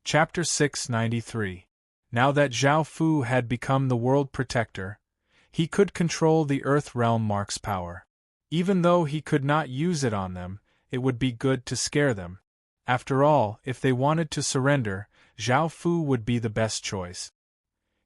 Chapter 693. Now that Zhao Fu had become the world protector, he could control the Earth Realm Mark's power. Even though he could not use it on them, it would be good to scare them. After all, if they wanted to surrender, Zhao Fu would be the best choice.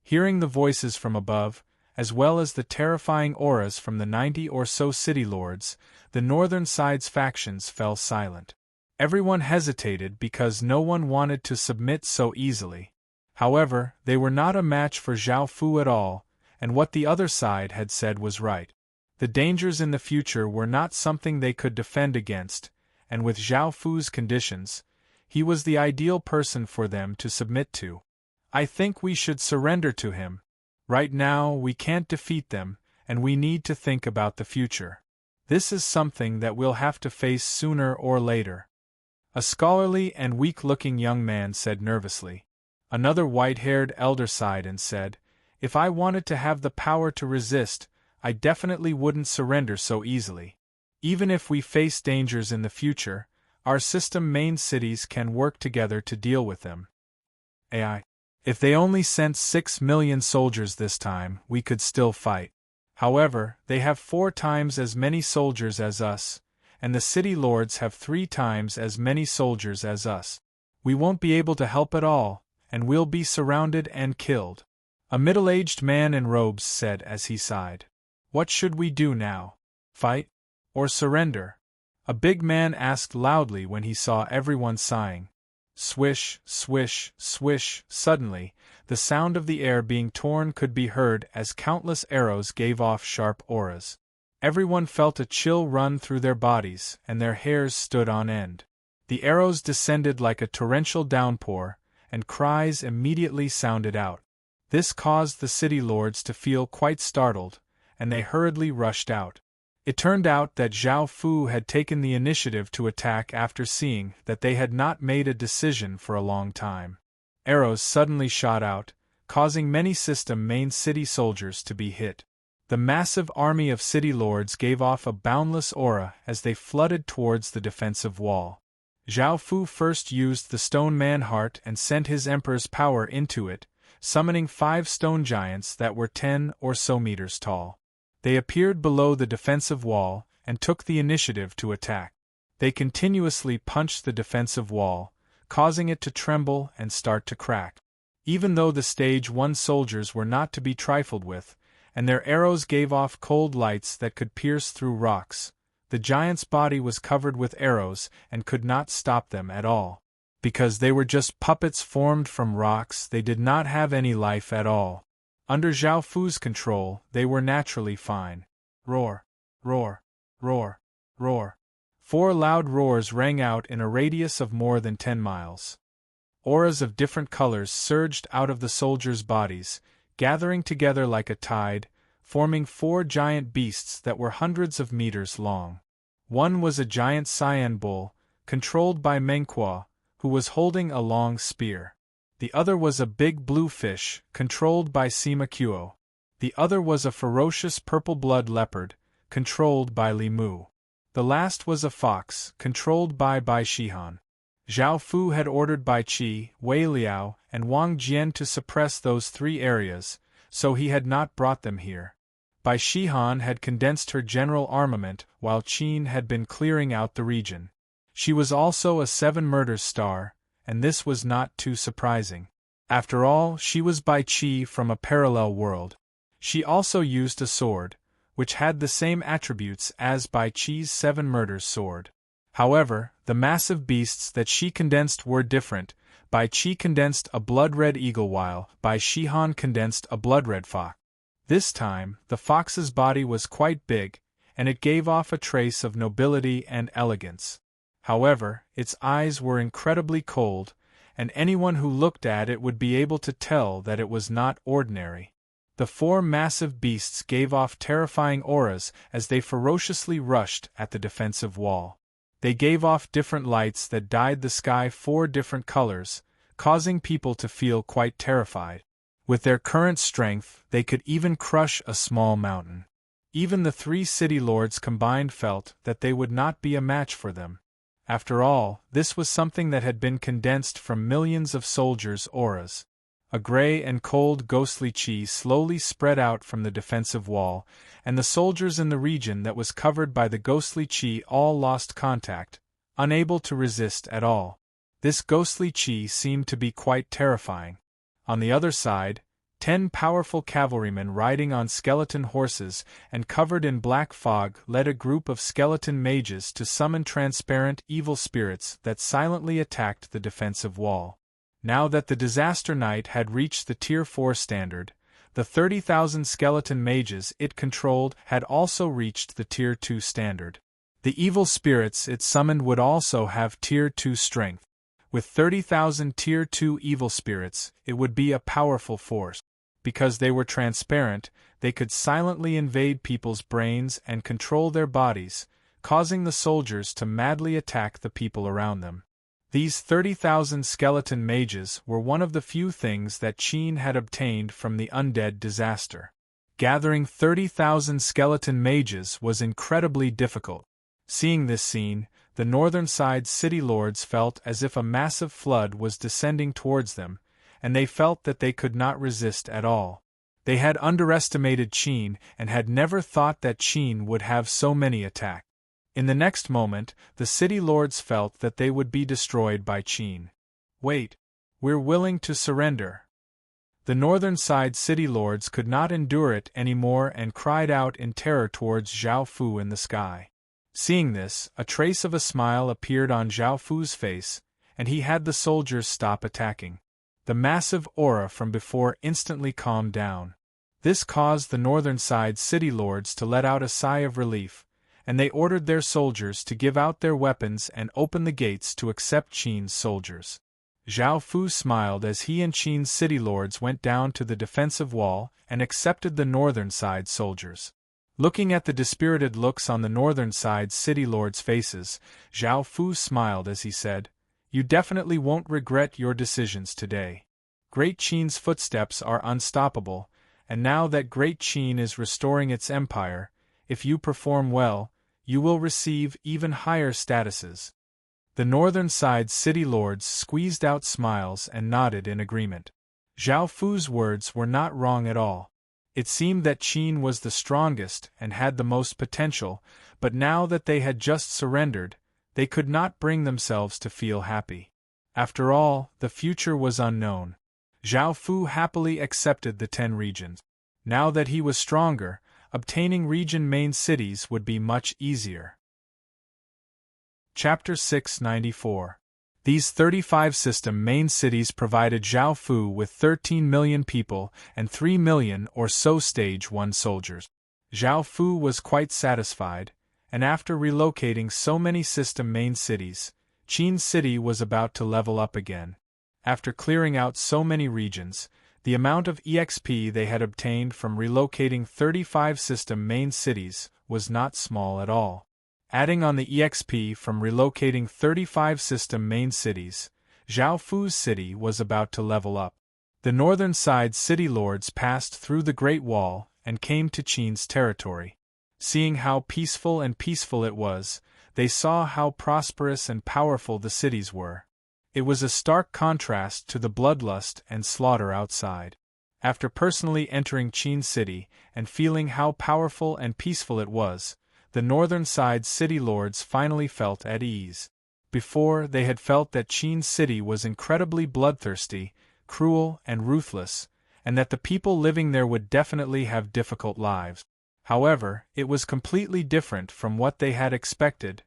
Hearing the voices from above, as well as the terrifying auras from the 90 or so city lords, the northern side's factions fell silent. Everyone hesitated because no one wanted to submit so easily. However, they were not a match for Zhao Fu at all, and what the other side had said was right. The dangers in the future were not something they could defend against, and with Zhao Fu's conditions, he was the ideal person for them to submit to. I think we should surrender to him. Right now we can't defeat them, and we need to think about the future. This is something that we'll have to face sooner or later. A scholarly and weak-looking young man said nervously. Another white-haired elder sighed and said, "If I wanted to have the power to resist, I definitely wouldn't surrender so easily. Even if we face dangers in the future, our system main cities can work together to deal with them. AI. If they only sent 6 million soldiers this time, we could still fight. However, they have 4 times as many soldiers as us, and the city lords have 3 times as many soldiers as us. We won't be able to help at all, and we'll be surrounded and killed." A middle-aged man in robes said as he sighed. "What should we do now? Fight? Or surrender?" A big man asked loudly when he saw everyone sighing. Swish, swish, swish. Suddenly, the sound of the air being torn could be heard as countless arrows gave off sharp auras. Everyone felt a chill run through their bodies, and their hairs stood on end. The arrows descended like a torrential downpour, and cries immediately sounded out. This caused the city lords to feel quite startled, and they hurriedly rushed out. It turned out that Zhao Fu had taken the initiative to attack after seeing that they had not made a decision for a long time. Arrows suddenly shot out, causing many system main city soldiers to be hit. The massive army of city lords gave off a boundless aura as they flooded towards the defensive wall. Zhao Fu first used the stone man heart and sent his emperor's power into it, summoning 5 stone giants that were 10 or so meters tall. They appeared below the defensive wall and took the initiative to attack. They continuously punched the defensive wall, causing it to tremble and start to crack. Even though the stage 1 soldiers were not to be trifled with, and their arrows gave off cold lights that could pierce through rocks, the giant's body was covered with arrows and could not stop them at all. Because they were just puppets formed from rocks, they did not have any life at all. Under Zhao Fu's control, they were naturally fine. Roar, roar, roar, roar. 4 loud roars rang out in a radius of more than 10 miles. Auras of different colors surged out of the soldiers' bodies, gathering together like a tide, forming 4 giant beasts that were hundreds of meters long. One was a giant cyan bull, controlled by Menqua, who was holding a long spear. The other was a big blue fish, controlled by Sima Kuo. The other was a ferocious purple-blood leopard, controlled by Li Mu. The last was a fox, controlled by Bai Shihan. Zhao Fu had ordered Bai Qi, Wei Liao, and Wang Jian to suppress those 3 areas, so he had not brought them here. Bai Shihan had condensed her general armament while Qin had been clearing out the region. She was also a 7 murders star, and this was not too surprising. After all, she was Bai Qi from a parallel world. She also used a sword, which had the same attributes as Bai Qi's 7 murders sword. However, the massive beasts that she condensed were different. Bai Qi condensed a blood-red eagle while Bai Shihan condensed a blood-red fox. This time, the fox's body was quite big, and it gave off a trace of nobility and elegance. However, its eyes were incredibly cold, and anyone who looked at it would be able to tell that it was not ordinary. The 4 massive beasts gave off terrifying auras as they ferociously rushed at the defensive wall. They gave off different lights that dyed the sky 4 different colors, causing people to feel quite terrified. With their current strength, they could even crush a small mountain. Even the 3 city lords combined felt that they would not be a match for them. After all, this was something that had been condensed from millions of soldiers' auras. A gray and cold ghostly chi slowly spread out from the defensive wall, and the soldiers in the region that was covered by the ghostly chi all lost contact, unable to resist at all. This ghostly chi seemed to be quite terrifying. On the other side, 10 powerful cavalrymen riding on skeleton horses and covered in black fog led a group of skeleton mages to summon transparent evil spirits that silently attacked the defensive wall. Now that the Disaster Knight had reached the Tier 4 standard, the 30,000 skeleton mages it controlled had also reached the Tier 2 standard. The evil spirits it summoned would also have Tier 2 strength. With 30,000 Tier 2 evil spirits, it would be a powerful force. Because they were transparent, they could silently invade people's brains and control their bodies, causing the soldiers to madly attack the people around them. These 30,000 skeleton mages were one of the few things that Qin had obtained from the undead disaster. Gathering 30,000 skeleton mages was incredibly difficult. Seeing this scene, the northern side city lords felt as if a massive flood was descending towards them, and they felt that they could not resist at all. They had underestimated Qin and had never thought that Qin would have so many attacks. In the next moment, the city lords felt that they would be destroyed by Qin. Wait, we're willing to surrender. The northern side city lords could not endure it anymore and cried out in terror towards Zhao Fu in the sky. Seeing this, a trace of a smile appeared on Zhao Fu's face, and he had the soldiers stop attacking. The massive aura from before instantly calmed down. This caused the northern side city lords to let out a sigh of relief, and they ordered their soldiers to give out their weapons and open the gates to accept Qin's soldiers. Zhao Fu smiled as he and Qin's city lords went down to the defensive wall and accepted the northern side soldiers. Looking at the dispirited looks on the northern side city lords' faces, Zhao Fu smiled as he said, "You definitely won't regret your decisions today. Great Qin's footsteps are unstoppable, and now that Great Qin is restoring its empire, if you perform well, you will receive even higher statuses." The northern side city lords squeezed out smiles and nodded in agreement. Zhao Fu's words were not wrong at all. It seemed that Qin was the strongest and had the most potential, but now that they had just surrendered, they could not bring themselves to feel happy. After all, the future was unknown. Zhao Fu happily accepted the 10 regions. Now that he was stronger, obtaining region main cities would be much easier. Chapter 694. These 35 system main cities provided Zhao Fu with 13 million people and 3 million or so Stage 1 soldiers. Zhao Fu was quite satisfied, and after relocating so many system main cities, Qin's city was about to level up again. After clearing out so many regions, the amount of EXP they had obtained from relocating 35 system main cities was not small at all. Adding on the EXP from relocating 35 system main cities, Zhao Fu's city was about to level up. The northern side city lords passed through the Great Wall and came to Qin's territory. Seeing how peaceful it was, they saw how prosperous and powerful the cities were. It was a stark contrast to the bloodlust and slaughter outside. After personally entering Qin's city and feeling how powerful and peaceful it was, the northern side city lords finally felt at ease. Before, they had felt that Qin's city was incredibly bloodthirsty, cruel, and ruthless, and that the people living there would definitely have difficult lives. However, it was completely different from what they had expected.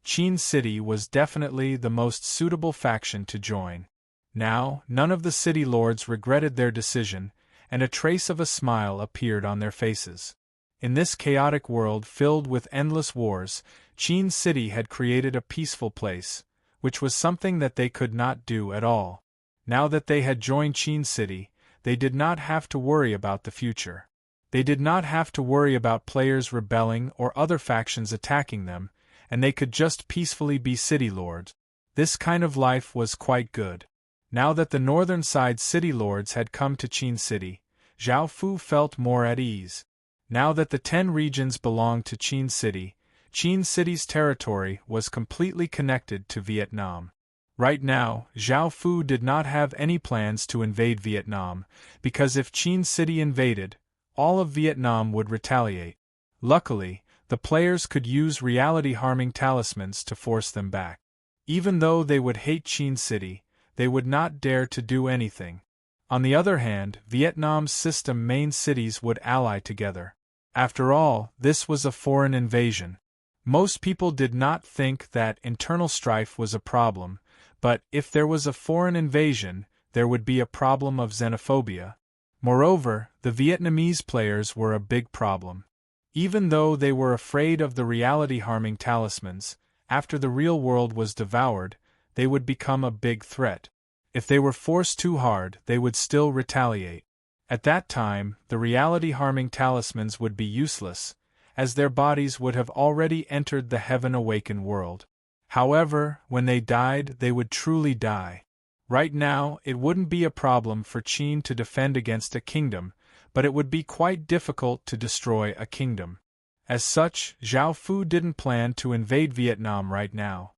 Qin's city was definitely the most suitable faction to join. Now, none of the city lords regretted their decision, and a trace of a smile appeared on their faces. In this chaotic world filled with endless wars, Qin's city had created a peaceful place, which was something that they could not do at all. Now that they had joined Qin's city, they did not have to worry about the future. They did not have to worry about players rebelling or other factions attacking them, and they could just peacefully be city lords. This kind of life was quite good. Now that the northern side city lords had come to Qin city, Zhao Fu felt more at ease. Now that the 10 regions belonged to Qin city, Qin City's territory was completely connected to Vietnam. Right now, Zhao Fu did not have any plans to invade Vietnam, because if Qin City invaded, all of Vietnam would retaliate. Luckily, the players could use reality-harming talismans to force them back. Even though they would hate Qin City, they would not dare to do anything. On the other hand, Vietnam's system main cities would ally together. After all, this was a foreign invasion. Most people did not think that internal strife was a problem, but if there was a foreign invasion, there would be a problem of xenophobia. Moreover, the Vietnamese players were a big problem. Even though they were afraid of the reality-harming talismans, after the real world was devoured, they would become a big threat. If they were forced too hard, they would still retaliate. At that time, the reality-harming talismans would be useless, as their bodies would have already entered the heaven-awakened world. However, when they died, they would truly die. Right now, it wouldn't be a problem for Qin to defend against a kingdom, but it would be quite difficult to destroy a kingdom. As such, Zhao Fu didn't plan to invade Vietnam right now.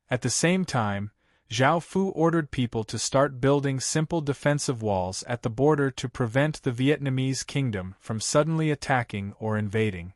At the same time, Zhao Fu ordered people to start building simple defensive walls at the border to prevent the Vietnamese kingdom from suddenly attacking or invading.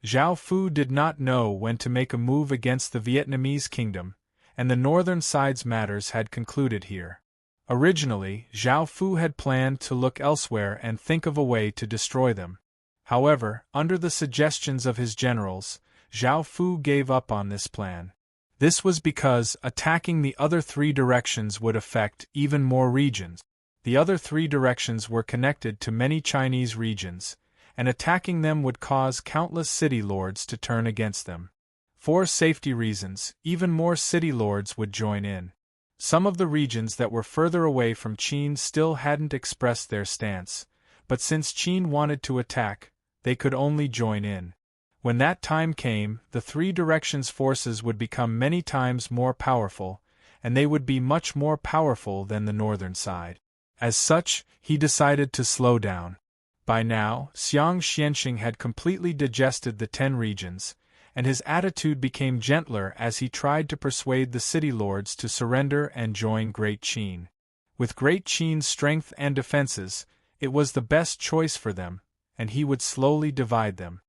Zhao Fu did not know when to make a move against the Vietnamese kingdom, and the northern side's matters had concluded here. Originally, Zhao Fu had planned to look elsewhere and think of a way to destroy them. However, under the suggestions of his generals, Zhao Fu gave up on this plan. This was because attacking the other three directions would affect even more regions. The other three directions were connected to many Chinese regions, and attacking them would cause countless city lords to turn against them. For safety reasons, even more city lords would join in. Some of the regions that were further away from Qin still hadn't expressed their stance, but since Qin wanted to attack, they could only join in. When that time came, the three directions' forces would become many times more powerful, and they would be much more powerful than the northern side. As such, he decided to slow down. By now, Xiang Xianxing had completely digested the 10 regions, and his attitude became gentler as he tried to persuade the city lords to surrender and join Great Qin. With Great Qin's strength and defenses, it was the best choice for them, and he would slowly divide them.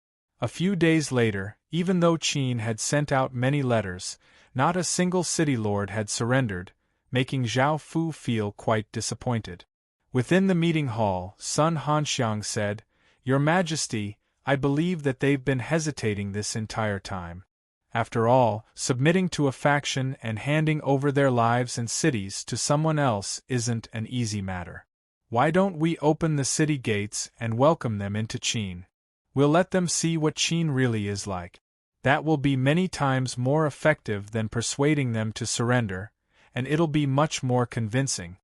A few days later, even though Qin had sent out many letters, not a single city lord had surrendered, making Zhao Fu feel quite disappointed. Within the meeting hall, Sun Hanxiang said, "Your Majesty, I believe that they've been hesitating this entire time. After all, submitting to a faction and handing over their lives and cities to someone else isn't an easy matter. Why don't we open the city gates and welcome them into Qin? We'll let them see what Qin really is like. That will be many times more effective than persuading them to surrender, and it'll be much more convincing.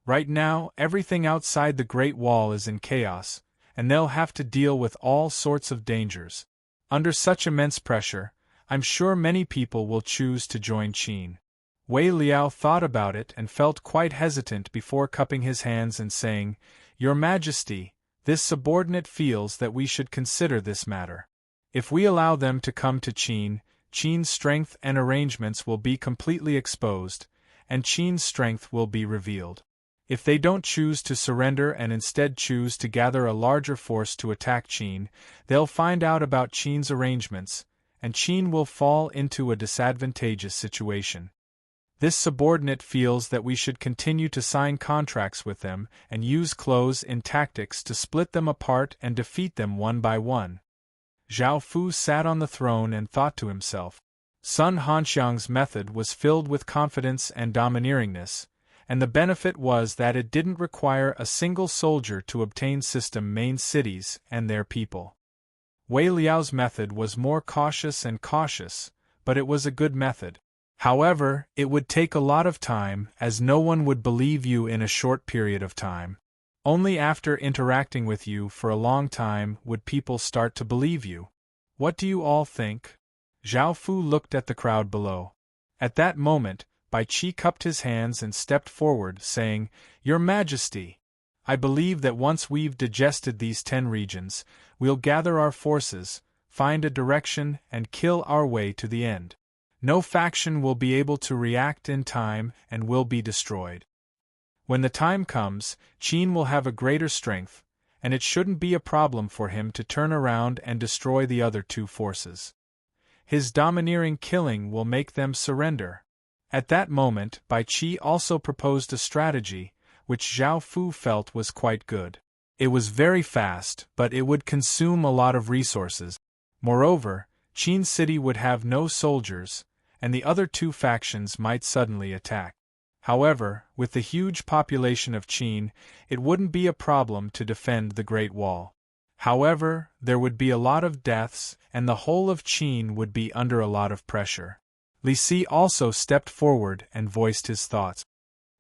Right now, everything outside the Great Wall is in chaos, and they'll have to deal with all sorts of dangers. Under such immense pressure, I'm sure many people will choose to join Qin." Wei Liao thought about it and felt quite hesitant before cupping his hands and saying, "Your Majesty, this subordinate feels that we should consider this matter. If we allow them to come to Qin, Qin's strength and arrangements will be completely exposed, and Qin's strength will be revealed. If they don't choose to surrender and instead choose to gather a larger force to attack Qin, they'll find out about Qin's arrangements, and Qin will fall into a disadvantageous situation. This subordinate feels that we should continue to sign contracts with them and use close-in tactics to split them apart and defeat them one by one." Zhao Fu sat on the throne and thought to himself. Sun Hanxiang's method was filled with confidence and domineeringness, and the benefit was that it didn't require a single soldier to obtain system main cities and their people. Wei Liao's method was more cautious and cautious, but it was a good method. However, it would take a lot of time, as no one would believe you in a short period of time. Only after interacting with you for a long time would people start to believe you. What do you all think? Zhao Fu looked at the crowd below. At that moment, Bai Qi cupped his hands and stepped forward, saying, "Your Majesty, I believe that once we've digested these 10 regions, we'll gather our forces, find a direction, and kill our way to the end. No faction will be able to react in time and will be destroyed. When the time comes, Qin will have a greater strength, and it shouldn't be a problem for him to turn around and destroy the other two forces. His domineering killing will make them surrender. At that moment, Bai Qi also proposed a strategy, which Zhao Fu felt was quite good. It was very fast, but it would consume a lot of resources. Moreover, Qin City would have no soldiers, and the other two factions might suddenly attack. However, with the huge population of Qin, it wouldn't be a problem to defend the Great Wall. However, there would be a lot of deaths, and the whole of Qin would be under a lot of pressure. Li Si also stepped forward and voiced his thoughts.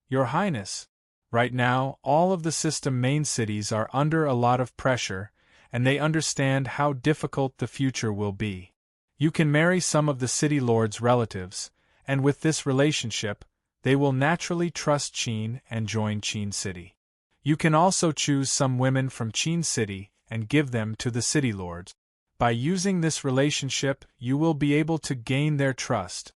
Your Highness, right now all of the system main cities are under a lot of pressure, and they understand how difficult the future will be. You can marry some of the city lords' relatives, and with this relationship, they will naturally trust Qin and join Qin City. You can also choose some women from Qin City and give them to the city lords. By using this relationship, you will be able to gain their trust.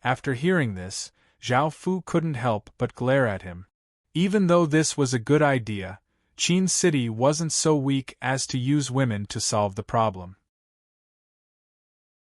After hearing this, Zhao Fu couldn't help but glare at him. Even though this was a good idea, Qin City wasn't so weak as to use women to solve the problem.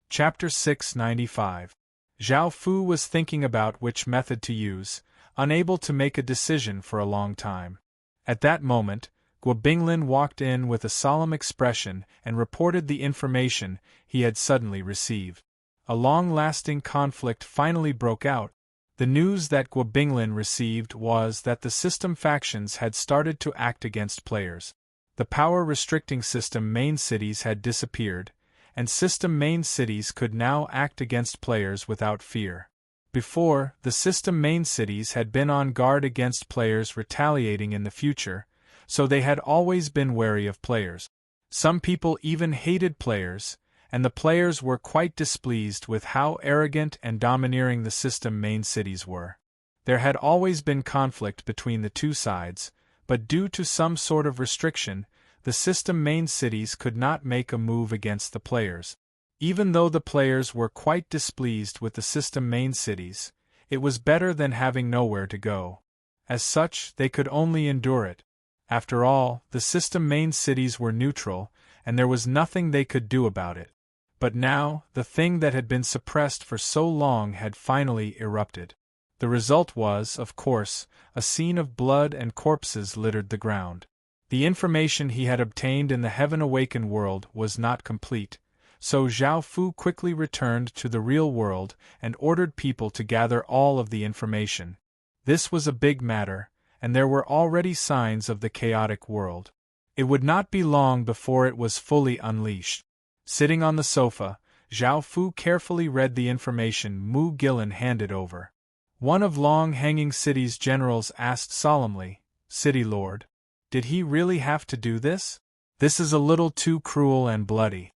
Chapter 695. Zhao Fu was thinking about which method to use, unable to make a decision for a long time. At that moment, Guo Binglin walked in with a solemn expression and reported the information he had suddenly received. A long-lasting conflict finally broke out. The news that Guo Binglin received was that the system factions had started to act against players. The power-restricting system main cities had disappeared, and system main cities could now act against players without fear. Before, the system main cities had been on guard against players retaliating in the future, so they had always been wary of players. Some people even hated players, and the players were quite displeased with how arrogant and domineering the system main cities were. There had always been conflict between the two sides, but due to some sort of restriction, the system main cities could not make a move against the players. Even though the players were quite displeased with the system main cities, it was better than having nowhere to go. As such, they could only endure it. After all, the system main cities were neutral, and there was nothing they could do about it. But now, the thing that had been suppressed for so long had finally erupted. The result was, of course, a scene of blood and corpses littered the ground. The information he had obtained in the Heaven-Awakened world was not complete, so Zhao Fu quickly returned to the real world and ordered people to gather all of the information. This was a big matter, and there were already signs of the chaotic world. It would not be long before it was fully unleashed. Sitting on the sofa, Zhao Fu carefully read the information Mu Gillen handed over. One of Long Hanging City's generals asked solemnly, "City Lord, did he really have to do this? This is a little too cruel and bloody."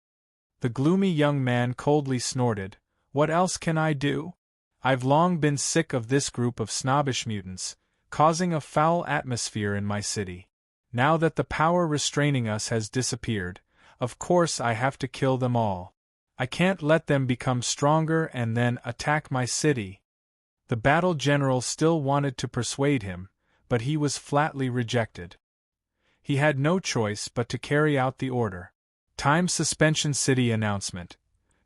The gloomy young man coldly snorted, "What else can I do? I've long been sick of this group of snobbish mutants, causing a foul atmosphere in my city. Now that the power restraining us has disappeared, of course I have to kill them all. I can't let them become stronger and then attack my city." The battle general still wanted to persuade him, but he was flatly rejected. He had no choice but to carry out the order. Time Suspension City announcement.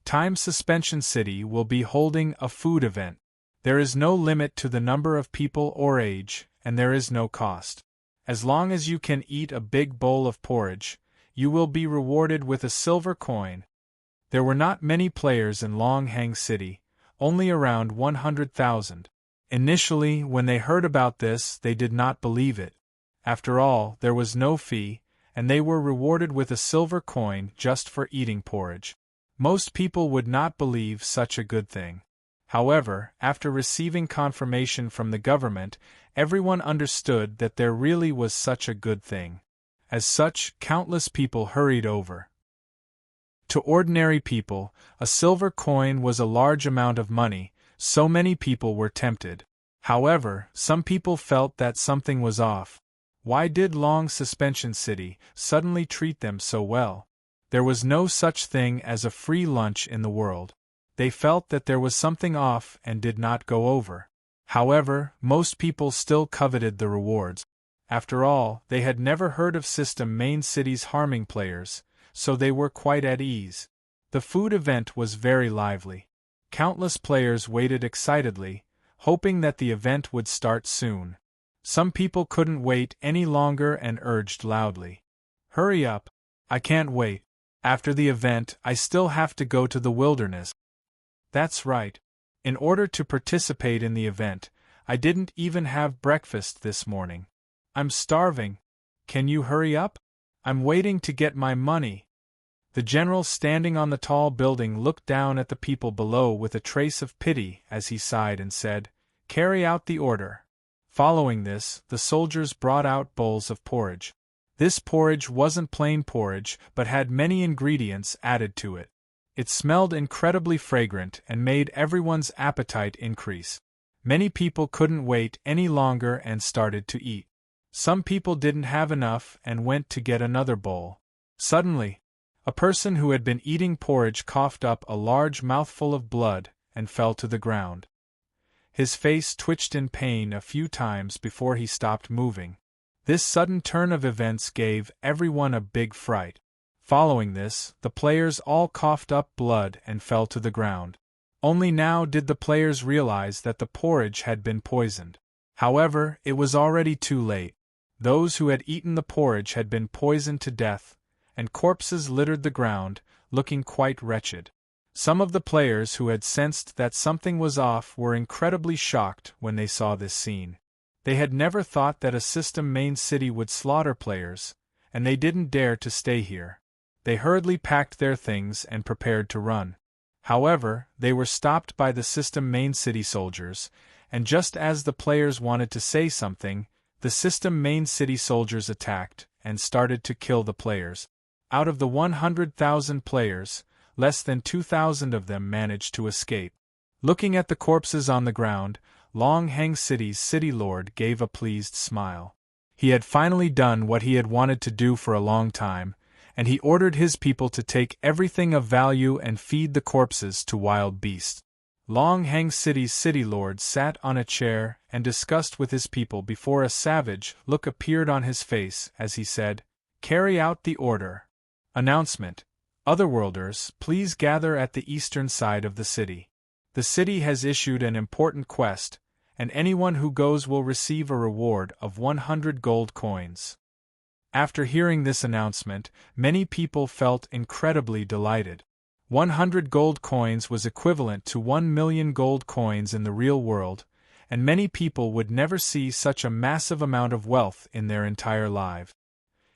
Time Suspension City will be holding a food event. There is no limit to the number of people or age, and there is no cost. As long as you can eat a big bowl of porridge, you will be rewarded with a silver coin. There were not many players in Long Hang City, only around 100,000. Initially, when they heard about this, they did not believe it. After all, there was no fee, and they were rewarded with a silver coin just for eating porridge. Most people would not believe such a good thing. However, after receiving confirmation from the government, everyone understood that there really was such a good thing. As such, countless people hurried over. To ordinary people, a silver coin was a large amount of money, so many people were tempted. However, some people felt that something was off. Why did Long Suspension City suddenly treat them so well? There was no such thing as a free lunch in the world. They felt that there was something off and did not go over. However, most people still coveted the rewards. After all, they had never heard of system main cities harming players, so they were quite at ease. The food event was very lively. Countless players waited excitedly, hoping that the event would start soon. Some people couldn't wait any longer and urged loudly, "Hurry up! I can't wait. After the event, I still have to go to the wilderness." That's right. In order to participate in the event, I didn't even have breakfast this morning. I'm starving. Can you hurry up? I'm waiting to get my money. The general standing on the tall building looked down at the people below with a trace of pity as he sighed and said, "Carry out the order." Following this, the soldiers brought out bowls of porridge. This porridge wasn't plain porridge but had many ingredients added to it. It smelled incredibly fragrant and made everyone's appetite increase. Many people couldn't wait any longer and started to eat. Some people didn't have enough and went to get another bowl. Suddenly, a person who had been eating porridge coughed up a large mouthful of blood and fell to the ground. His face twitched in pain a few times before he stopped moving. This sudden turn of events gave everyone a big fright. Following this, the players all coughed up blood and fell to the ground. Only now did the players realize that the porridge had been poisoned. However, it was already too late. Those who had eaten the porridge had been poisoned to death, and corpses littered the ground, looking quite wretched. Some of the players who had sensed that something was off were incredibly shocked when they saw this scene. They had never thought that a system main city would slaughter players, and they didn't dare to stay here. They hurriedly packed their things and prepared to run. However, they were stopped by the system main city soldiers, and just as the players wanted to say something, the system main city soldiers attacked and started to kill the players. Out of the 100,000 players, less than 2,000 of them managed to escape. Looking at the corpses on the ground, Long Hang City's city lord gave a pleased smile. He had finally done what he had wanted to do for a long time, and he ordered his people to take everything of value and feed the corpses to wild beasts. Long Hang City's city lord sat on a chair and discussed with his people before a savage look appeared on his face as he said, "Carry out the order." Announcement: Otherworlders, please gather at the eastern side of the city. The city has issued an important quest, and anyone who goes will receive a reward of 100 gold coins. After hearing this announcement, many people felt incredibly delighted. 100 gold coins was equivalent to 1 million gold coins in the real world, and many people would never see such a massive amount of wealth in their entire lives.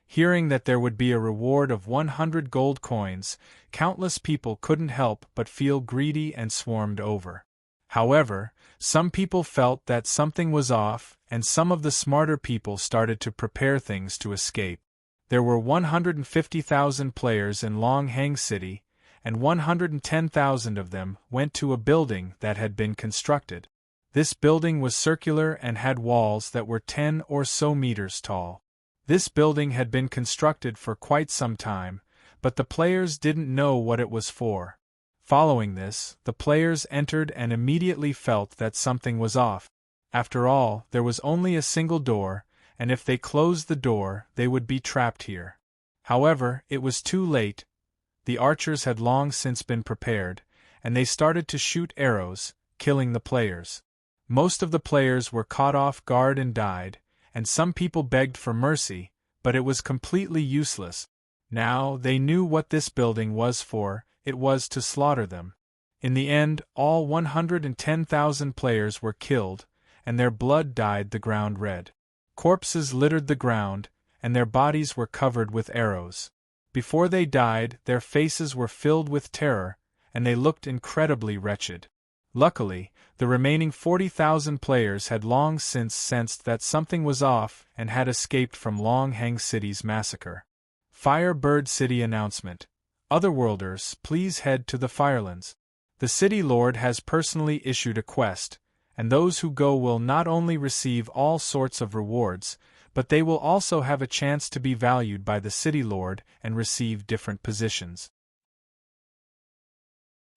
Hearing that there would be a reward of 100 gold coins, countless people couldn't help but feel greedy and swarmed over. However, some people felt that something was off, and some of the smarter people started to prepare things to escape. There were 150,000 players in Long Hang City, and 110,000 of them went to a building that had been constructed. This building was circular and had walls that were 10 or so meters tall. This building had been constructed for quite some time, but the players didn't know what it was for. Following this, the players entered and immediately felt that something was off. After all, there was only a single door, and if they closed the door, they would be trapped here. However, it was too late. The archers had long since been prepared, and they started to shoot arrows, killing the players. Most of the players were caught off guard and died, and some people begged for mercy, but it was completely useless. Now they knew what this building was for. It was to slaughter them. In the end, all 110,000 players were killed, and their blood dyed the ground red. Corpses littered the ground, and their bodies were covered with arrows. Before they died, their faces were filled with terror, and they looked incredibly wretched. Luckily, the remaining 40,000 players had long since sensed that something was off and had escaped from Long Hang City's massacre. Firebird City announcement: Otherworlders, please head to the Firelands. The city lord has personally issued a quest, and those who go will not only receive all sorts of rewards, but they will also have a chance to be valued by the city lord and receive different positions.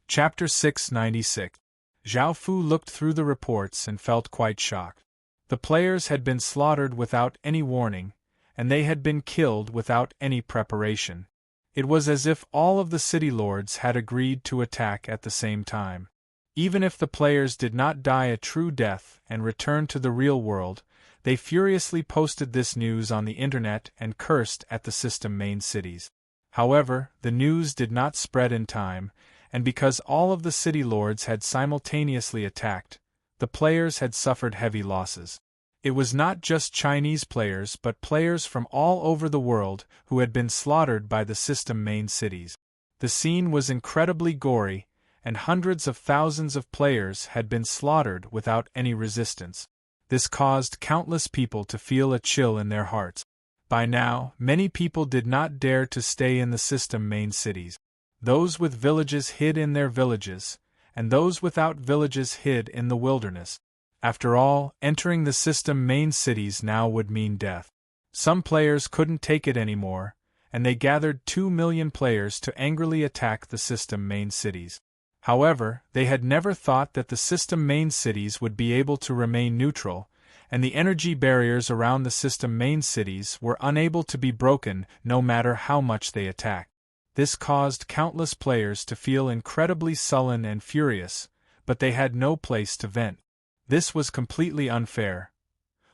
Chapter 696. Zhao Fu looked through the reports and felt quite shocked. The players had been slaughtered without any warning, and they had been killed without any preparation. It was as if all of the city lords had agreed to attack at the same time. Even if the players did not die a true death and return to the real world, they furiously posted this news on the internet and cursed at the system main cities. However, the news did not spread in time, and because all of the city lords had simultaneously attacked, the players had suffered heavy losses. It was not just Chinese players but players from all over the world who had been slaughtered by the system main cities. The scene was incredibly gory, and hundreds of thousands of players had been slaughtered without any resistance. This caused countless people to feel a chill in their hearts. By now, many people did not dare to stay in the system main cities. Those with villages hid in their villages, and those without villages hid in the wilderness. After all, entering the system main cities now would mean death. Some players couldn't take it anymore, and they gathered 2 million players to angrily attack the system main cities. However, they had never thought that the system main cities would be able to remain neutral, and the energy barriers around the system main cities were unable to be broken no matter how much they attacked. This caused countless players to feel incredibly sullen and furious, but they had no place to vent. This was completely unfair.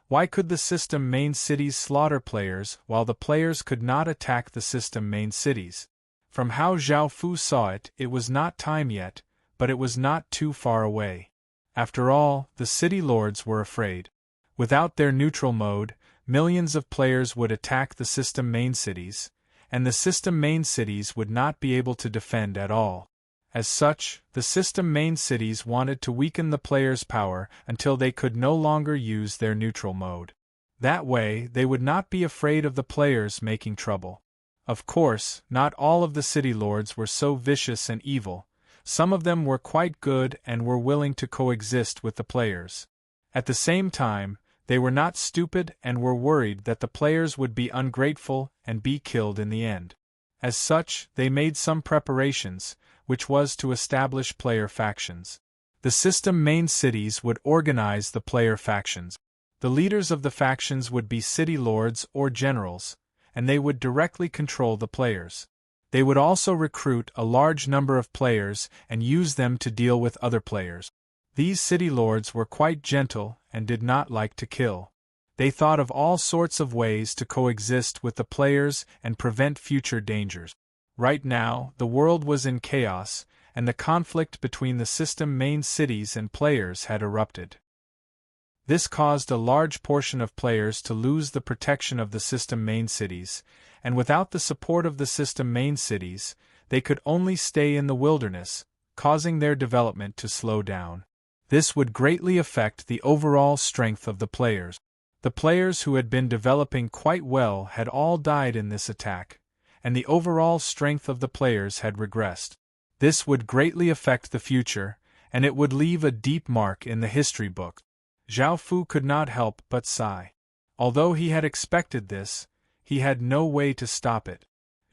Why could the system main cities slaughter players while the players could not attack the system main cities? From how Zhao Fu saw it, it was not time yet, but it was not too far away. After all, the city lords were afraid. Without their neutral mode, millions of players would attack the system main cities, and the system main cities would not be able to defend at all. As such, the system main cities wanted to weaken the players' power until they could no longer use their neutral mode. That way, they would not be afraid of the players making trouble. Of course, not all of the city lords were so vicious and evil. Some of them were quite good and were willing to coexist with the players. At the same time, they were not stupid and were worried that the players would be ungrateful and be killed in the end. As such, they made some preparations, which was to establish player factions. The system main cities would organize the player factions. The leaders of the factions would be city lords or generals, and they would directly control the players. They would also recruit a large number of players and use them to deal with other players. These city lords were quite gentle and did not like to kill. They thought of all sorts of ways to coexist with the players and prevent future dangers. Right now, the world was in chaos, and the conflict between the system main cities and players had erupted. This caused a large portion of players to lose the protection of the system main cities, and without the support of the system main cities, they could only stay in the wilderness, causing their development to slow down. This would greatly affect the overall strength of the players. The players who had been developing quite well had all died in this attack, and the overall strength of the players had regressed. This would greatly affect the future, and it would leave a deep mark in the history book. Zhao Fu could not help but sigh. Although he had expected this, he had no way to stop it.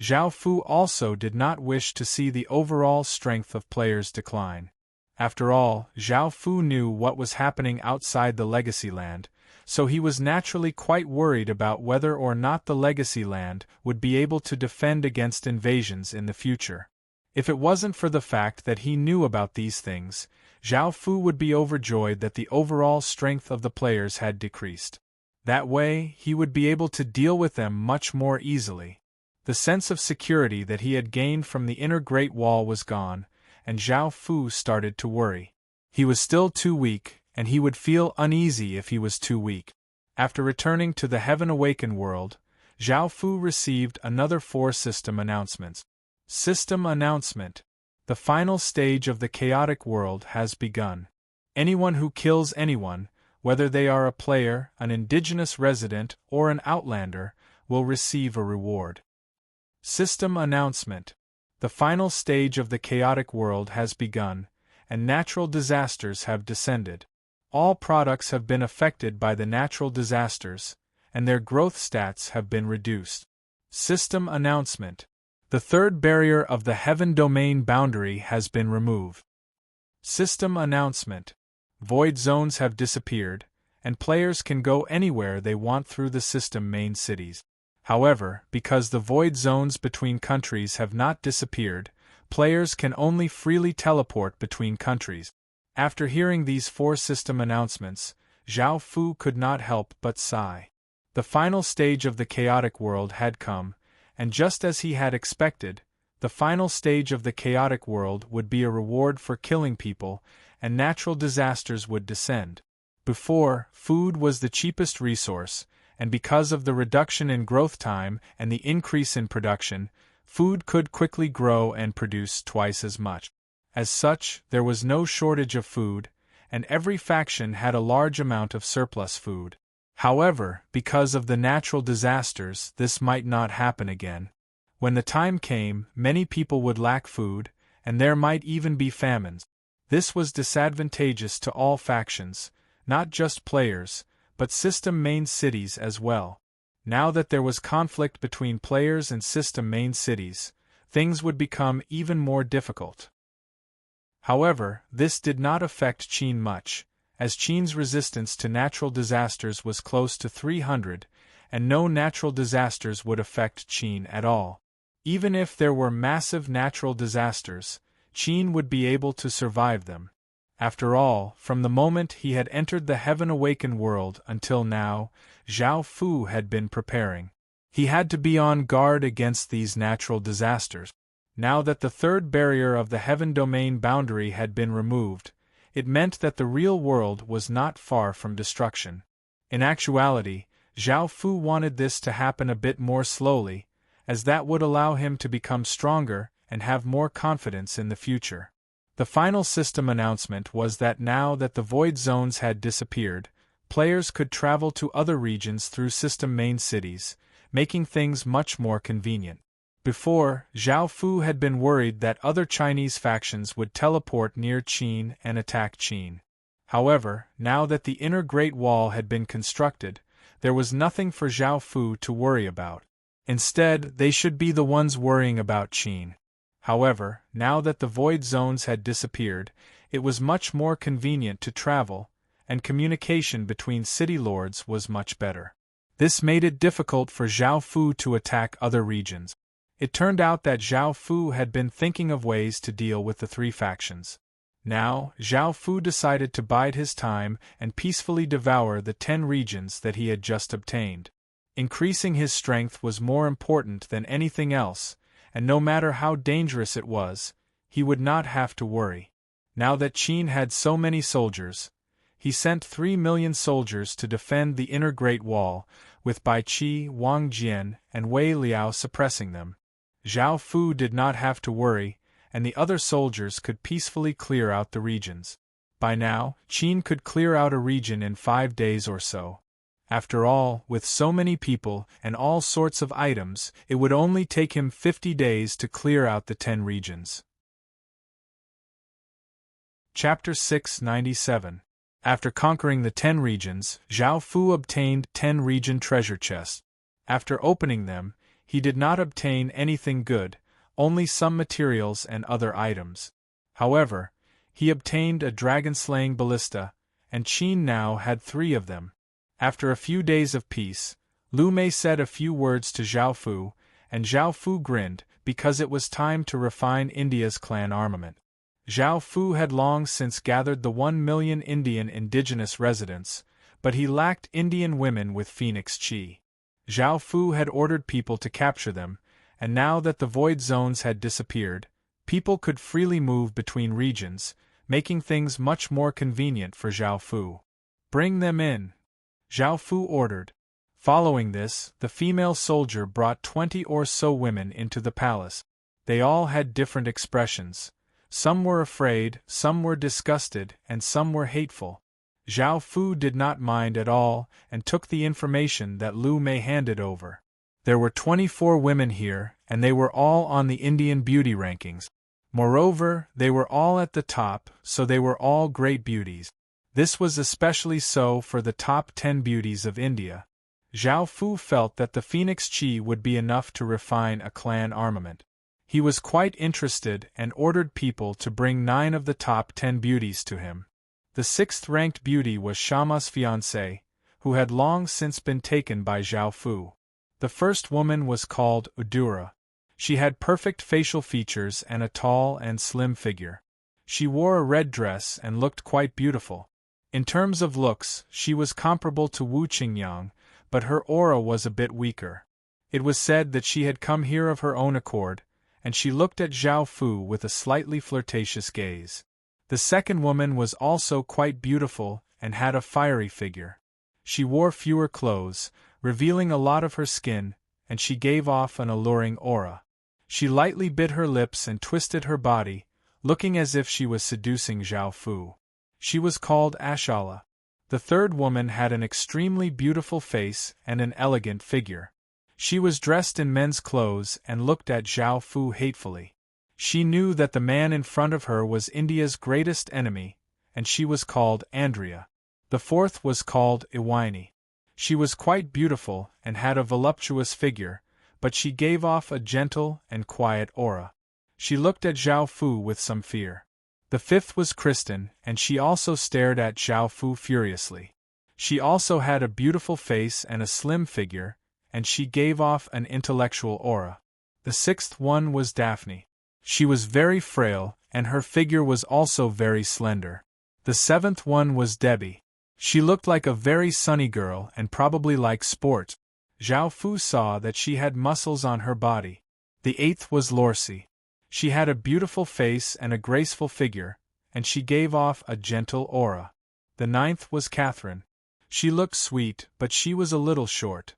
Zhao Fu also did not wish to see the overall strength of players decline. After all, Zhao Fu knew what was happening outside the Legacy Land, so he was naturally quite worried about whether or not the Legacy Land would be able to defend against invasions in the future. If it wasn't for the fact that he knew about these things, Zhao Fu would be overjoyed that the overall strength of the players had decreased. That way, he would be able to deal with them much more easily. The sense of security that he had gained from the inner Great Wall was gone, and Zhao Fu started to worry. He was still too weak, and he would feel uneasy if he was too weak. After returning to the Heaven Awakened world, Zhao Fu received another 4 system announcements. System announcement. The final stage of the chaotic world has begun. Anyone who kills anyone, whether they are a player, an indigenous resident, or an outlander, will receive a reward. System announcement. The final stage of the chaotic world has begun, and natural disasters have descended. All products have been affected by the natural disasters, and their growth stats have been reduced. System announcement. The third barrier of the heaven domain boundary has been removed. System announcement. Void zones have disappeared, and players can go anywhere they want through the system main cities. However, because the void zones between countries have not disappeared, players can only freely teleport between countries. After hearing these 4 system announcements, Zhao Fu could not help but sigh. The final stage of the chaotic world had come, and just as he had expected, the final stage of the chaotic world would be a reward for killing people, and natural disasters would descend. Before, food was the cheapest resource, and because of the reduction in growth time and the increase in production, food could quickly grow and produce twice as much. As such, there was no shortage of food, and every faction had a large amount of surplus food. However, because of the natural disasters, this might not happen again. When the time came, many people would lack food, and there might even be famines. This was disadvantageous to all factions, not just players, but system main cities as well. Now that there was conflict between players and system main cities, things would become even more difficult. However, this did not affect Qin much, as Qin's resistance to natural disasters was close to 300, and no natural disasters would affect Qin at all. Even if there were massive natural disasters, Qin would be able to survive them. After all, from the moment he had entered the heaven-awakened world until now, Zhao Fu had been preparing. He had to be on guard against these natural disasters. Now that the third barrier of the heaven domain boundary had been removed, it meant that the real world was not far from destruction. In actuality, Zhao Fu wanted this to happen a bit more slowly, as that would allow him to become stronger and have more confidence in the future. The final system announcement was that now that the void zones had disappeared, players could travel to other regions through system main cities, making things much more convenient. Before, Zhao Fu had been worried that other Chinese factions would teleport near Qin and attack Qin. However, now that the inner Great Wall had been constructed, there was nothing for Zhao Fu to worry about. Instead, they should be the ones worrying about Qin. However, now that the void zones had disappeared, it was much more convenient to travel, and communication between city lords was much better. This made it difficult for Zhao Fu to attack other regions. It turned out that Zhao Fu had been thinking of ways to deal with the 3 factions. Now, Zhao Fu decided to bide his time and peacefully devour the 10 regions that he had just obtained. Increasing his strength was more important than anything else, and no matter how dangerous it was, he would not have to worry. Now that Qin had so many soldiers, he sent 3 million soldiers to defend the inner Great Wall, with Bai Qi, Wang Jian, and Wei Liao suppressing them. Zhao Fu did not have to worry, and the other soldiers could peacefully clear out the regions. By now, Qin could clear out a region in 5 days or so. After all, with so many people and all sorts of items, it would only take him 50 days to clear out the 10 regions. Chapter 697. After conquering the 10 regions, Zhao Fu obtained 10 region treasure chests. After opening them, he did not obtain anything good, only some materials and other items. However, he obtained a dragon-slaying ballista, and Qin now had 3 of them. After a few days of peace, Lu Mei said a few words to Zhao Fu, and Zhao Fu grinned, because it was time to refine India's clan armament. Zhao Fu had long since gathered the 1 million Indian indigenous residents, but he lacked Indian women with phoenix chi. Zhao Fu had ordered people to capture them, and now that the void zones had disappeared, people could freely move between regions, making things much more convenient for Zhao Fu. "Bring them in," Zhao Fu ordered. Following this, the female soldier brought 20 or so women into the palace. They all had different expressions. Some were afraid, some were disgusted, and some were hateful. Zhao Fu did not mind at all, and took the information that Lu Mei handed over. There were 24 women here, and they were all on the Indian beauty rankings. Moreover, they were all at the top, so they were all great beauties. This was especially so for the top 10 beauties of India. Zhao Fu felt that the phoenix chi would be enough to refine a clan armament. He was quite interested and ordered people to bring 9 of the top 10 beauties to him. The 6th-ranked beauty was Shama's fiancée, who had long since been taken by Zhao Fu. The first woman was called Udura. She had perfect facial features and a tall and slim figure. She wore a red dress and looked quite beautiful. In terms of looks, she was comparable to Wu Qingyang, but her aura was a bit weaker. It was said that she had come here of her own accord, and she looked at Zhao Fu with a slightly flirtatious gaze. The second woman was also quite beautiful and had a fiery figure. She wore fewer clothes, revealing a lot of her skin, and she gave off an alluring aura. She lightly bit her lips and twisted her body, looking as if she was seducing Zhao Fu. She was called Ashala. The third woman had an extremely beautiful face and an elegant figure. She was dressed in men's clothes and looked at Zhao Fu hatefully. She knew that the man in front of her was India's greatest enemy, and she was called Andrea. The fourth was called Iwini. She was quite beautiful and had a voluptuous figure, but she gave off a gentle and quiet aura. She looked at Zhao Fu with some fear. The fifth was Kristen, and she also stared at Zhao Fu furiously. She also had a beautiful face and a slim figure, and she gave off an intellectual aura. The sixth one was Daphne. She was very frail, and her figure was also very slender. The seventh one was Debbie. She looked like a very sunny girl and probably liked sport. Zhao Fu saw that she had muscles on her body. The eighth was Lorcy. She had a beautiful face and a graceful figure, and she gave off a gentle aura. The ninth was Catherine. She looked sweet, but she was a little short.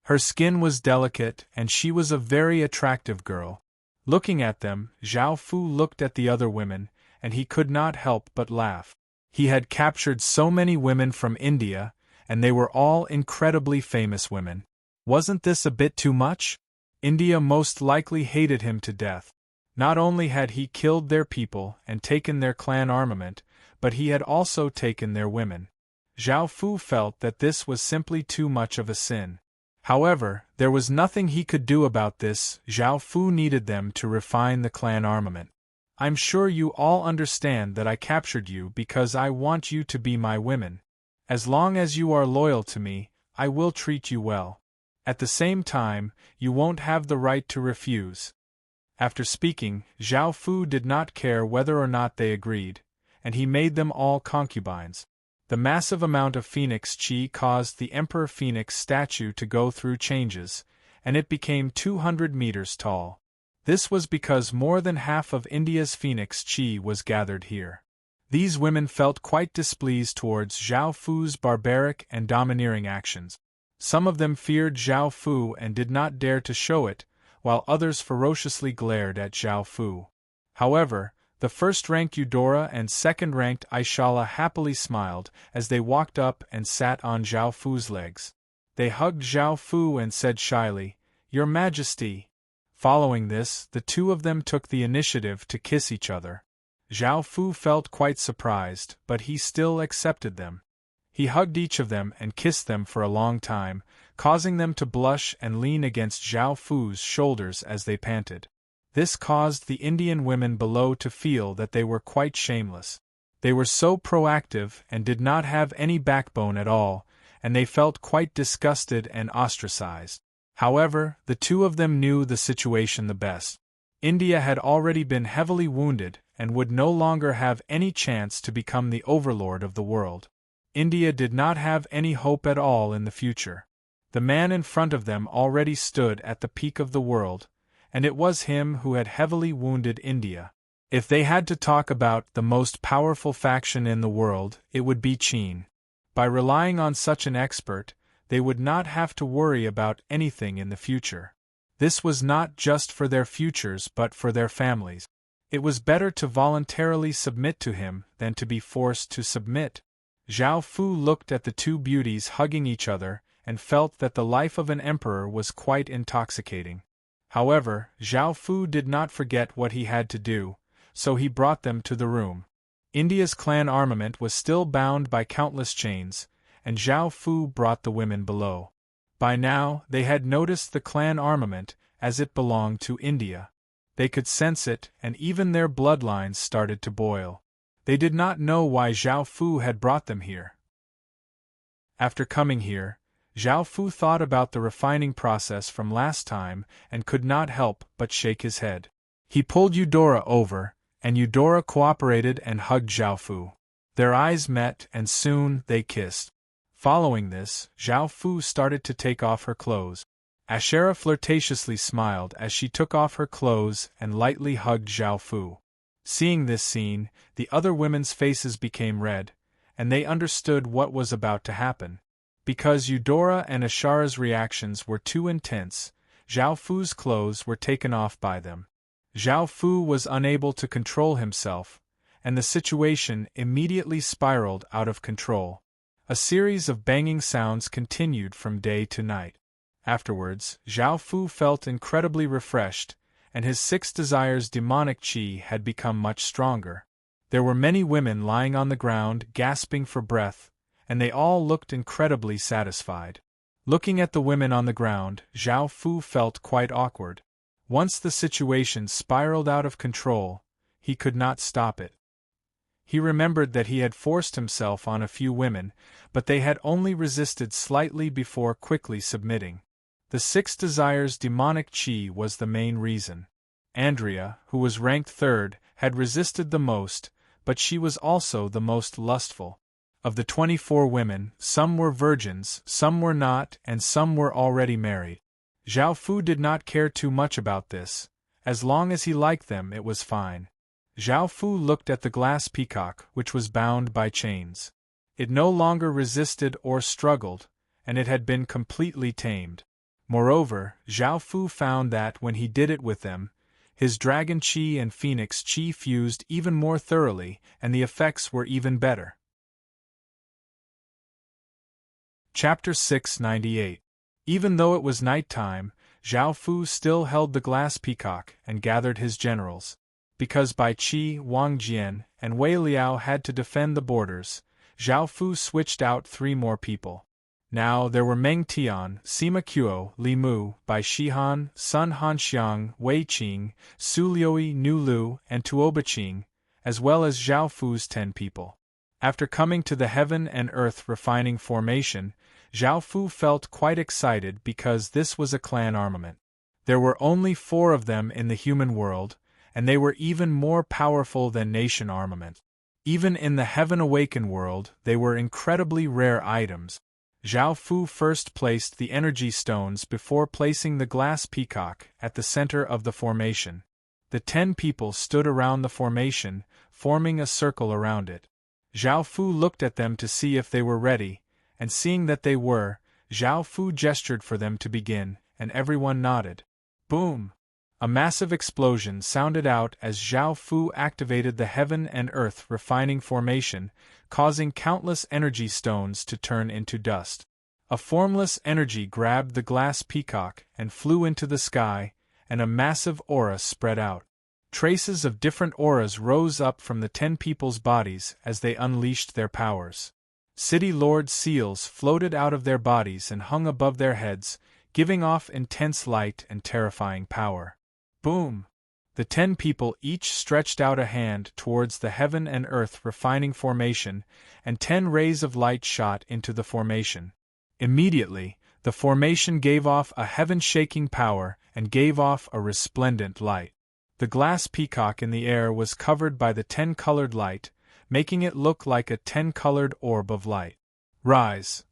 Her skin was delicate, and she was a very attractive girl. Looking at them, Zhao Fu looked at the other women, and he could not help but laugh. He had captured so many women from India, and they were all incredibly famous women. Wasn't this a bit too much? India most likely hated him to death. Not only had he killed their people and taken their clan armament, but he had also taken their women. Zhao Fu felt that this was simply too much of a sin. However, there was nothing he could do about this. Zhao Fu needed them to refine the clan armament. I'm sure you all understand that I captured you because I want you to be my women. As long as you are loyal to me, I will treat you well. At the same time, you won't have the right to refuse. After speaking, Zhao Fu did not care whether or not they agreed, and he made them all concubines. The massive amount of phoenix chi caused the Emperor Phoenix statue to go through changes, and it became 200 meters tall. This was because more than half of India's phoenix chi was gathered here. These women felt quite displeased towards Zhao Fu's barbaric and domineering actions. Some of them feared Zhao Fu and did not dare to show it, while others ferociously glared at Zhao Fu. However, the first-ranked Eudora and second-ranked Aishala happily smiled as they walked up and sat on Zhao Fu's legs. They hugged Zhao Fu and said shyly, "Your Majesty." Following this, the two of them took the initiative to kiss each other. Zhao Fu felt quite surprised, but he still accepted them. He hugged each of them and kissed them for a long time, causing them to blush and lean against Zhao Fu's shoulders as they panted. This caused the Indian women below to feel that they were quite shameless. They were so proactive and did not have any backbone at all, and they felt quite disgusted and ostracized. However, the two of them knew the situation the best. India had already been heavily wounded and would no longer have any chance to become the overlord of the world. India did not have any hope at all in the future. The man in front of them already stood at the peak of the world, and it was him who had heavily wounded India. If they had to talk about the most powerful faction in the world, it would be Qin. By relying on such an expert, they would not have to worry about anything in the future. This was not just for their futures but for their families. It was better to voluntarily submit to him than to be forced to submit. Zhao Fu looked at the two beauties hugging each other and felt that the life of an emperor was quite intoxicating. However, Zhao Fu did not forget what he had to do, so he brought them to the room. India's clan armament was still bound by countless chains, and Zhao Fu brought the women below. By now, they had noticed the clan armament, as it belonged to India. They could sense it, and even their bloodlines started to boil. They did not know why Zhao Fu had brought them here. After coming here, Zhao Fu thought about the refining process from last time and could not help but shake his head. He pulled Eudora over, and Eudora cooperated and hugged Zhao Fu. Their eyes met and soon they kissed. Following this, Zhao Fu started to take off her clothes. Ashera flirtatiously smiled as she took off her clothes and lightly hugged Zhao Fu. Seeing this scene, the other women's faces became red, and they understood what was about to happen. Because Eudora and Ashara's reactions were too intense, Zhao Fu's clothes were taken off by them. Zhao Fu was unable to control himself, and the situation immediately spiraled out of control. A series of banging sounds continued from day to night. Afterwards, Zhao Fu felt incredibly refreshed, and his 6 desires' demonic qi had become much stronger. There were many women lying on the ground gasping for breath, and they all looked incredibly satisfied. Looking at the women on the ground, Zhao Fu felt quite awkward. Once the situation spiraled out of control, he could not stop it. He remembered that he had forced himself on a few women, but they had only resisted slightly before quickly submitting. The 6 desires' demonic qi was the main reason. Andrea, who was ranked 3rd, had resisted the most, but she was also the most lustful. Of the 24 women, some were virgins, some were not, and some were already married. Zhao Fu did not care too much about this. As long as he liked them, it was fine. Zhao Fu looked at the glass peacock, which was bound by chains. It no longer resisted or struggled, and it had been completely tamed. Moreover, Zhao Fu found that when he did it with them, his dragon qi and phoenix qi fused even more thoroughly, and the effects were even better. Chapter 698. Even though it was night time, Zhao Fu still held the glass peacock and gathered his generals. Because Bai Qi, Wang Jian, and Wei Liao had to defend the borders, Zhao Fu switched out 3 more people. Now there were Meng Tian, Sima Qiu, Li Mu, Bai Shihan, Sun Hanxiang, Wei Qing, Su Liui, Nu Lu, and Tuoba Qing, as well as Zhao Fu's 10 people. After coming to the heaven and earth refining formation, Zhao Fu felt quite excited because this was a clan armament. There were only 4 of them in the human world, and they were even more powerful than nation armament. Even in the Heaven Awaken world, they were incredibly rare items. Zhao Fu first placed the energy stones before placing the glass peacock at the center of the formation. The 10 people stood around the formation, forming a circle around it. Zhao Fu looked at them to see if they were ready, and seeing that they were, Zhao Fu gestured for them to begin, and everyone nodded. Boom! A massive explosion sounded out as Zhao Fu activated the heaven and earth refining formation, causing countless energy stones to turn into dust. A formless energy grabbed the glass peacock and flew into the sky, and a massive aura spread out. Traces of different auras rose up from the 10 people's bodies as they unleashed their powers. City Lord seals floated out of their bodies and hung above their heads, giving off intense light and terrifying power. Boom! The 10 people each stretched out a hand towards the heaven and earth refining formation, and 10 rays of light shot into the formation. Immediately, the formation gave off a heaven-shaking power and gave off a resplendent light. The glass peacock in the air was covered by the 10-colored light, making it look like a 10-colored orb of light. Rise!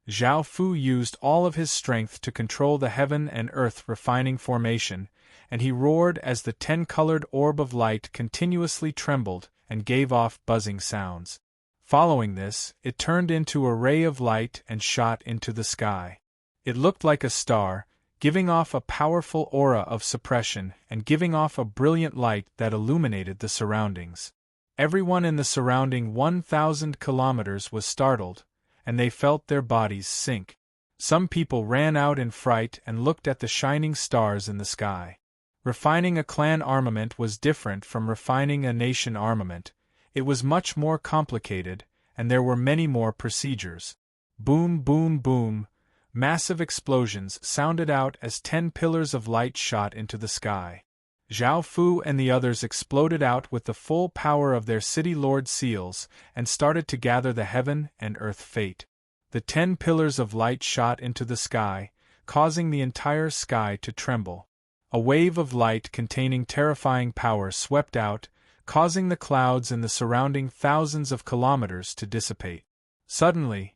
Zhao Fu used all of his strength to control the heaven and earth refining formation, and he roared as the 10-colored orb of light continuously trembled and gave off buzzing sounds. Following this, it turned into a ray of light and shot into the sky. It looked like a star, giving off a powerful aura of suppression and giving off a brilliant light that illuminated the surroundings. Everyone in the surrounding 1,000 kilometers was startled, and they felt their bodies sink. Some people ran out in fright and looked at the shining stars in the sky. Refining a clan armament was different from refining a nation armament. It was much more complicated, and there were many more procedures. Boom, boom, boom. Massive explosions sounded out as 10 pillars of light shot into the sky. Zhao Fu and the others exploded out with the full power of their City Lord seals and started to gather the heaven and earth fate. The 10 pillars of light shot into the sky, causing the entire sky to tremble. A wave of light containing terrifying power swept out, causing the clouds in the surrounding thousands of kilometers to dissipate. Suddenly,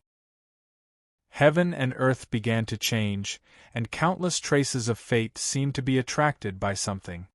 heaven and earth began to change, and countless traces of fate seemed to be attracted by something.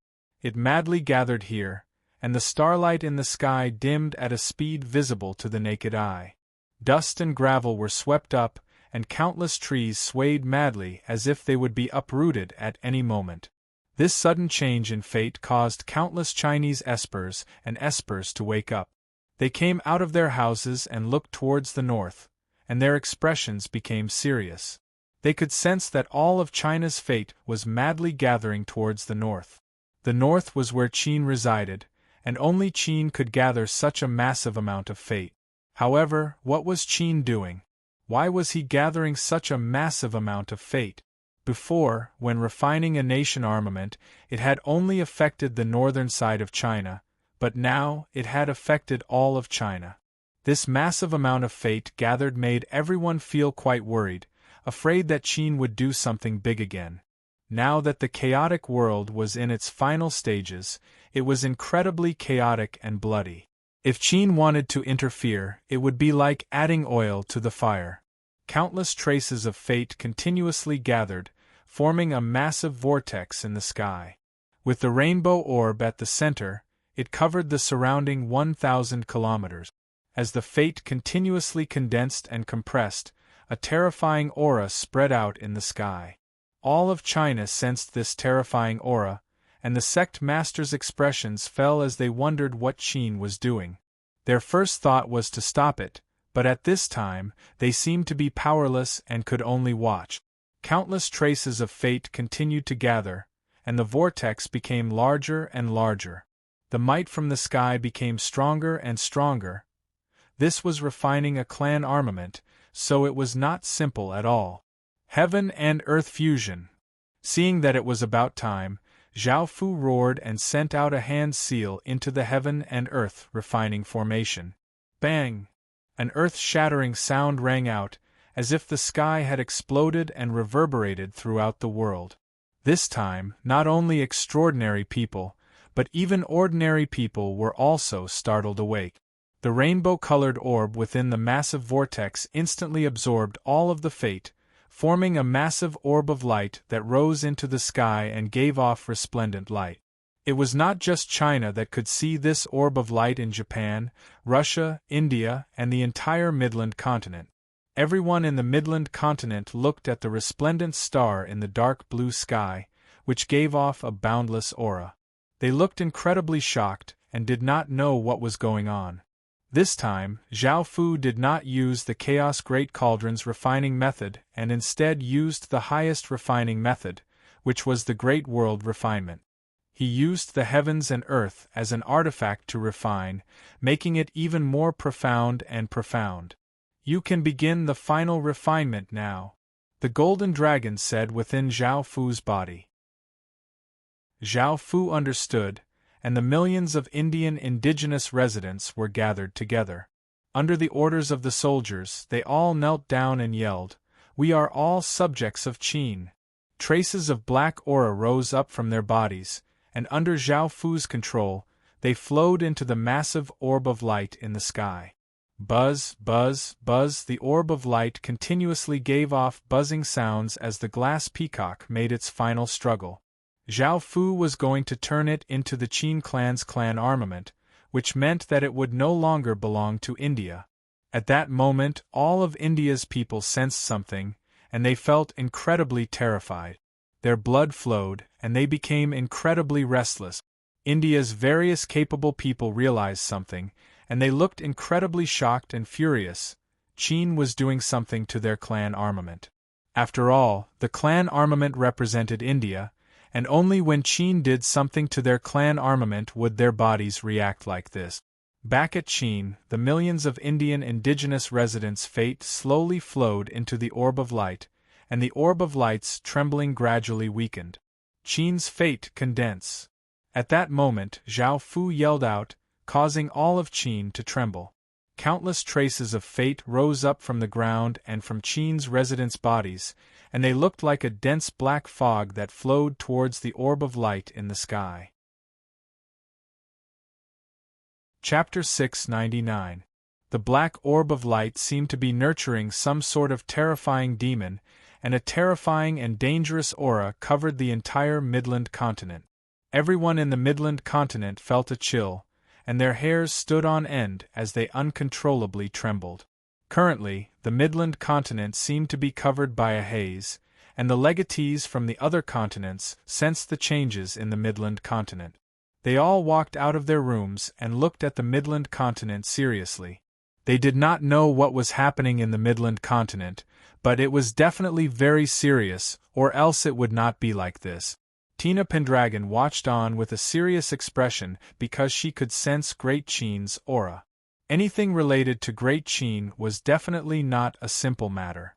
It madly gathered here, and the starlight in the sky dimmed at a speed visible to the naked eye. Dust and gravel were swept up, and countless trees swayed madly as if they would be uprooted at any moment. This sudden change in fate caused countless Chinese espers and espers to wake up. They came out of their houses and looked towards the north, and their expressions became serious. They could sense that all of China's fate was madly gathering towards the north. The north was where Qin resided, and only Qin could gather such a massive amount of fate. However, what was Qin doing? Why was he gathering such a massive amount of fate? Before, when refining a nation armament, it had only affected the northern side of China, but now it had affected all of China. This massive amount of fate gathered made everyone feel quite worried, afraid that Qin would do something big again. Now that the chaotic world was in its final stages, it was incredibly chaotic and bloody. If Qin wanted to interfere, it would be like adding oil to the fire. Countless traces of fate continuously gathered, forming a massive vortex in the sky. With the rainbow orb at the center, it covered the surrounding 1,000 kilometers. As the fate continuously condensed and compressed, a terrifying aura spread out in the sky. All of China sensed this terrifying aura, and the sect masters' expressions fell as they wondered what Qin was doing. Their first thought was to stop it, but at this time, they seemed to be powerless and could only watch. Countless traces of fate continued to gather, and the vortex became larger and larger. The might from the sky became stronger and stronger. This was refining a clan armament, so it was not simple at all. Heaven and earth fusion. Seeing that it was about time, Zhao Fu roared and sent out a hand seal into the heaven and earth refining formation. Bang! An earth-shattering sound rang out, as if the sky had exploded and reverberated throughout the world. This time, not only extraordinary people, but even ordinary people were also startled awake. The rainbow-colored orb within the massive vortex instantly absorbed all of the fate, forming a massive orb of light that rose into the sky and gave off resplendent light. It was not just China that could see this orb of light in Japan, Russia, India, and the entire Midland continent. Everyone in the Midland continent looked at the resplendent star in the dark blue sky, which gave off a boundless aura. They looked incredibly shocked and did not know what was going on. This time, Zhao Fu did not use the Chaos Great Cauldron's refining method and instead used the highest refining method, which was the Great World Refinement. He used the heavens and earth as an artifact to refine, making it even more profound and profound. You can begin the final refinement now, the golden dragon said within Zhao Fu's body. Zhao Fu understood, and the millions of Indian indigenous residents were gathered together. Under the orders of the soldiers, they all knelt down and yelled, "We are all subjects of Qin." Traces of black aura rose up from their bodies, and under Zhao Fu's control, they flowed into the massive orb of light in the sky. Buzz, buzz, buzz. The orb of light continuously gave off buzzing sounds as the glass peacock made its final struggle. Zhao Fu was going to turn it into the Qin clan's clan armament, which meant that it would no longer belong to India. At that moment, all of India's people sensed something, and they felt incredibly terrified. Their blood flowed, and they became incredibly restless. India's various capable people realized something, and they looked incredibly shocked and furious. Qin was doing something to their clan armament. After all, the clan armament represented India, and only when Qin did something to their clan armament would their bodies react like this. Back at Sheen, the millions of Indian indigenous residents' fate slowly flowed into the orb of light, and the orb of light's trembling gradually weakened. Sheen's fate condense. At that moment, Zhao Fu yelled out, causing all of Qin to tremble. Countless traces of fate rose up from the ground and from Qin's residents' bodies, and they looked like a dense black fog that flowed towards the orb of light in the sky. Chapter 699. The black orb of light seemed to be nurturing some sort of terrifying demon, and a terrifying and dangerous aura covered the entire Midland continent. Everyone in the Midland continent felt a chill, and their hairs stood on end as they uncontrollably trembled. Currently, the Midland continent seemed to be covered by a haze, and the legatees from the other continents sensed the changes in the Midland continent. They all walked out of their rooms and looked at the Midland continent seriously. They did not know what was happening in the Midland continent, but it was definitely very serious, or else it would not be like this. Tina Pendragon watched on with a serious expression because she could sense Great Qin's aura. Anything related to Great Qin was definitely not a simple matter.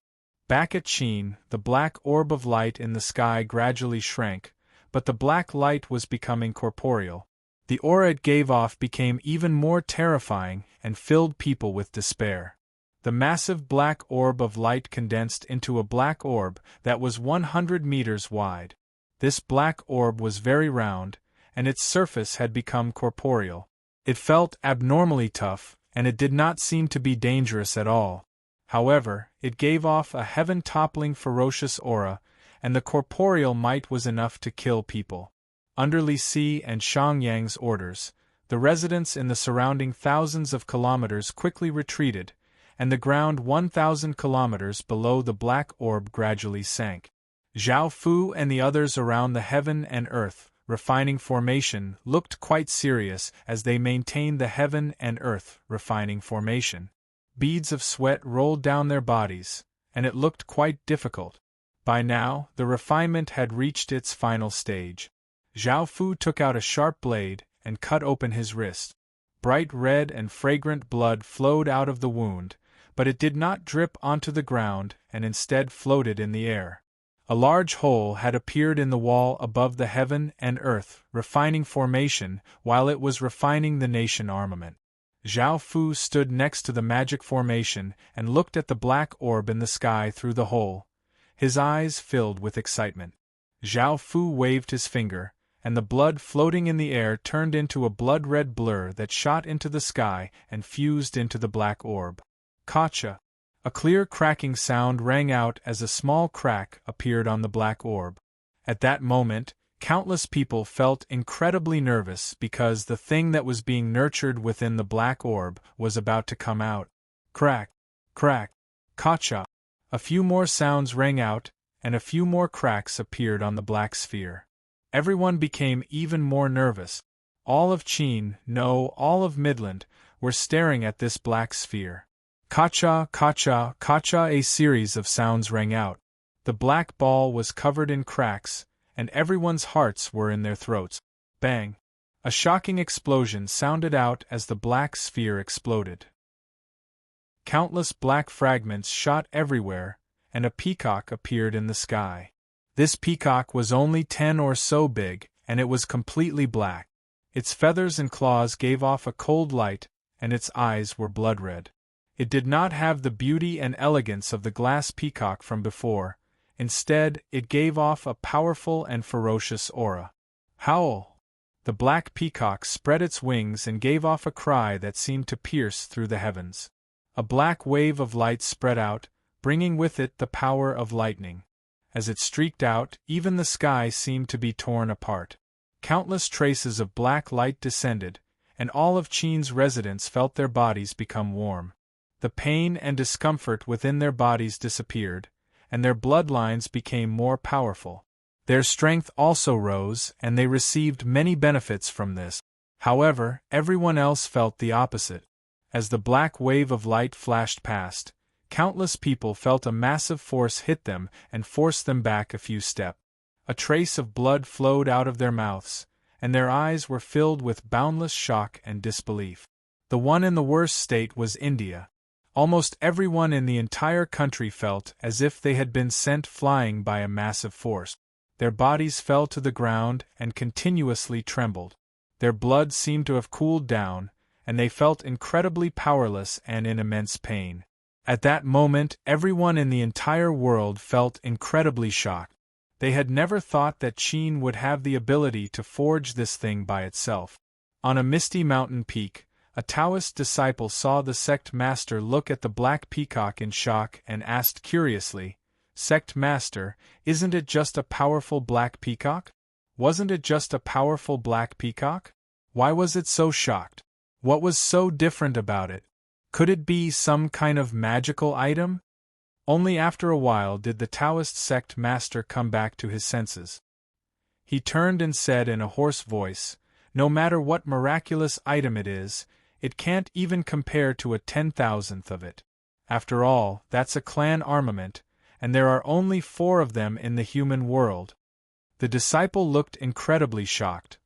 Back at Qin, the black orb of light in the sky gradually shrank, but the black light was becoming corporeal. The aura it gave off became even more terrifying and filled people with despair. The massive black orb of light condensed into a black orb that was 100 meters wide. This black orb was very round, and its surface had become corporeal. It felt abnormally tough, and it did not seem to be dangerous at all. However, it gave off a heaven-toppling ferocious aura, and the corporeal might was enough to kill people. Under Li Si and Shang Yang's orders, the residents in the surrounding thousands of kilometers quickly retreated, and the ground 1,000 kilometers below the black orb gradually sank. Zhao Fu and the others around the heaven and earth refining formation looked quite serious as they maintained the heaven and earth refining formation. Beads of sweat rolled down their bodies, and it looked quite difficult. By now, the refinement had reached its final stage. Zhao Fu took out a sharp blade and cut open his wrist. Bright red and fragrant blood flowed out of the wound, but it did not drip onto the ground and instead floated in the air. A large hole had appeared in the wall above the heaven and earth refining formation while it was refining the nation armament. Zhao Fu stood next to the magic formation and looked at the black orb in the sky through the hole, his eyes filled with excitement. Zhao Fu waved his finger, and the blood floating in the air turned into a blood-red blur that shot into the sky and fused into the black orb. Kacha! A clear cracking sound rang out as a small crack appeared on the black orb. At that moment, countless people felt incredibly nervous because the thing that was being nurtured within the black orb was about to come out. Crack! Crack! Kacha! A few more sounds rang out, and a few more cracks appeared on the black sphere. Everyone became even more nervous. All of Qin, no, all of Midland, were staring at this black sphere. Kacha, kacha, kacha! A series of sounds rang out. The black ball was covered in cracks, and everyone's hearts were in their throats. Bang! A shocking explosion sounded out as the black sphere exploded. Countless black fragments shot everywhere, and a peacock appeared in the sky. This peacock was only 10 or so big, and it was completely black. Its feathers and claws gave off a cold light, and its eyes were blood-red. It did not have the beauty and elegance of the glass peacock from before. Instead, it gave off a powerful and ferocious aura. Howl! The black peacock spread its wings and gave off a cry that seemed to pierce through the heavens. A black wave of light spread out, bringing with it the power of lightning. As it streaked out, even the sky seemed to be torn apart. Countless traces of black light descended, and all of Qin's residents felt their bodies become warm. The pain and discomfort within their bodies disappeared, and their bloodlines became more powerful. Their strength also rose, and they received many benefits from this. However, everyone else felt the opposite. As the black wave of light flashed past, countless people felt a massive force hit them and force them back a few steps. A trace of blood flowed out of their mouths, and their eyes were filled with boundless shock and disbelief. The one in the worst state was India. Almost everyone in the entire country felt as if they had been sent flying by a massive force. Their bodies fell to the ground and continuously trembled. Their blood seemed to have cooled down, and they felt incredibly powerless and in immense pain. At that moment, everyone in the entire world felt incredibly shocked. They had never thought that Qin would have the ability to forge this thing by itself. On a misty mountain peak, a Taoist disciple saw the sect master look at the black peacock in shock and asked curiously, "Sect master, isn't it just a powerful black peacock? Wasn't it just a powerful black peacock? Why was it so shocked? What was so different about it? Could it be some kind of magical item?" Only after a while did the Taoist sect master come back to his senses. He turned and said in a hoarse voice, "No matter what miraculous item it is, it can't even compare to a 10,000th of it. After all, that's a clan armament, and there are only 4 of them in the human world." The disciple looked incredibly shocked.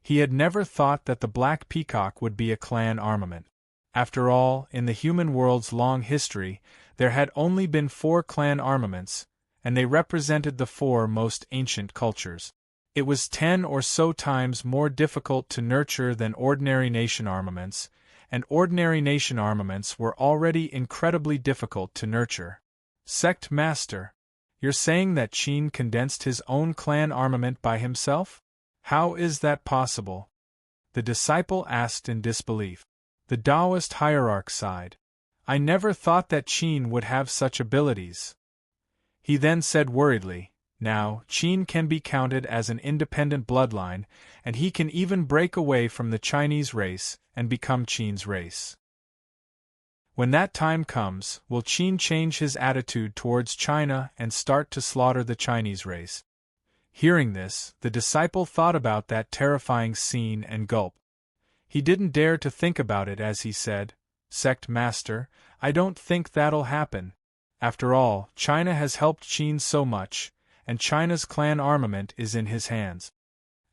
He had never thought that the black peacock would be a clan armament. After all, in the human world's long history, there had only been 4 clan armaments, and they represented the 4 most ancient cultures. It was 10 or so times more difficult to nurture than ordinary nation armaments, and ordinary nation armaments were already incredibly difficult to nurture. Sect master, you're saying that Qin condensed his own clan armament by himself? How is that possible? The disciple asked in disbelief. The Taoist hierarch sighed. I never thought that Qin would have such abilities. He then said worriedly, now, Qin can be counted as an independent bloodline, and he can even break away from the Chinese race and become Qin's race. When that time comes, will Qin change his attitude towards China and start to slaughter the Chinese race? Hearing this, the disciple thought about that terrifying scene and gulped. He didn't dare to think about it as he said, "Sect master, I don't think that'll happen. After all, China has helped Qin so much, and China's clan armament is in his hands."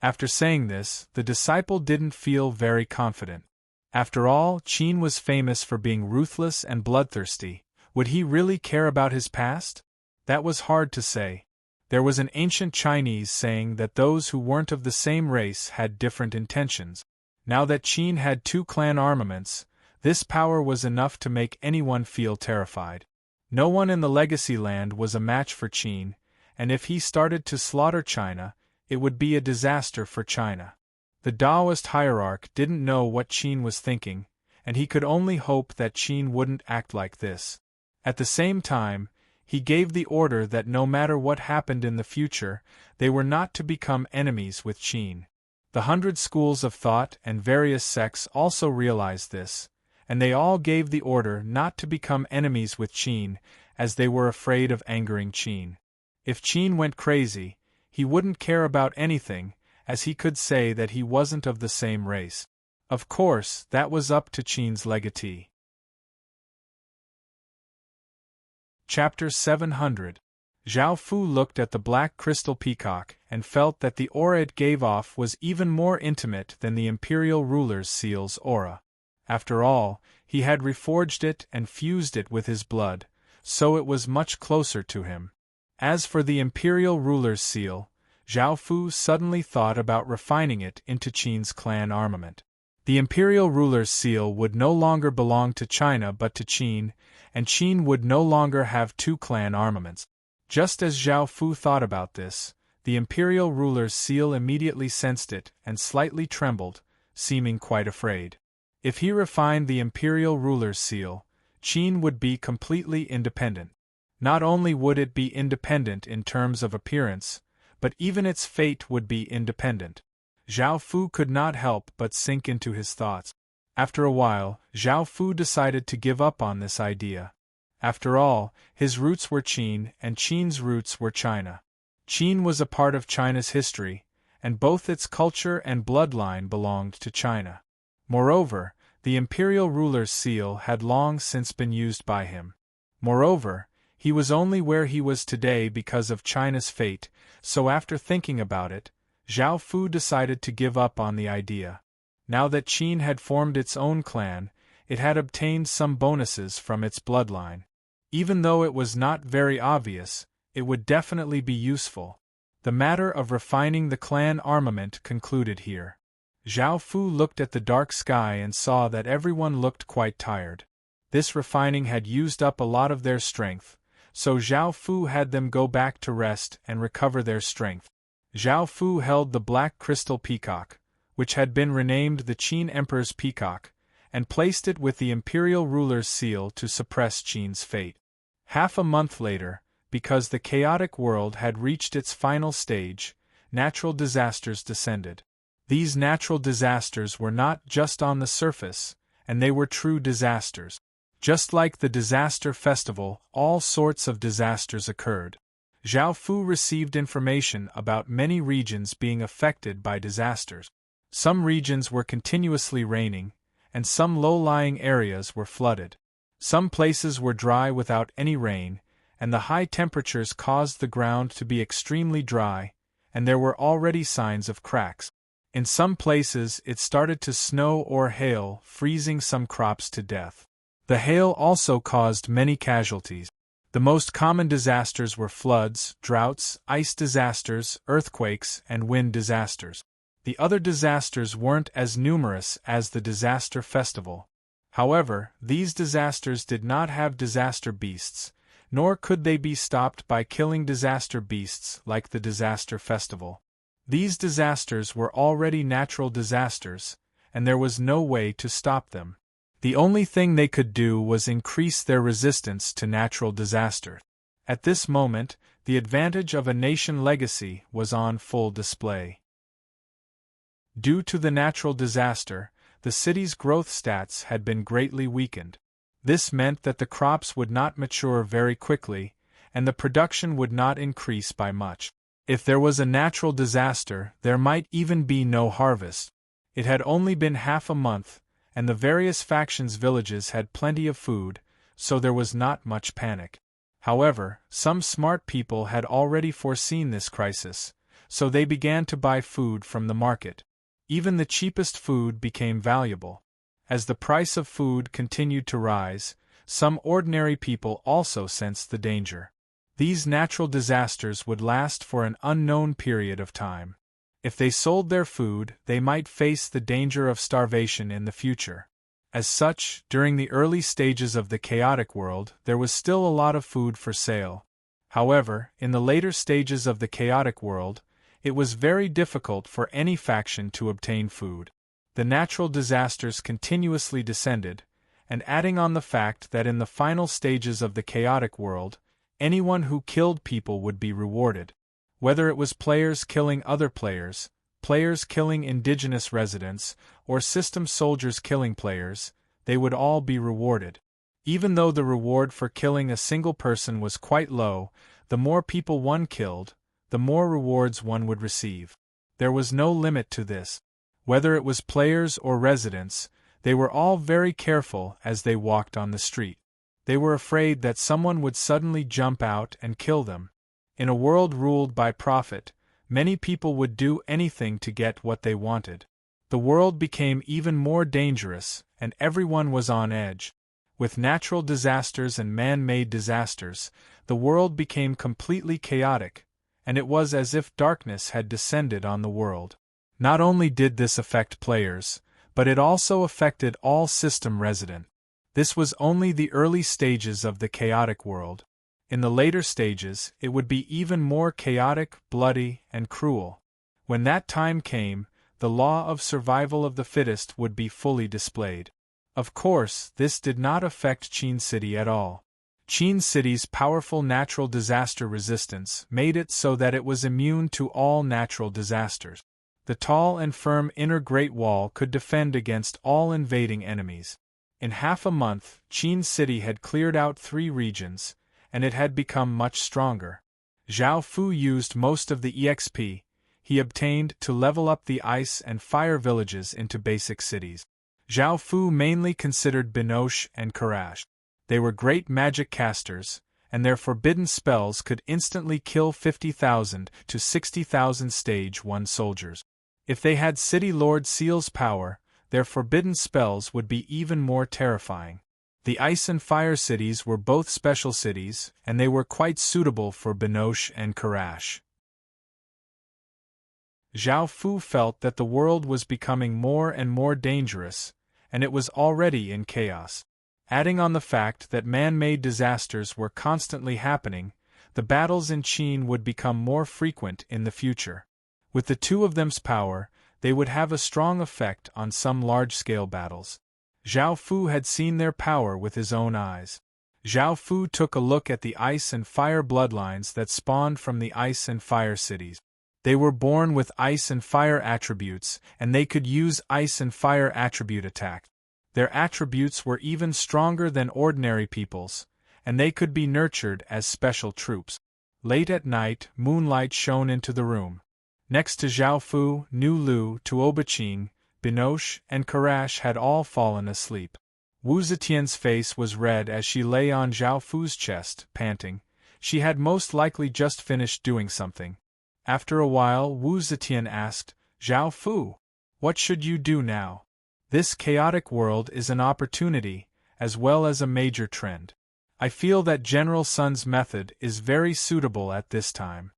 After saying this, the disciple didn't feel very confident. After all, Qin was famous for being ruthless and bloodthirsty. Would he really care about his past? That was hard to say. There was an ancient Chinese saying that those who weren't of the same race had different intentions. Now that Qin had 2 clan armaments, this power was enough to make anyone feel terrified. No one in the Legacy Land was a match for Qin, and if he started to slaughter China, it would be a disaster for China. The Taoist hierarch didn't know what Qin was thinking, and he could only hope that Qin wouldn't act like this. At the same time, he gave the order that no matter what happened in the future, they were not to become enemies with Qin. The 100 schools of thought and various sects also realized this, and they all gave the order not to become enemies with Qin, as they were afraid of angering Qin. If Qin went crazy, he wouldn't care about anything, as he could say that he wasn't of the same race. Of course, that was up to Qin's legatee. Chapter 700. Zhao Fu looked at the black crystal peacock and felt that the aura it gave off was even more intimate than the imperial ruler's seal's aura. After all, he had reforged it and fused it with his blood, so it was much closer to him. As for the imperial ruler's seal, Zhao Fu suddenly thought about refining it into Qin's clan armament. The imperial ruler's seal would no longer belong to China but to Qin, and Qin would no longer have 2 clan armaments. Just as Zhao Fu thought about this, the imperial ruler's seal immediately sensed it and slightly trembled, seeming quite afraid. If he refined the imperial ruler's seal, Qin would be completely independent. Not only would it be independent in terms of appearance, but even its fate would be independent. Zhao Fu could not help but sink into his thoughts. After a while, Zhao Fu decided to give up on this idea. After all, his roots were Qin and Qin's roots were China. Qin was a part of China's history, and both its culture and bloodline belonged to China. Moreover, the imperial ruler's seal had long since been used by him. Moreover, he was only where he was today because of China's fate, so after thinking about it, Zhao Fu decided to give up on the idea. Now that Qin had formed its own clan, it had obtained some bonuses from its bloodline. Even though it was not very obvious, it would definitely be useful. The matter of refining the clan armament concluded here. Zhao Fu looked at the dark sky and saw that everyone looked quite tired. This refining had used up a lot of their strength, so Zhao Fu had them go back to rest and recover their strength. Zhao Fu held the black crystal peacock, which had been renamed the Qin Emperor's Peacock, and placed it with the imperial ruler's seal to suppress Qin's fate. Half a month later, because the chaotic world had reached its final stage, natural disasters descended. These natural disasters were not just on the surface, and they were true disasters. Just like the disaster festival, all sorts of disasters occurred. Zhao Fu received information about many regions being affected by disasters. Some regions were continuously raining, and some low-lying areas were flooded. Some places were dry without any rain, and the high temperatures caused the ground to be extremely dry, and there were already signs of cracks. In some places it started to snow or hail, freezing some crops to death. The hail also caused many casualties. The most common disasters were floods, droughts, ice disasters, earthquakes, and wind disasters. The other disasters weren't as numerous as the disaster festival. However, these disasters did not have disaster beasts, nor could they be stopped by killing disaster beasts like the disaster festival. These disasters were already natural disasters, and there was no way to stop them. The only thing they could do was increase their resistance to natural disaster. At this moment, the advantage of a nation legacy was on full display. Due to the natural disaster, the city's growth stats had been greatly weakened. This meant that the crops would not mature very quickly, and the production would not increase by much. If there was a natural disaster, there might even be no harvest. It had only been half a month, and the various factions' villages had plenty of food, so there was not much panic. However, some smart people had already foreseen this crisis, so they began to buy food from the market. Even the cheapest food became valuable. As the price of food continued to rise, some ordinary people also sensed the danger. These natural disasters would last for an unknown period of time. If they sold their food, they might face the danger of starvation in the future. As such, during the early stages of the chaotic world, there was still a lot of food for sale. However, in the later stages of the chaotic world, it was very difficult for any faction to obtain food. The natural disasters continuously descended, and adding on the fact that in the final stages of the chaotic world, anyone who killed people would be rewarded. Whether it was players killing other players, players killing indigenous residents, or system soldiers killing players, they would all be rewarded. Even though the reward for killing a single person was quite low, the more people one killed, the more rewards one would receive. There was no limit to this. Whether it was players or residents, they were all very careful as they walked on the street. They were afraid that someone would suddenly jump out and kill them. In a world ruled by profit, many people would do anything to get what they wanted. The world became even more dangerous, and everyone was on edge. With natural disasters and man-made disasters, the world became completely chaotic, and it was as if darkness had descended on the world. Not only did this affect players, but it also affected all system residents. This was only the early stages of the chaotic world. In the later stages, it would be even more chaotic, bloody, and cruel. When that time came, the law of survival of the fittest would be fully displayed. Of course, this did not affect Qin City at all. Qin City's powerful natural disaster resistance made it so that it was immune to all natural disasters. The tall and firm inner Great Wall could defend against all invading enemies. In half a month, Qin City had cleared out 3 regions, and it had become much stronger. Zhao Fu used most of the EXP he obtained to level up the ice and fire villages into basic cities. Zhao Fu mainly considered Binoche and Karash. They were great magic casters, and their forbidden spells could instantly kill 50,000 to 60,000 stage 1 soldiers. If they had City Lord Seal's power, their forbidden spells would be even more terrifying. The Ice and Fire cities were both special cities, and they were quite suitable for Binoche and Karash. Zhao Fu felt that the world was becoming more and more dangerous, and it was already in chaos. Adding on the fact that man-made disasters were constantly happening, the battles in Qin would become more frequent in the future. With the two of them's power, they would have a strong effect on some large-scale battles. Zhao Fu had seen their power with his own eyes. Zhao Fu took a look at the Ice and Fire bloodlines that spawned from the Ice and Fire cities. They were born with Ice and Fire attributes, and they could use Ice and Fire attribute attack. Their attributes were even stronger than ordinary people's, and they could be nurtured as special troops. Late at night, moonlight shone into the room. Next to Zhao Fu, Nu Lu, Tuobaqing, Binoche, and Karash had all fallen asleep. Wu Zetian's face was red as she lay on Zhao Fu's chest, panting. She had most likely just finished doing something. After a while, Wu Zetian asked, "Zhao Fu, what should you do now? This chaotic world is an opportunity, as well as a major trend. I feel that General Sun's method is very suitable at this time.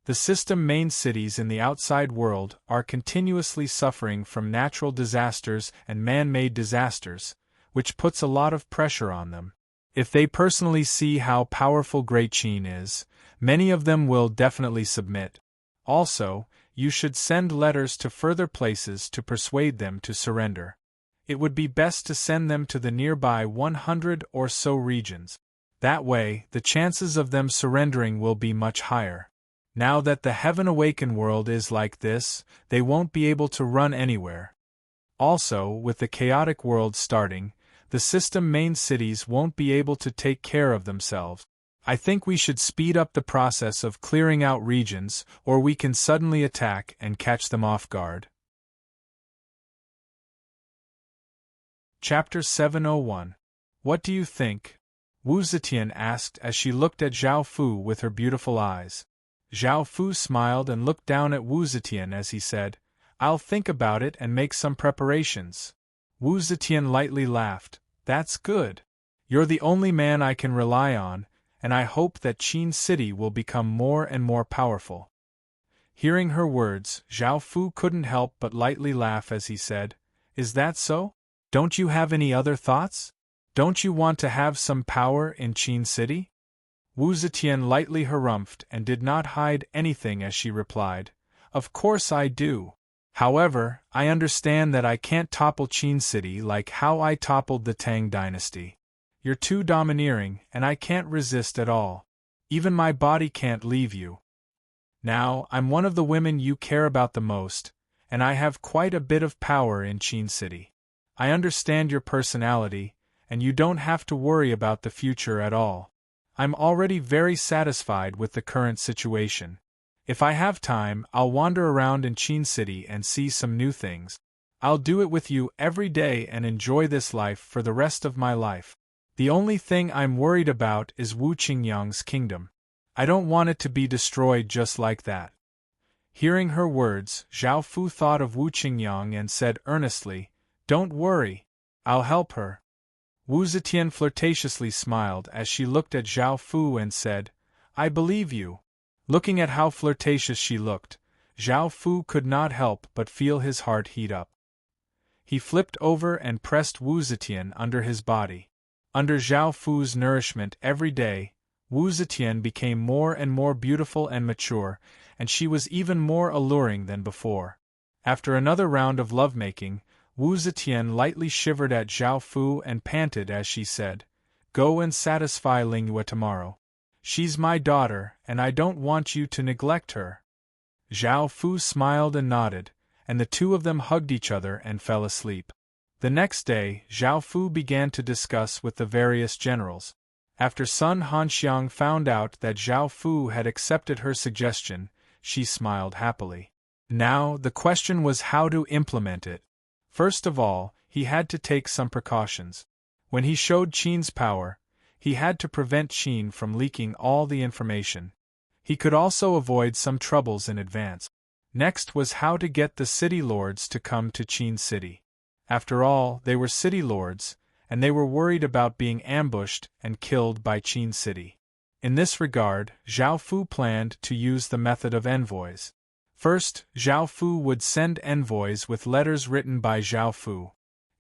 The system main cities in the outside world are continuously suffering from natural disasters and man-made disasters, which puts a lot of pressure on them. If they personally see how powerful Great Qin is, many of them will definitely submit. Also, you should send letters to further places to persuade them to surrender. It would be best to send them to the nearby 100 or so regions. That way, the chances of them surrendering will be much higher. Now that the Heaven Awakened world is like this, they won't be able to run anywhere. Also, with the chaotic world starting, the system main cities won't be able to take care of themselves. I think we should speed up the process of clearing out regions, or we can suddenly attack and catch them off guard." Chapter 701. What do you think? Wu Zetian asked as she looked at Zhao Fu with her beautiful eyes. Zhao Fu smiled and looked down at Wu Zetian as he said, "I'll think about it and make some preparations." Wu Zetian lightly laughed. "That's good. You're the only man I can rely on, and I hope that Qin City will become more and more powerful." Hearing her words, Zhao Fu couldn't help but lightly laugh as he said, "Is that so? Don't you have any other thoughts? Don't you want to have some power in Qin City?" Wu Zetian lightly harumphed and did not hide anything as she replied, "Of course I do. However, I understand that I can't topple Qin City like how I toppled the Tang dynasty. You're too domineering, and I can't resist at all. Even my body can't leave you. Now, I'm one of the women you care about the most, and I have quite a bit of power in Qin City. I understand your personality, and you don't have to worry about the future at all. I'm already very satisfied with the current situation. If I have time, I'll wander around in Qin City and see some new things. I'll do it with you every day and enjoy this life for the rest of my life. The only thing I'm worried about is Wu Qingyang's kingdom. I don't want it to be destroyed just like that." Hearing her words, Zhao Fu thought of Wu Qingyang and said earnestly, "Don't worry. I'll help her." Wu Zetian flirtatiously smiled as she looked at Zhao Fu and said, "I believe you." Looking at how flirtatious she looked, Zhao Fu could not help but feel his heart heat up. He flipped over and pressed Wu Zetian under his body. Under Zhao Fu's nourishment every day, Wu Zetian became more and more beautiful and mature, and she was even more alluring than before. After another round of lovemaking, Wu Zetian lightly shivered at Zhao Fu and panted as she said, "Go and satisfy Lingyue tomorrow. She's my daughter, and I don't want you to neglect her." Zhao Fu smiled and nodded, and the two of them hugged each other and fell asleep. The next day, Zhao Fu began to discuss with the various generals. After Sun Hanxiang found out that Zhao Fu had accepted her suggestion, she smiled happily. Now, the question was how to implement it. First of all, he had to take some precautions. When he showed Qin's power, he had to prevent Qin from leaking all the information. He could also avoid some troubles in advance. Next was how to get the city lords to come to Qin City. After all, they were city lords, and they were worried about being ambushed and killed by Qin City. In this regard, Zhao Fu planned to use the method of envoys. First, Zhao Fu would send envoys with letters written by Zhao Fu.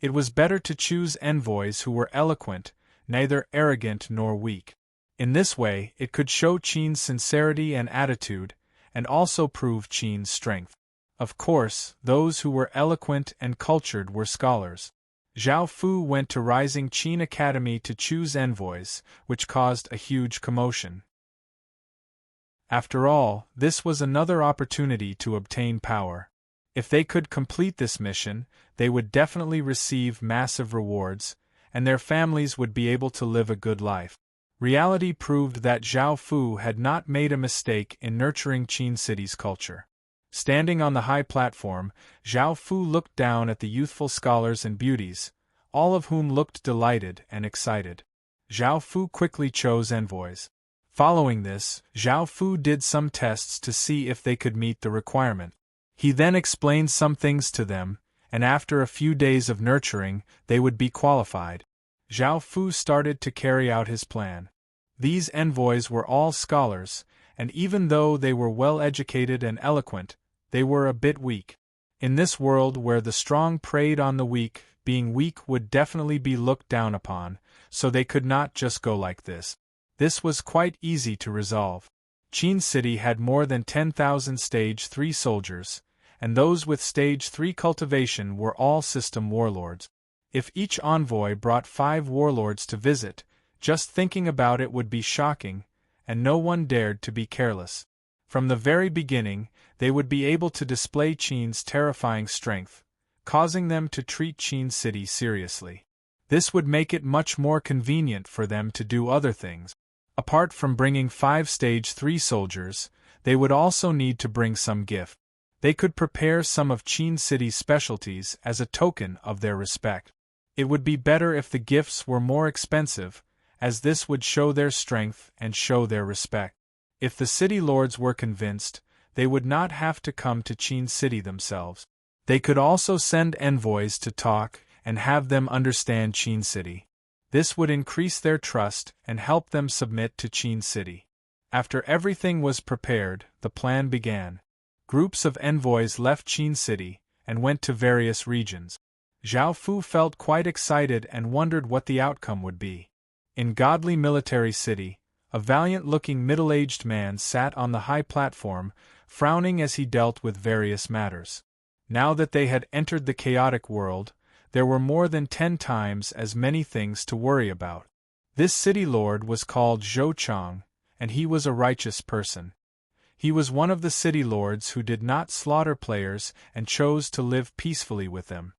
It was better to choose envoys who were eloquent, neither arrogant nor weak. In this way, it could show Qin's sincerity and attitude, and also prove Qin's strength. Of course, those who were eloquent and cultured were scholars. Zhao Fu went to Rising Qin Academy to choose envoys, which caused a huge commotion. After all, this was another opportunity to obtain power. If they could complete this mission, they would definitely receive massive rewards, and their families would be able to live a good life. Reality proved that Zhao Fu had not made a mistake in nurturing Qin City's culture. Standing on the high platform, Zhao Fu looked down at the youthful scholars and beauties, all of whom looked delighted and excited. Zhao Fu quickly chose envoys. Following this, Zhao Fu did some tests to see if they could meet the requirement. He then explained some things to them, and after a few days of nurturing, they would be qualified. Zhao Fu started to carry out his plan. These envoys were all scholars, and even though they were well educated and eloquent, they were a bit weak. In this world where the strong preyed on the weak, being weak would definitely be looked down upon, so they could not just go like this. This was quite easy to resolve. Qin City had more than 10,000 Stage 3 soldiers, and those with Stage 3 cultivation were all system warlords. If each envoy brought 5 warlords to visit, just thinking about it would be shocking, and no one dared to be careless. From the very beginning, they would be able to display Qin's terrifying strength, causing them to treat Qin City seriously. This would make it much more convenient for them to do other things. Apart from bringing 5 Stage 3 soldiers, they would also need to bring some gift. They could prepare some of Qin City's specialties as a token of their respect. It would be better if the gifts were more expensive, as this would show their strength and show their respect. If the city lords were convinced, they would not have to come to Qin City themselves. They could also send envoys to talk and have them understand Qin City. This would increase their trust and help them submit to Qin City. After everything was prepared, the plan began. Groups of envoys left Qin City and went to various regions. Zhao Fu felt quite excited and wondered what the outcome would be. In Godly Military City, a valiant-looking middle-aged man sat on the high platform, frowning as he dealt with various matters. Now that they had entered the chaotic world, there were more than 10 times as many things to worry about. This city lord was called Zhou Chang, and he was a righteous person. He was one of the city lords who did not slaughter players and chose to live peacefully with them.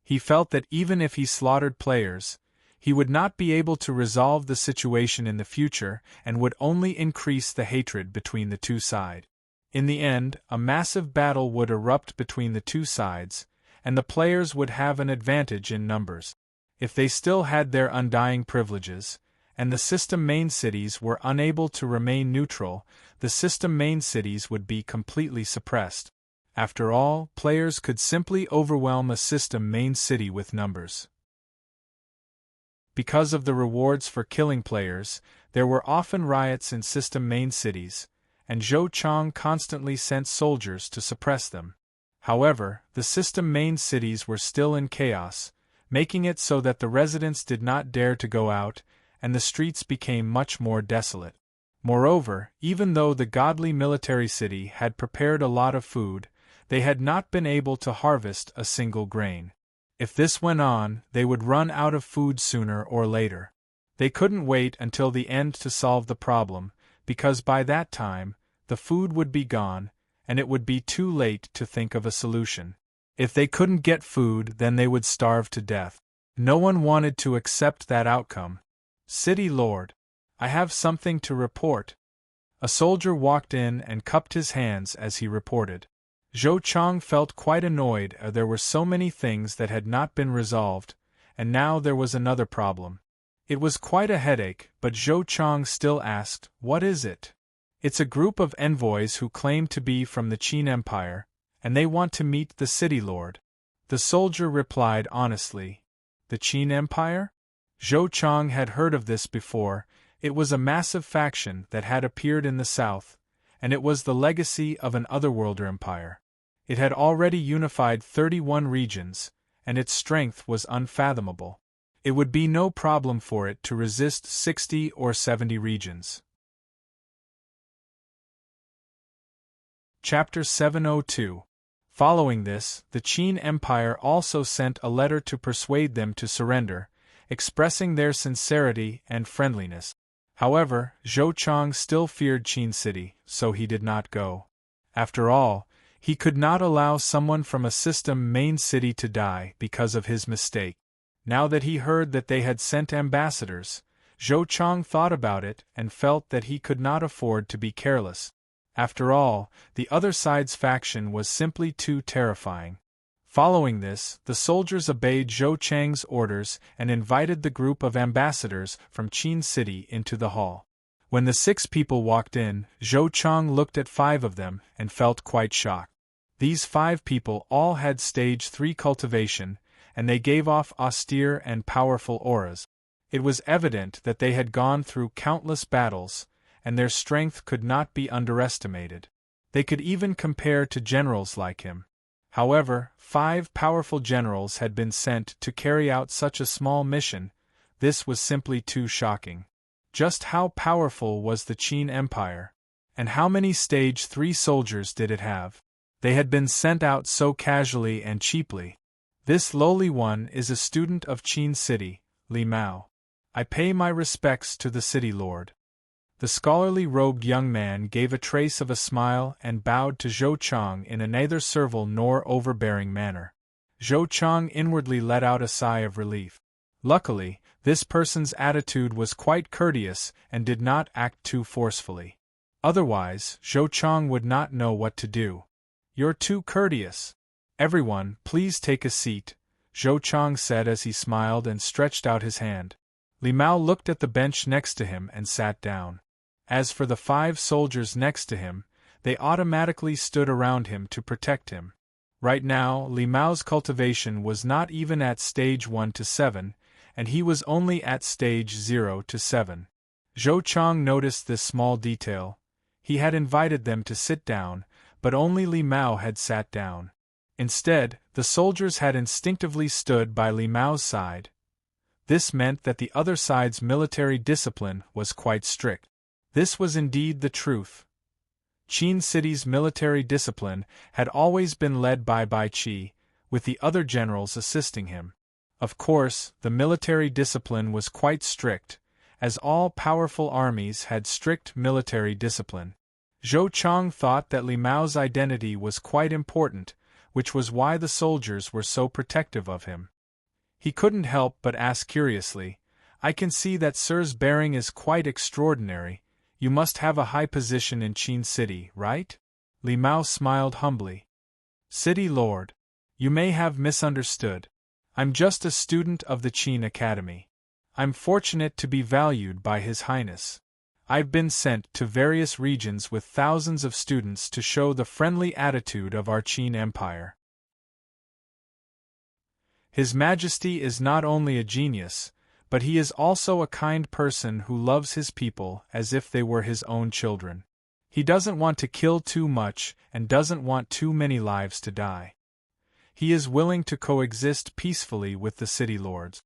He felt that even if he slaughtered players, he would not be able to resolve the situation in the future and would only increase the hatred between the two sides. In the end, a massive battle would erupt between the two sides, and the players would have an advantage in numbers. If they still had their undying privileges, and the system main cities were unable to remain neutral, the system main cities would be completely suppressed. After all, players could simply overwhelm a system main city with numbers. Because of the rewards for killing players, there were often riots in system main cities, and Zhou Chang constantly sent soldiers to suppress them. However, the system main cities were still in chaos, making it so that the residents did not dare to go out, and the streets became much more desolate. Moreover, even though the Godly Military City had prepared a lot of food, they had not been able to harvest a single grain. If this went on, they would run out of food sooner or later. They couldn't wait until the end to solve the problem, because by that time, the food would be gone, and it would be too late to think of a solution. If they couldn't get food, then they would starve to death. No one wanted to accept that outcome. "City Lord, I have something to report." A soldier walked in and cupped his hands as he reported. Zhou Chang felt quite annoyed as there were so many things that had not been resolved, and now there was another problem. It was quite a headache, but Zhou Chang still asked, "What is it?" "It's a group of envoys who claim to be from the Qin Empire, and they want to meet the city lord." The soldier replied honestly. The Qin Empire? Zhou Chang had heard of this before. It was a massive faction that had appeared in the south, and it was the legacy of an otherworlder empire. It had already unified 31 regions, and its strength was unfathomable. It would be no problem for it to resist 60 or 70 regions. Chapter 702. Following this, the Qin Empire also sent a letter to persuade them to surrender, expressing their sincerity and friendliness. However, Zhou Chang still feared Qin City, so he did not go. After all, he could not allow someone from a system main city to die because of his mistake. Now that he heard that they had sent ambassadors, Zhou Chang thought about it and felt that he could not afford to be careless. After all, the other side's faction was simply too terrifying. Following this, the soldiers obeyed Zhou Chang's orders and invited the group of ambassadors from Qin City into the hall. When the 6 people walked in, Zhou Chang looked at 5 of them and felt quite shocked. These 5 people all had stage 3 cultivation, and they gave off austere and powerful auras. It was evident that they had gone through countless battles, and their strength could not be underestimated. They could even compare to generals like him. However, 5 powerful generals had been sent to carry out such a small mission. This was simply too shocking. Just how powerful was the Qin Empire? And how many stage 3 soldiers did it have? They had been sent out so casually and cheaply. This lowly one is a student of Qin City, Li Mao. I pay my respects to the city lord. The scholarly robed young man gave a trace of a smile and bowed to Zhou Chang in a neither servile nor overbearing manner. Zhou Chang inwardly let out a sigh of relief. Luckily, this person's attitude was quite courteous and did not act too forcefully. Otherwise, Zhou Chang would not know what to do. You're too courteous. Everyone, please take a seat, Zhou Chang said as he smiled and stretched out his hand. Li Mao looked at the bench next to him and sat down. As for the 5 soldiers next to him, they automatically stood around him to protect him. Right now, Li Mao's cultivation was not even at stage 1 to 7, and he was only at stage 0 to 7. Zhou Chang noticed this small detail. He had invited them to sit down, but only Li Mao had sat down. Instead, the soldiers had instinctively stood by Li Mao's side. This meant that the other side's military discipline was quite strict. This was indeed the truth. Qin City's military discipline had always been led by Bai Qi, with the other generals assisting him. Of course, the military discipline was quite strict, as all powerful armies had strict military discipline. Zhou Chang thought that Li Mao's identity was quite important, which was why the soldiers were so protective of him. He couldn't help but ask curiously, "I can see that Sir's bearing is quite extraordinary. You must have a high position in Qin City, right?" Li Mao smiled humbly. "City Lord, you may have misunderstood. I'm just a student of the Qin Academy. I'm fortunate to be valued by His Highness. I've been sent to various regions with thousands of students to show the friendly attitude of our Qin Empire. His Majesty is not only a genius, but he is also a kind person who loves his people as if they were his own children. He doesn't want to kill too much and doesn't want too many lives to die. He is willing to coexist peacefully with the city lords."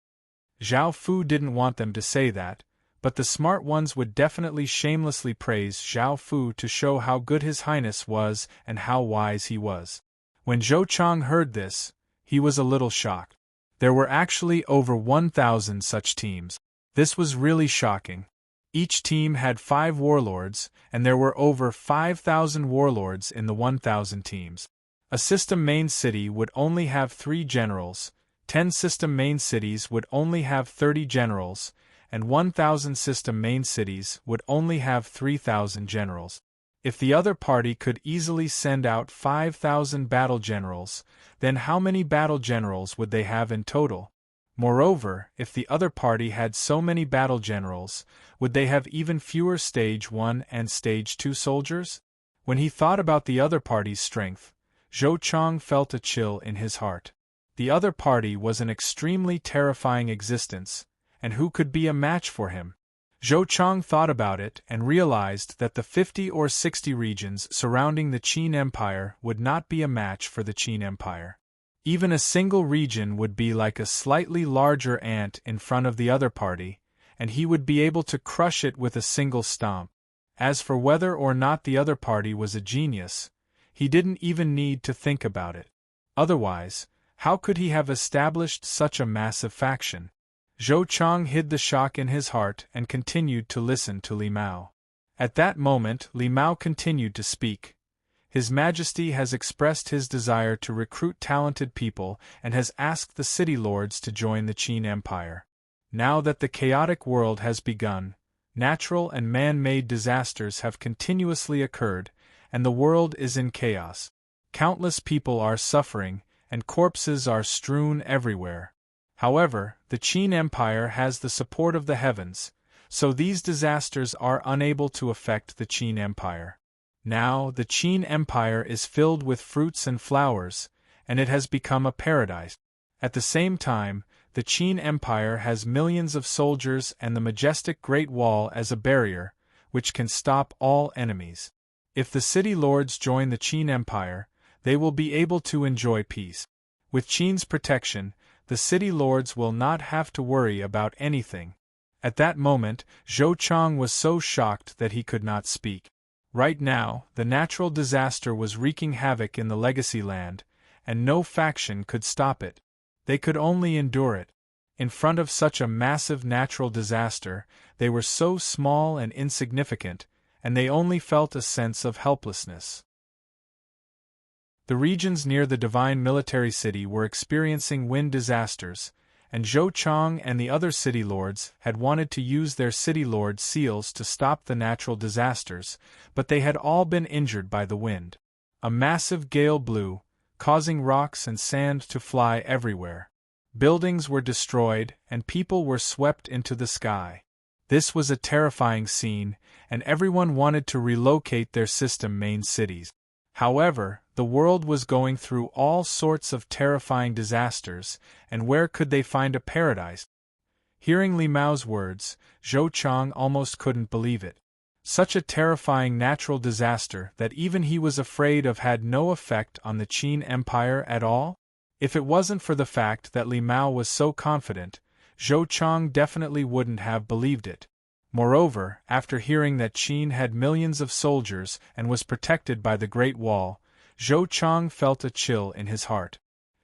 Zhao Fu didn't want them to say that, but the smart ones would definitely shamelessly praise Zhao Fu to show how good His Highness was and how wise he was. When Zhou Chang heard this, he was a little shocked. There were actually over 1,000 such teams. This was really shocking. Each team had 5 warlords, and there were over 5,000 warlords in the 1,000 teams. A system main city would only have 3 generals, 10 system main cities would only have 30 generals, and 1,000 system main cities would only have 3,000 generals. If the other party could easily send out 5,000 battle generals, then how many battle generals would they have in total? Moreover, if the other party had so many battle generals, would they have even fewer stage 1 and stage 2 soldiers? When he thought about the other party's strength, Zhou Chang felt a chill in his heart. The other party was an extremely terrifying existence, and who could be a match for him? Zhou Chang thought about it and realized that the 50 or 60 regions surrounding the Qin Empire would not be a match for the Qin Empire. Even a single region would be like a slightly larger ant in front of the other party, and he would be able to crush it with a single stomp. As for whether or not the other party was a genius, he didn't even need to think about it. Otherwise, how could he have established such a massive faction? Zhou Chang hid the shock in his heart and continued to listen to Li Mao. At that moment, Li Mao continued to speak. His Majesty has expressed his desire to recruit talented people and has asked the city lords to join the Qin Empire. Now that the chaotic world has begun, natural and man-made disasters have continuously occurred, and the world is in chaos. Countless people are suffering, and corpses are strewn everywhere. However, the Qin Empire has the support of the heavens, so these disasters are unable to affect the Qin Empire. Now, the Qin Empire is filled with fruits and flowers, and it has become a paradise. At the same time, the Qin Empire has millions of soldiers and the majestic Great Wall as a barrier, which can stop all enemies. If the city lords join the Qin Empire, they will be able to enjoy peace. With Qin's protection, the city lords will not have to worry about anything. At that moment, Zhou Chang was so shocked that he could not speak. Right now, the natural disaster was wreaking havoc in the legacy land, and no faction could stop it. They could only endure it. In front of such a massive natural disaster, they were so small and insignificant, and they only felt a sense of helplessness. The regions near the divine military city were experiencing wind disasters, and Zhou Chang and the other city lords had wanted to use their city lord seals to stop the natural disasters, but they had all been injured by the wind. A massive gale blew, causing rocks and sand to fly everywhere. Buildings were destroyed, and people were swept into the sky. This was a terrifying scene, and everyone wanted to relocate their system main cities. However, the world was going through all sorts of terrifying disasters, and where could they find a paradise? Hearing Li Mao's words, Zhou Chang almost couldn't believe it. Such a terrifying natural disaster that even he was afraid of had no effect on the Qin Empire at all? If it wasn't for the fact that Li Mao was so confident, Zhou Chang definitely wouldn't have believed it. Moreover, after hearing that Qin had millions of soldiers and was protected by the Great Wall, Zhou Chang felt a chill in his heart.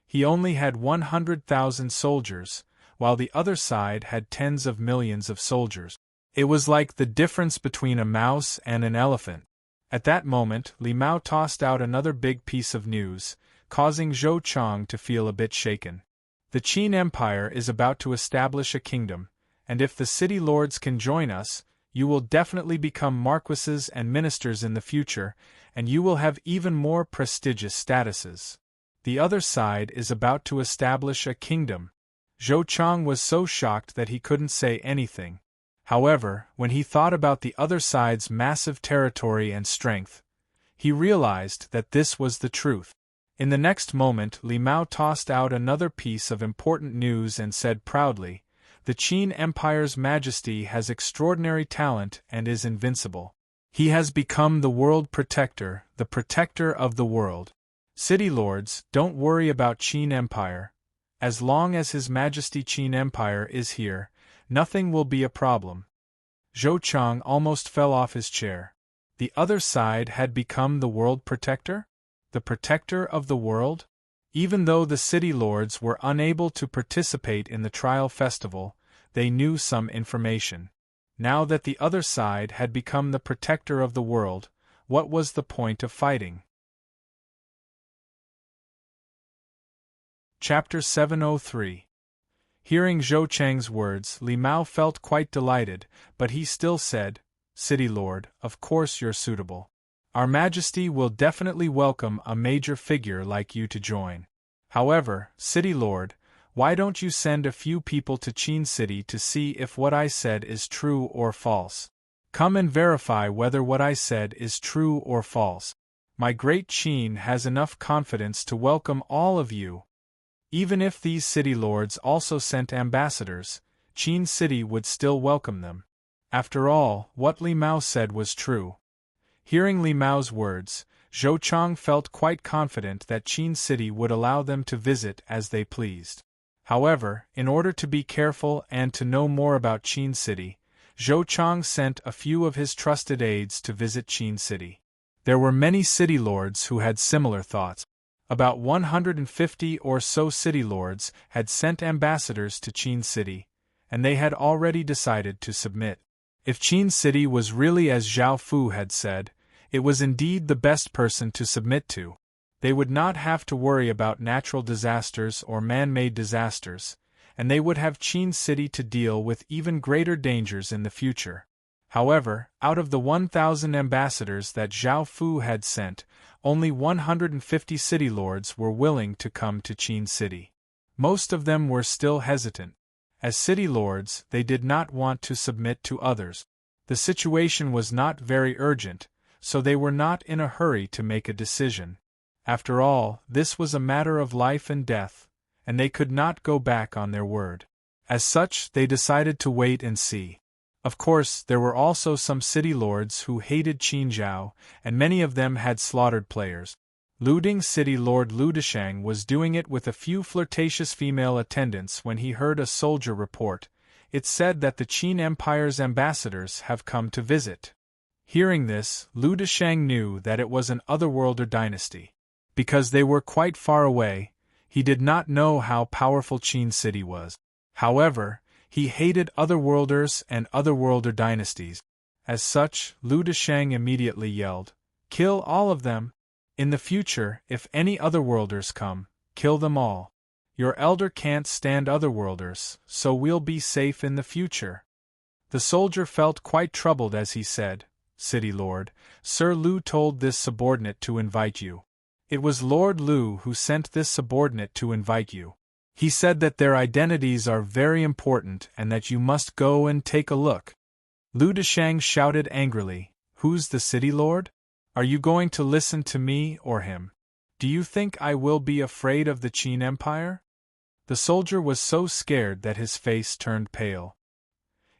He only had 100,000 soldiers, while the other side had tens of millions of soldiers. It was like the difference between a mouse and an elephant. At that moment, Li Mao tossed out another big piece of news, causing Zhou Chang to feel a bit shaken. The Qin Empire is about to establish a kingdom, and if the city lords can join us, you will definitely become marquises and ministers in the future, and you will have even more prestigious statuses. The other side is about to establish a kingdom. Zhou Chang was so shocked that he couldn't say anything. However, when he thought about the other side's massive territory and strength, he realized that this was the truth. In the next moment, Li Mao tossed out another piece of important news and said proudly, "The Qin Empire's Majesty has extraordinary talent and is invincible. He has become the world protector, the protector of the world. City lords, don't worry about Qin Empire. As long as His Majesty Qin Empire is here, nothing will be a problem." Zhou Chang almost fell off his chair. The other side had become the world protector? The protector of the world? Even though the city lords were unable to participate in the trial festival, they knew some information. Now that the other side had become the protector of the world, what was the point of fighting? Chapter 703. Hearing Zhou Chang's words, Li Mao felt quite delighted, but he still said, "City Lord, of course you're suitable. Our Majesty will definitely welcome a major figure like you to join. However, City Lord, why don't you send a few people to Qin City to see if what I said is true or false? Come and verify whether what I said is true or false. My great Qin has enough confidence to welcome all of you." Even if these city lords also sent ambassadors, Qin City would still welcome them. After all, what Li Mao said was true. Hearing Li Mao's words, Zhou Chang felt quite confident that Qin City would allow them to visit as they pleased. However, in order to be careful and to know more about Qin City, Zhou Chang sent a few of his trusted aides to visit Qin City. There were many city lords who had similar thoughts. About 150 or so city lords had sent ambassadors to Qin City, and they had already decided to submit. If Qin City was really as Zhao Fu had said, it was indeed the best person to submit to. They would not have to worry about natural disasters or man-made disasters, and they would have Qin City to deal with even greater dangers in the future. However, out of the 1,000 ambassadors that Zhao Fu had sent, only 150 city lords were willing to come to Qin City. Most of them were still hesitant. As city lords, they did not want to submit to others. The situation was not very urgent, so they were not in a hurry to make a decision. After all, this was a matter of life and death, and they could not go back on their word. As such, they decided to wait and see. Of course, there were also some city lords who hated Qin Zhao, and many of them had slaughtered players. Luding City Lord Lu Deshang was doing it with a few flirtatious female attendants when he heard a soldier report. It said that the Qin Empire's ambassadors have come to visit. Hearing this, Lu Deshang knew that it was an otherworlder dynasty. Because they were quite far away, he did not know how powerful Qin City was. However, he hated otherworlders and otherworlder dynasties. As such, Lu Deshang immediately yelled, "Kill all of them! In the future, if any otherworlders come, kill them all. Your elder can't stand otherworlders, so we'll be safe in the future." The soldier felt quite troubled as he said, "City Lord, Sir Lu told this subordinate to invite you." It was Lord Lu who sent this subordinate to invite you. He said that their identities are very important and that you must go and take a look. Lu Deshang shouted angrily, "Who's the city lord? Are you going to listen to me or him? Do you think I will be afraid of the Qin Empire?" The soldier was so scared that his face turned pale.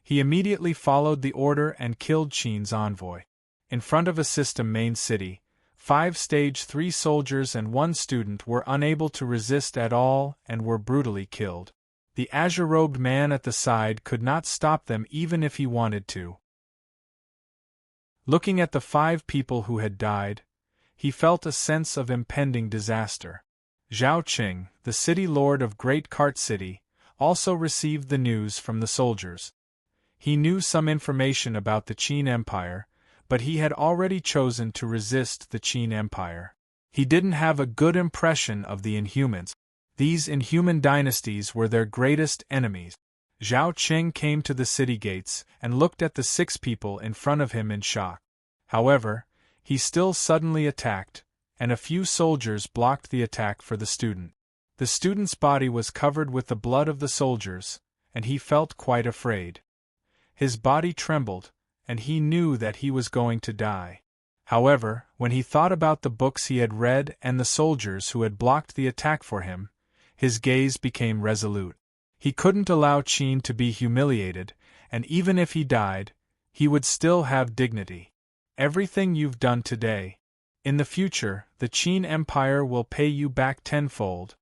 He immediately followed the order and killed Qin's envoy. In front of a system main city, 5 stage 3 soldiers and 1 student were unable to resist at all and were brutally killed. The azure-robed man at the side could not stop them even if he wanted to. Looking at the 5 people who had died, he felt a sense of impending disaster. Zhao Qing, the city lord of Great Cart City, also received the news from the soldiers. He knew some information about the Qin Empire, but he had already chosen to resist the Qin Empire. He didn't have a good impression of the Inhumans. These inhuman dynasties were their greatest enemies. Zhao Qing came to the city gates and looked at the 6 people in front of him in shock. However, he still suddenly attacked, and a few soldiers blocked the attack for the student. The student's body was covered with the blood of the soldiers, and he felt quite afraid. His body trembled, and he knew that he was going to die. However, when he thought about the books he had read and the soldiers who had blocked the attack for him, his gaze became resolute. He couldn't allow Qin to be humiliated, and even if he died, he would still have dignity. "Everything you've done today. In the future, the Qin Empire will pay you back tenfold,"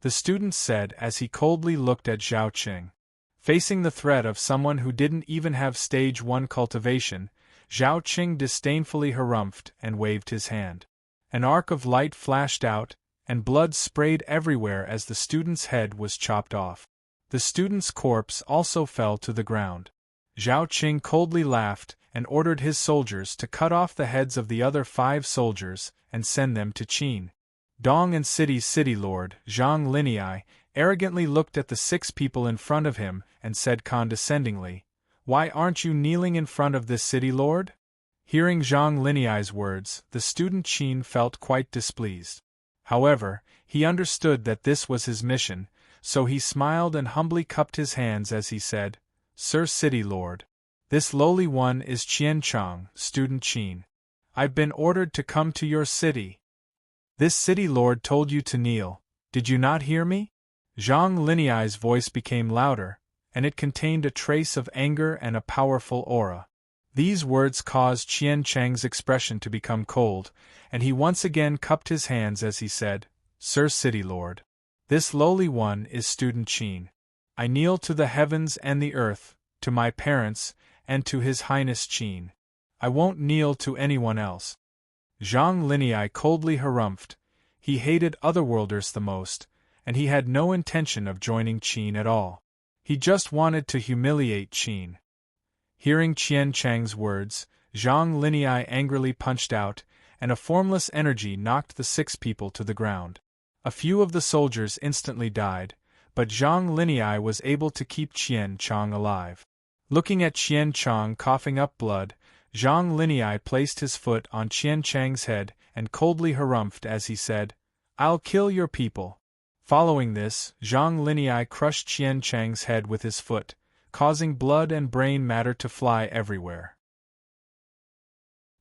the student said as he coldly looked at Zhao Qing. Facing the threat of someone who didn't even have stage 1 cultivation, Zhao Qing disdainfully harumphed and waved his hand. An arc of light flashed out, and blood sprayed everywhere as the student's head was chopped off. The student's corpse also fell to the ground. Zhao Qing coldly laughed and ordered his soldiers to cut off the heads of the other 5 soldiers and send them to Qin. Dong and City's city lord, Zhang Linyi, arrogantly looked at the 6 people in front of him and said condescendingly, "Why aren't you kneeling in front of this city lord?" Hearing Zhang Linyi's words, the student Qin felt quite displeased. However, he understood that this was his mission, so he smiled and humbly cupped his hands as he said, "Sir City Lord, this lowly one is Qian Chang, student Qin. I've been ordered to come to your city." "This city lord told you to kneel, did you not hear me?" Zhang Linyai's voice became louder, and it contained a trace of anger and a powerful aura. These words caused Qian Cheng's expression to become cold, and he once again cupped his hands as he said, "Sir City Lord. This lowly one is Student Qin. I kneel to the heavens and the earth, to my parents, and to His Highness Qin. I won't kneel to anyone else." Zhang Linyai coldly harumphed. He hated otherworlders the most, and he had no intention of joining Qin at all. He just wanted to humiliate Qin. Hearing Qian Cheng's words, Zhang Linyai angrily punched out, and a formless energy knocked the 6 people to the ground. A few of the soldiers instantly died, but Zhang Linyai was able to keep Qian Chong alive. Looking at Qian Chong coughing up blood, Zhang Linyai placed his foot on Qian Cheng's head and coldly harumphed as he said, "I'll kill your people." Following this, Zhang Linyai crushed Qian Cheng's head with his foot, causing blood and brain matter to fly everywhere.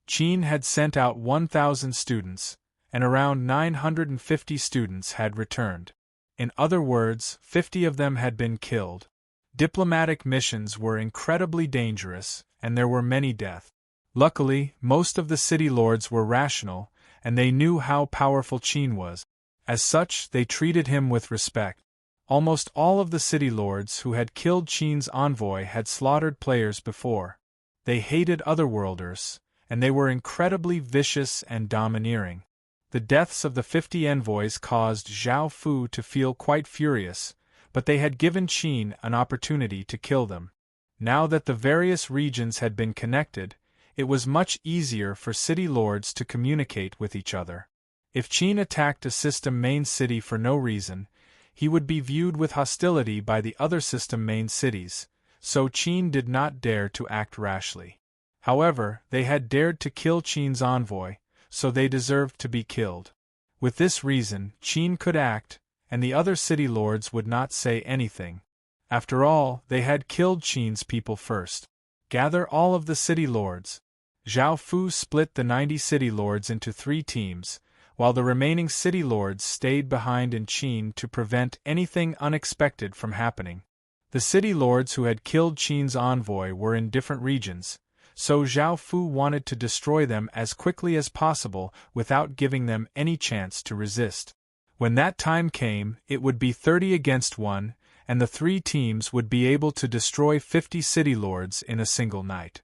Qin had sent out 1,000 students, and around 950 students had returned. In other words, 50 of them had been killed. Diplomatic missions were incredibly dangerous, and there were many deaths. Luckily, most of the city lords were rational, and they knew how powerful Qin was. As such, they treated him with respect. Almost all of the city lords who had killed Qin's envoy had slaughtered players before. They hated otherworlders, and they were incredibly vicious and domineering. The deaths of the 50 envoys caused Zhao Fu to feel quite furious, but they had given Qin an opportunity to kill them. Now that the various regions had been connected, it was much easier for city lords to communicate with each other. If Qin attacked a system main city for no reason, he would be viewed with hostility by the other system main cities, so Qin did not dare to act rashly. However, they had dared to kill Qin's envoy, so they deserved to be killed. With this reason, Qin could act, and the other city lords would not say anything. After all, they had killed Qin's people first. Gather all of the city lords. Zhao Fu split the 90 city lords into 3 teams, while the remaining city lords stayed behind in Qin to prevent anything unexpected from happening. The city lords who had killed Qin's envoy were in different regions, so Zhao Fu wanted to destroy them as quickly as possible without giving them any chance to resist. When that time came, it would be 30 against 1, and the 3 teams would be able to destroy 50 city lords in a single night.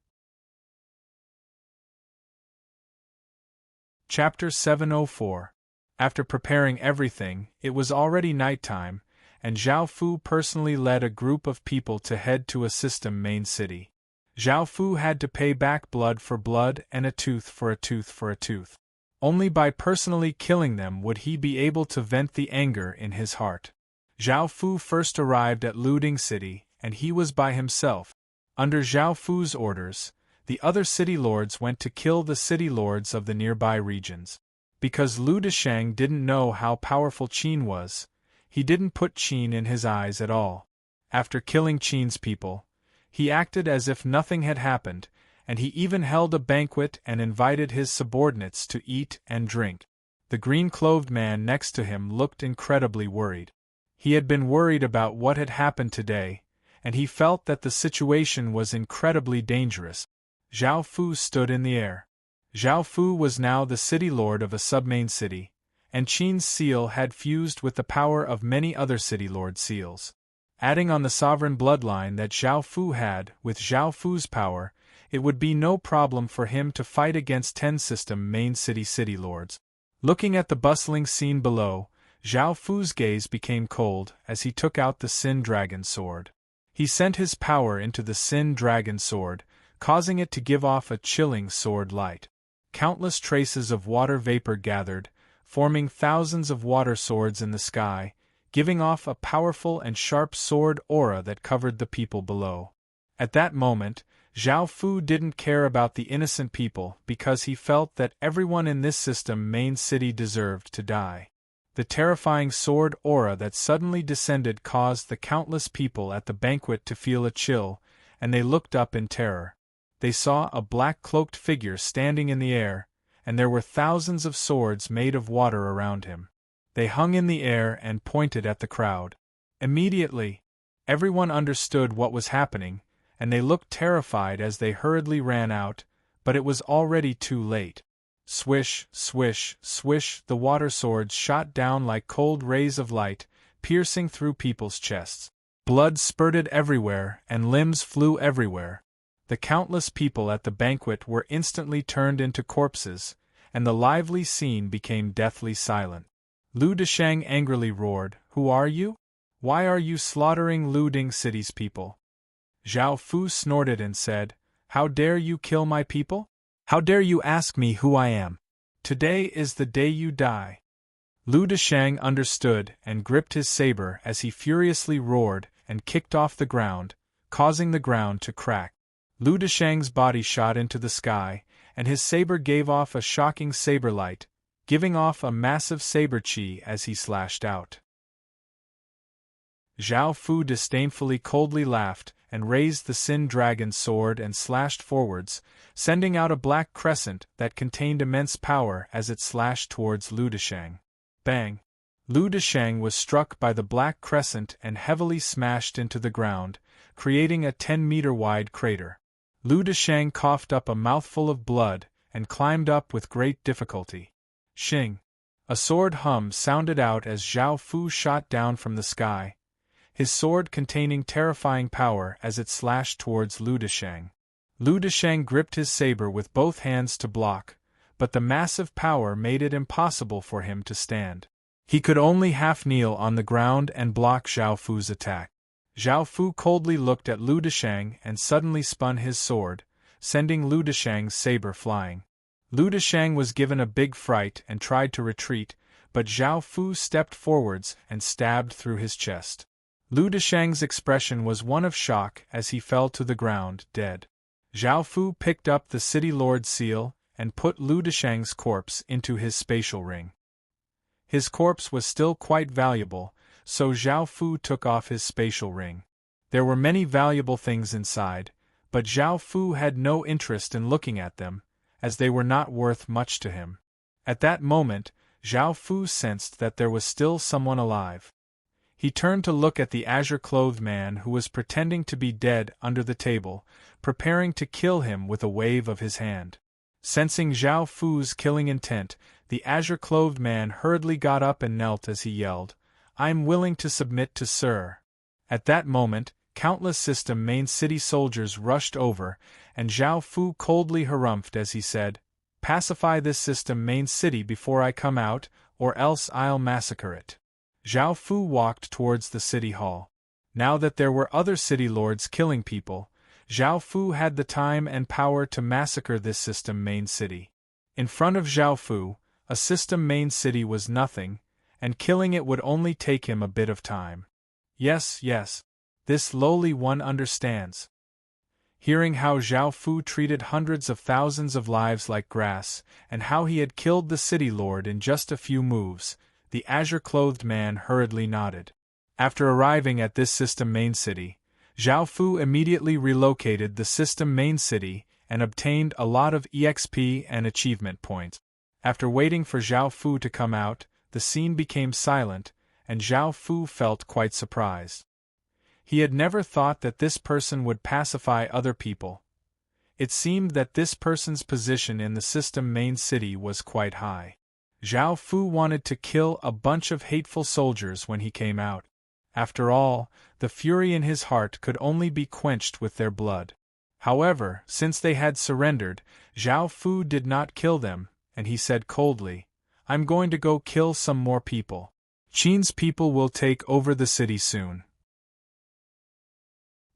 Chapter 704. After preparing everything, it was already nighttime, and Zhao Fu personally led a group of people to head to a system main city. Zhao Fu had to pay back blood for blood and a tooth for a tooth for a tooth. Only by personally killing them would he be able to vent the anger in his heart. Zhao Fu first arrived at Luding City, and he was by himself. Under Zhao Fu's orders, the other city lords went to kill the city lords of the nearby regions. Because Lu Desheng didn't know how powerful Qin was, he didn't put Qin in his eyes at all. After killing Qin's people, he acted as if nothing had happened, and he even held a banquet and invited his subordinates to eat and drink. The green-clothed man next to him looked incredibly worried. He had been worried about what had happened today, and he felt that the situation was incredibly dangerous. Zhao Fu stood in the air. Zhao Fu was now the city lord of a submain city, and Qin's seal had fused with the power of many other city lord seals. Adding on the sovereign bloodline that Zhao Fu had, with Zhao Fu's power, it would be no problem for him to fight against 10 system main city lords. Looking at the bustling scene below, Zhao Fu's gaze became cold as he took out the Sin Dragon Sword. He sent his power into the Sin Dragon Sword, causing it to give off a chilling sword light. Countless traces of water vapor gathered, forming thousands of water swords in the sky, giving off a powerful and sharp sword aura that covered the people below. At that moment, Zhao Fu didn't care about the innocent people because he felt that everyone in this system main city deserved to die. The terrifying sword aura that suddenly descended caused the countless people at the banquet to feel a chill, and they looked up in terror. They saw a black-cloaked figure standing in the air, and there were thousands of swords made of water around him. They hung in the air and pointed at the crowd. Immediately, everyone understood what was happening, and they looked terrified as they hurriedly ran out, but it was already too late. Swish, swish, swish, the water swords shot down like cold rays of light, piercing through people's chests. Blood spurted everywhere, and limbs flew everywhere. The countless people at the banquet were instantly turned into corpses, and the lively scene became deathly silent. Lu Desheng angrily roared, "Who are you? Why are you slaughtering Luding City's people?" Zhao Fu snorted and said, "How dare you kill my people? How dare you ask me who I am? Today is the day you die." Lu Desheng understood and gripped his saber as he furiously roared and kicked off the ground, causing the ground to crack. Lu Desheng's body shot into the sky, and his saber gave off a shocking saber light, giving off a massive saber chi as he slashed out. Zhao Fu disdainfully coldly laughed and raised the Sin Dragon sword and slashed forwards, sending out a black crescent that contained immense power as it slashed towards Lu Desheng. Bang! Lu Desheng was struck by the black crescent and heavily smashed into the ground, creating a 10-meter-wide crater. Lu Desheng coughed up a mouthful of blood and climbed up with great difficulty. Shing! A sword hum sounded out as Zhao Fu shot down from the sky, his sword containing terrifying power as it slashed towards Lu Desheng. Lu Desheng gripped his saber with both hands to block, but the massive power made it impossible for him to stand. He could only half kneel on the ground and block Zhao Fu's attack. Zhao Fu coldly looked at Lu Desheng and suddenly spun his sword, sending Lu Desheng's saber flying. Lu Desheng was given a big fright and tried to retreat, but Zhao Fu stepped forwards and stabbed through his chest. Lu Desheng's expression was one of shock as he fell to the ground, dead. Zhao Fu picked up the City Lord's seal and put Lu Desheng's corpse into his spatial ring. His corpse was still quite valuable, so Zhao Fu took off his spatial ring. There were many valuable things inside, but Zhao Fu had no interest in looking at them, as they were not worth much to him. At that moment, Zhao Fu sensed that there was still someone alive. He turned to look at the azure-clothed man who was pretending to be dead under the table, preparing to kill him with a wave of his hand. Sensing Zhao Fu's killing intent, the azure-clothed man hurriedly got up and knelt as he yelled, "I'm willing to submit to Sir." At that moment, countless System Main City soldiers rushed over, and Zhao Fu coldly harumphed as he said, "Pacify this System Main City before I come out, or else I'll massacre it." Zhao Fu walked towards the city hall. Now that there were other city lords killing people, Zhao Fu had the time and power to massacre this System Main City. In front of Zhao Fu, a System Main City was nothing, and killing it would only take him a bit of time. Yes, this lowly one understands. Hearing how Zhao Fu treated hundreds of thousands of lives like grass, and how he had killed the city lord in just a few moves, the azure-clothed man hurriedly nodded. After arriving at this System Main City, Zhao Fu immediately relocated the System Main City and obtained a lot of EXP and achievement points. After waiting for Zhao Fu to come out, the scene became silent, and Zhao Fu felt quite surprised. He had never thought that this person would pacify other people. It seemed that this person's position in the System Main City was quite high. Zhao Fu wanted to kill a bunch of hateful soldiers when he came out. After all, the fury in his heart could only be quenched with their blood. However, since they had surrendered, Zhao Fu did not kill them, and he said coldly, "I'm going to go kill some more people. Qin's people will take over the city soon."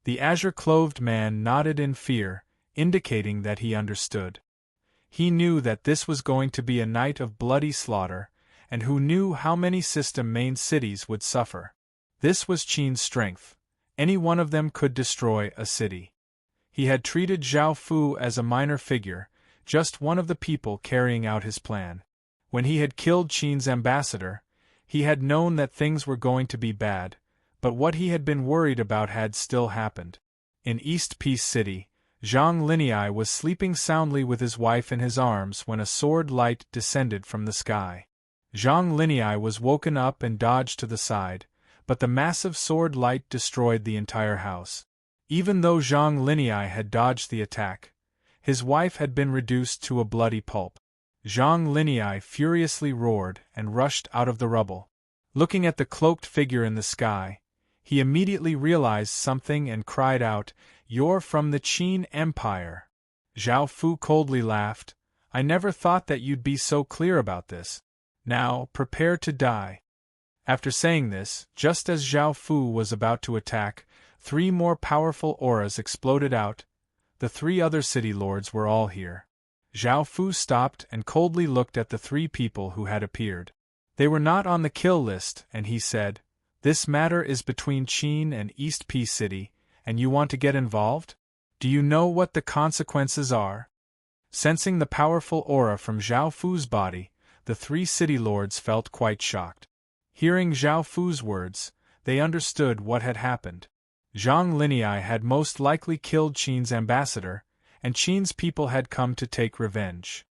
The azure-clothed man nodded in fear, indicating that he understood. He knew that this was going to be a night of bloody slaughter, and who knew how many System Main Cities would suffer. This was Qin's strength. Any one of them could destroy a city. He had treated Zhao Fu as a minor figure, just one of the people carrying out his plan. When he had killed Qin's ambassador, he had known that things were going to be bad, but what he had been worried about had still happened. In East Peace City, Zhang Linyi was sleeping soundly with his wife in his arms when a sword light descended from the sky. Zhang Linyi was woken up and dodged to the side, but the massive sword light destroyed the entire house. Even though Zhang Linyi had dodged the attack, his wife had been reduced to a bloody pulp. Zhang Linyi furiously roared and rushed out of the rubble. Looking at the cloaked figure in the sky, he immediately realized something and cried out, "You're from the Qin Empire." Zhao Fu coldly laughed, "I never thought that you'd be so clear about this. Now, prepare to die." After saying this, just as Zhao Fu was about to attack, 3 more powerful auras exploded out. The 3 other city lords were all here. Zhao Fu stopped and coldly looked at the 3 people who had appeared. They were not on the kill list, and he said, "This matter is between Qin and East P City, and you want to get involved? Do you know what the consequences are?" Sensing the powerful aura from Zhao Fu's body, the 3 city lords felt quite shocked. Hearing Zhao Fu's words, they understood what had happened. Zhang Linyi had most likely killed Qin's ambassador, and Qin's people had come to take revenge.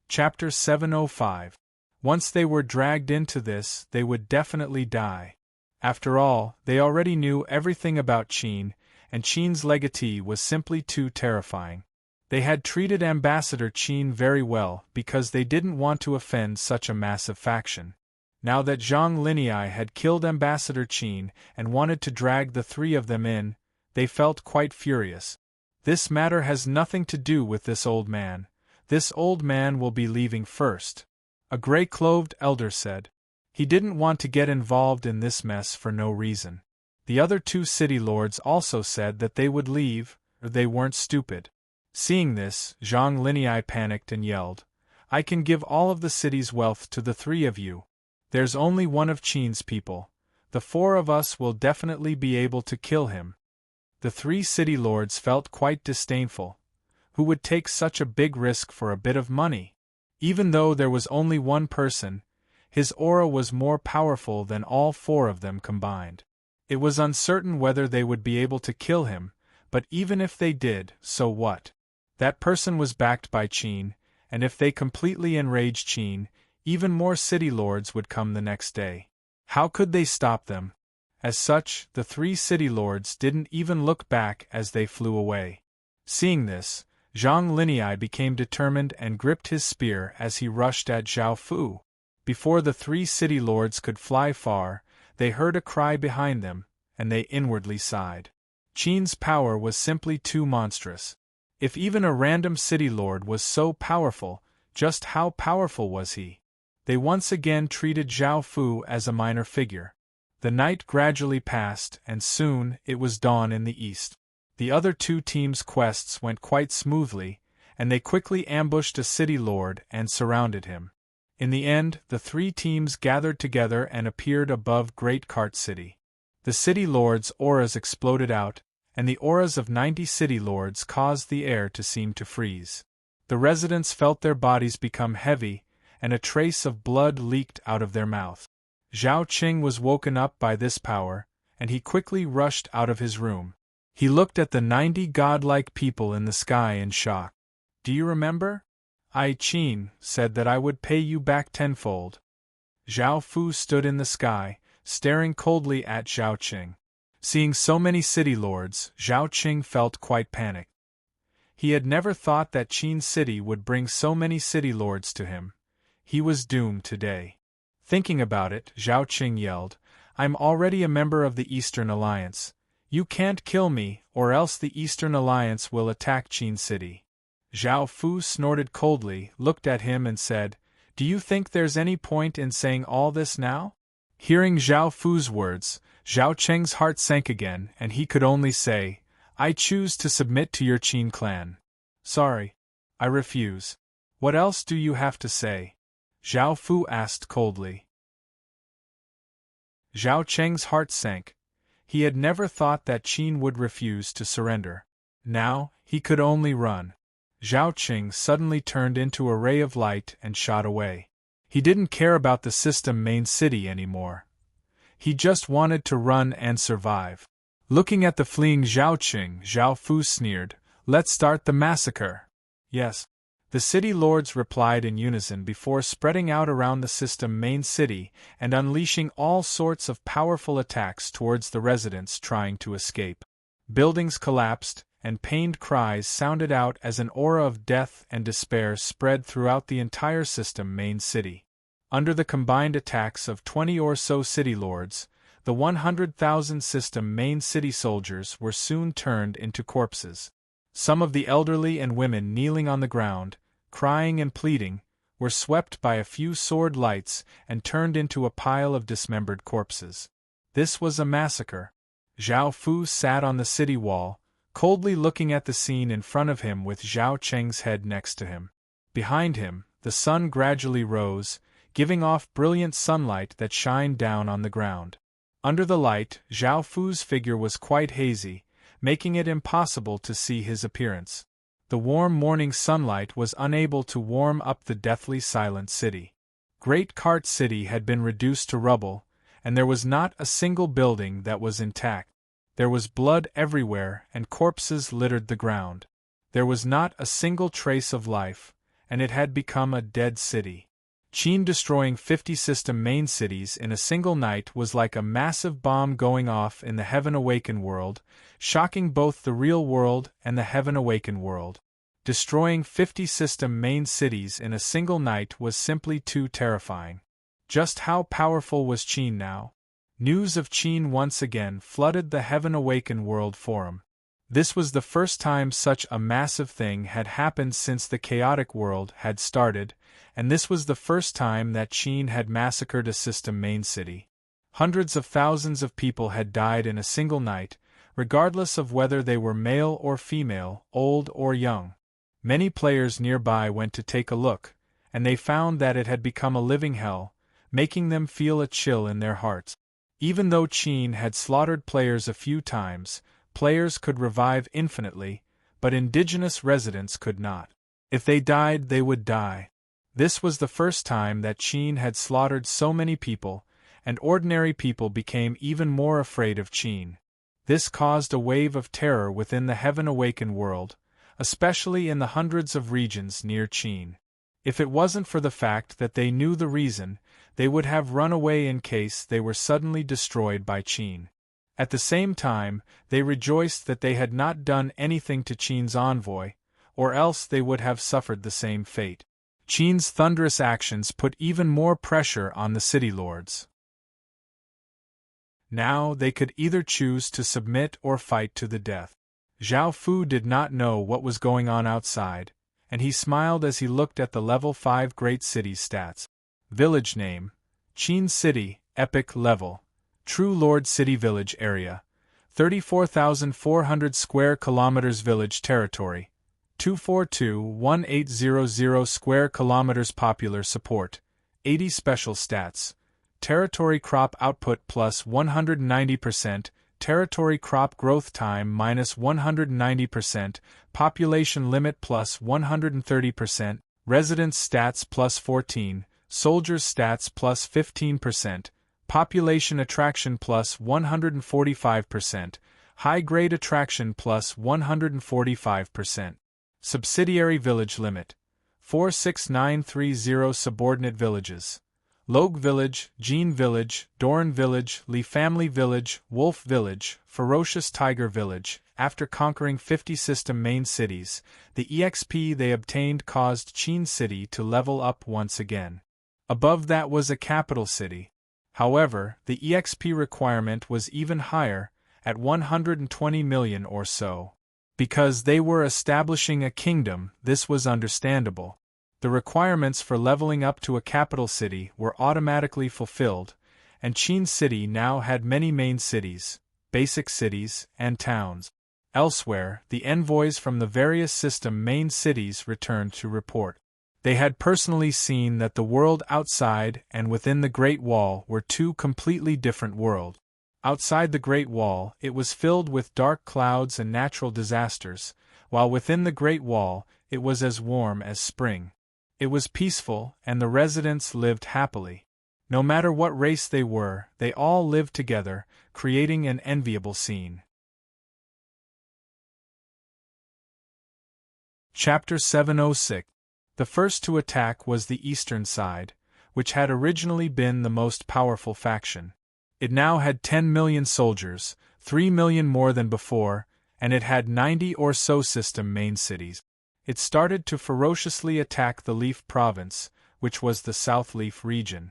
Chapter 705. Once they were dragged into this, they would definitely die. After all, they already knew everything about Qin, and Qin's legatee was simply too terrifying. They had treated Ambassador Qin very well because they didn't want to offend such a massive faction. Now that Zhang Linyi had killed Ambassador Qin and wanted to drag the 3 of them in, they felt quite furious. "This matter has nothing to do with this old man. This old man will be leaving first," a gray-clothed elder said. He didn't want to get involved in this mess for no reason. The other 2 city lords also said that they would leave, or they weren't stupid. Seeing this, Zhang Linyi panicked and yelled, "I can give all of the city's wealth to the 3 of you. There's only one of Qin's people. The 4 of us will definitely be able to kill him." The 3 city lords felt quite disdainful. Who would take such a big risk for a bit of money? Even though there was only one person, his aura was more powerful than all 4 of them combined. It was uncertain whether they would be able to kill him, but even if they did, so what? That person was backed by Qin, and if they completely enraged Qin, even more city lords would come the next day. How could they stop them? As such, the 3 city lords didn't even look back as they flew away. Seeing this, Zhang Linyi became determined and gripped his spear as he rushed at Zhao Fu. Before the 3 city lords could fly far, they heard a cry behind them, and they inwardly sighed. Qin's power was simply too monstrous. If even a random city lord was so powerful, just how powerful was he? They once again treated Zhao Fu as a minor figure. The night gradually passed, and soon it was dawn in the east. The other 2 teams' quests went quite smoothly, and they quickly ambushed a city lord and surrounded him. In the end, the 3 teams gathered together and appeared above Great Cart City. The city lords' auras exploded out, and the auras of 90 city lords caused the air to seem to freeze. The residents felt their bodies become heavy, and a trace of blood leaked out of their mouth. Zhao Qing was woken up by this power, and he quickly rushed out of his room. He looked at the 90 godlike people in the sky in shock. "Do you remember? I, Qin, said that I would pay you back tenfold." Zhao Fu stood in the sky, staring coldly at Zhao Qing. Seeing so many city lords, Zhao Qing felt quite panicked. He had never thought that Qin City would bring so many city lords to him. He was doomed today. Thinking about it, Zhao Qing yelled, "I'm already a member of the Eastern Alliance. You can't kill me, or else the Eastern Alliance will attack Qin City." Zhao Fu snorted coldly, looked at him and said, "Do you think there's any point in saying all this now?" Hearing Zhao Fu's words, Zhao Qing's heart sank again, and he could only say, "I choose to submit to your Qin clan. Sorry. I refuse. What else do you have to say?" Zhao Fu asked coldly. Zhao Qing's heart sank. He had never thought that Qin would refuse to surrender. Now, he could only run. Zhao Qing suddenly turned into a ray of light and shot away. He didn't care about the system main city anymore. He just wanted to run and survive. Looking at the fleeing Zhao Qing, Zhao Fu sneered, "Let's start the massacre." Yes. The city lords replied in unison before spreading out around the system main city and unleashing all sorts of powerful attacks towards the residents trying to escape. Buildings collapsed, and pained cries sounded out as an aura of death and despair spread throughout the entire system main city. Under the combined attacks of 20 or so city lords, the 100,000 system main city soldiers were soon turned into corpses. Some of the elderly and women kneeling on the ground, crying and pleading, were swept by a few sword lights and turned into a pile of dismembered corpses. This was a massacre. Zhao Fu sat on the city wall, coldly looking at the scene in front of him with Zhao Cheng's head next to him. Behind him, the sun gradually rose, giving off brilliant sunlight that shined down on the ground. Under the light, Zhao Fu's figure was quite hazy, making it impossible to see his appearance. The warm morning sunlight was unable to warm up the deathly silent city. Great Cart City had been reduced to rubble, and there was not a single building that was intact. There was blood everywhere and corpses littered the ground. There was not a single trace of life, and it had become a dead city. Qin destroying 50 system main cities in a single night was like a massive bomb going off in the Heaven Awaken world, shocking both the real world and the Heaven Awaken world. Destroying 50 system main cities in a single night was simply too terrifying. Just how powerful was Qin now? News of Qin once again flooded the Heaven Awaken World Forum. This was the first time such a massive thing had happened since the chaotic world had started, and this was the first time that Qin had massacred a system main city. Hundreds of thousands of people had died in a single night, regardless of whether they were male or female, old or young. Many players nearby went to take a look, and they found that it had become a living hell, making them feel a chill in their hearts. Even though Qin had slaughtered players a few times, players could revive infinitely, but indigenous residents could not. If they died, they would die. This was the first time that Qin had slaughtered so many people, and ordinary people became even more afraid of Qin. This caused a wave of terror within the Heaven Awaken world, especially in the hundreds of regions near Qin. If it wasn't for the fact that they knew the reason, they would have run away in case they were suddenly destroyed by Qin. At the same time, they rejoiced that they had not done anything to Qin's envoy, or else they would have suffered the same fate. Qin's thunderous actions put even more pressure on the city lords. Now they could either choose to submit or fight to the death. Zhao Fu did not know what was going on outside, and he smiled as he looked at the level 5 Great City stats. Village name: Qin City, Epic Level. True Lord City Village Area: 34,400 square kilometers. Village Territory: 242,1800 square kilometers. Popular Support: 80. Special Stats: Territory Crop Output plus 190%, Territory Crop Growth Time minus 190%, Population Limit plus 130%, Residents Stats plus 14, Soldiers Stats plus 15%, Population Attraction plus 145%, High Grade Attraction plus 145%. Subsidiary Village Limit: 46930. Subordinate Villages: Logue Village, Jean Village, Doran Village, Li Family Village, Wolf Village, Ferocious Tiger Village. After conquering 50 system main cities, the EXP they obtained caused Qin City to level up once again. Above that was a capital city. However, the EXP requirement was even higher, at 120 million or so. Because they were establishing a kingdom, this was understandable. The requirements for leveling up to a capital city were automatically fulfilled, and Qin City now had many main cities, basic cities, and towns. Elsewhere, the envoys from the various system main cities returned to report. They had personally seen that the world outside and within the Great Wall were two completely different worlds. Outside the Great Wall, it was filled with dark clouds and natural disasters, while within the Great Wall, it was as warm as spring. It was peaceful, and the residents lived happily. No matter what race they were, they all lived together, creating an enviable scene. Chapter 706. The first to attack was the eastern side, which had originally been the most powerful faction. It now had 10 million soldiers, 3 million more than before, and it had 90 or so system main cities. It started to ferociously attack the Leaf Province, which was the South Leaf region.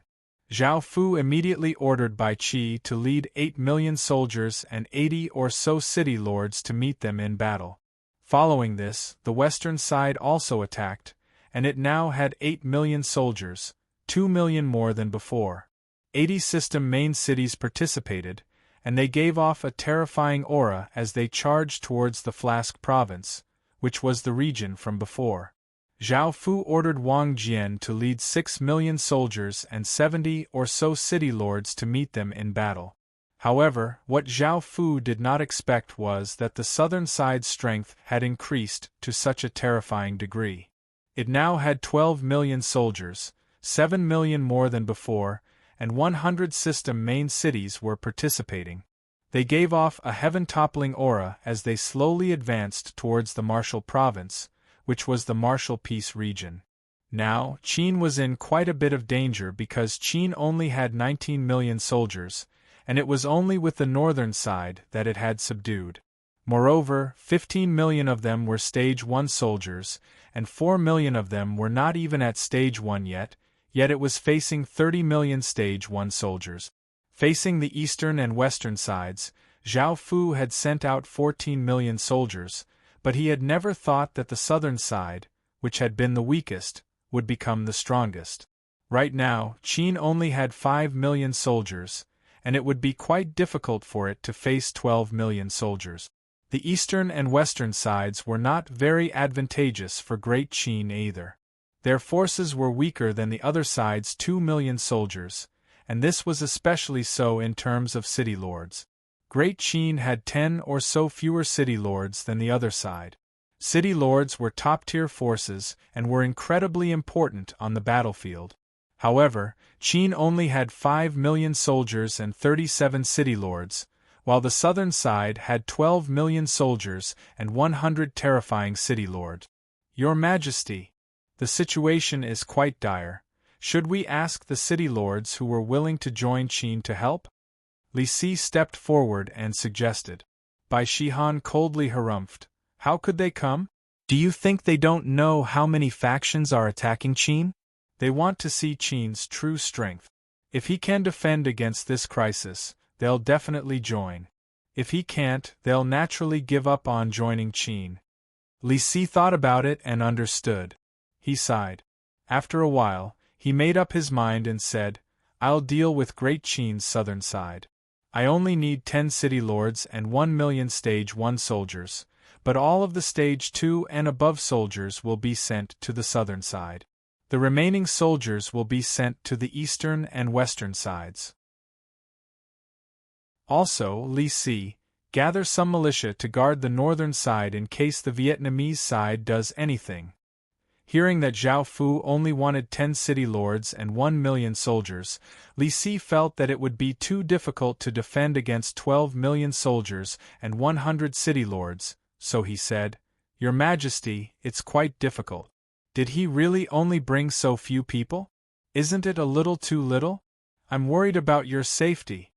Zhao Fu immediately ordered Bai Qi to lead 8 million soldiers and 80 or so city lords to meet them in battle. Following this, the western side also attacked, and it now had 8 million soldiers, 2 million more than before. 80 system main cities participated, and they gave off a terrifying aura as they charged towards the Flask Province, which was the region from before. Zhao Fu ordered Wang Jian to lead 6 million soldiers and 70 or so city lords to meet them in battle. However, what Zhao Fu did not expect was that the southern side's strength had increased to such a terrifying degree. It now had 12 million soldiers, 7 million more than before, and 100 system main cities were participating. They gave off a heaven-toppling aura as they slowly advanced towards the Martial Province, which was the Martial Peace region. Now, Qin was in quite a bit of danger because Qin only had 19 million soldiers, and it was only with the northern side that it had subdued. Moreover, 15 million of them were Stage 1 soldiers, and 4 million of them were not even at Stage 1 yet it was facing 30 million Stage 1 soldiers. Facing the eastern and western sides, Zhao Fu had sent out 14 million soldiers, but he had never thought that the southern side, which had been the weakest, would become the strongest. Right now, Qin only had 5 million soldiers, and it would be quite difficult for it to face 12 million soldiers. The eastern and western sides were not very advantageous for Great Qin either. Their forces were weaker than the other side's 2 million soldiers, and this was especially so in terms of city lords. Great Qin had 10 or so fewer city lords than the other side. City lords were top-tier forces and were incredibly important on the battlefield. However, Qin only had 5 million soldiers and 37 city lords, while the southern side had 12 million soldiers and 100 terrifying city lords. Your Majesty, the situation is quite dire. Should we ask the city lords who were willing to join Qin to help? Li Si stepped forward and suggested. Bai Shihan coldly harumphed. How could they come? Do you think they don't know how many factions are attacking Qin? They want to see Qin's true strength. If he can defend against this crisis, they'll definitely join. If he can't, they'll naturally give up on joining Qin. Li Si thought about it and understood. He sighed. After a while, he made up his mind and said, I'll deal with Great Qin's southern side. I only need 10 city lords and 1 million Stage 1 soldiers, but all of the Stage 2 and above soldiers will be sent to the southern side. The remaining soldiers will be sent to the eastern and western sides. Also, Li Si, gather some militia to guard the northern side in case the Vietnamese side does anything. Hearing that Zhao Fu only wanted 10 city lords and 1 million soldiers, Li Si felt that it would be too difficult to defend against 12 million soldiers and 100 city lords, so he said, Your Majesty, it's quite difficult. Did he really only bring so few people? Isn't it a little too little? I'm worried about your safety.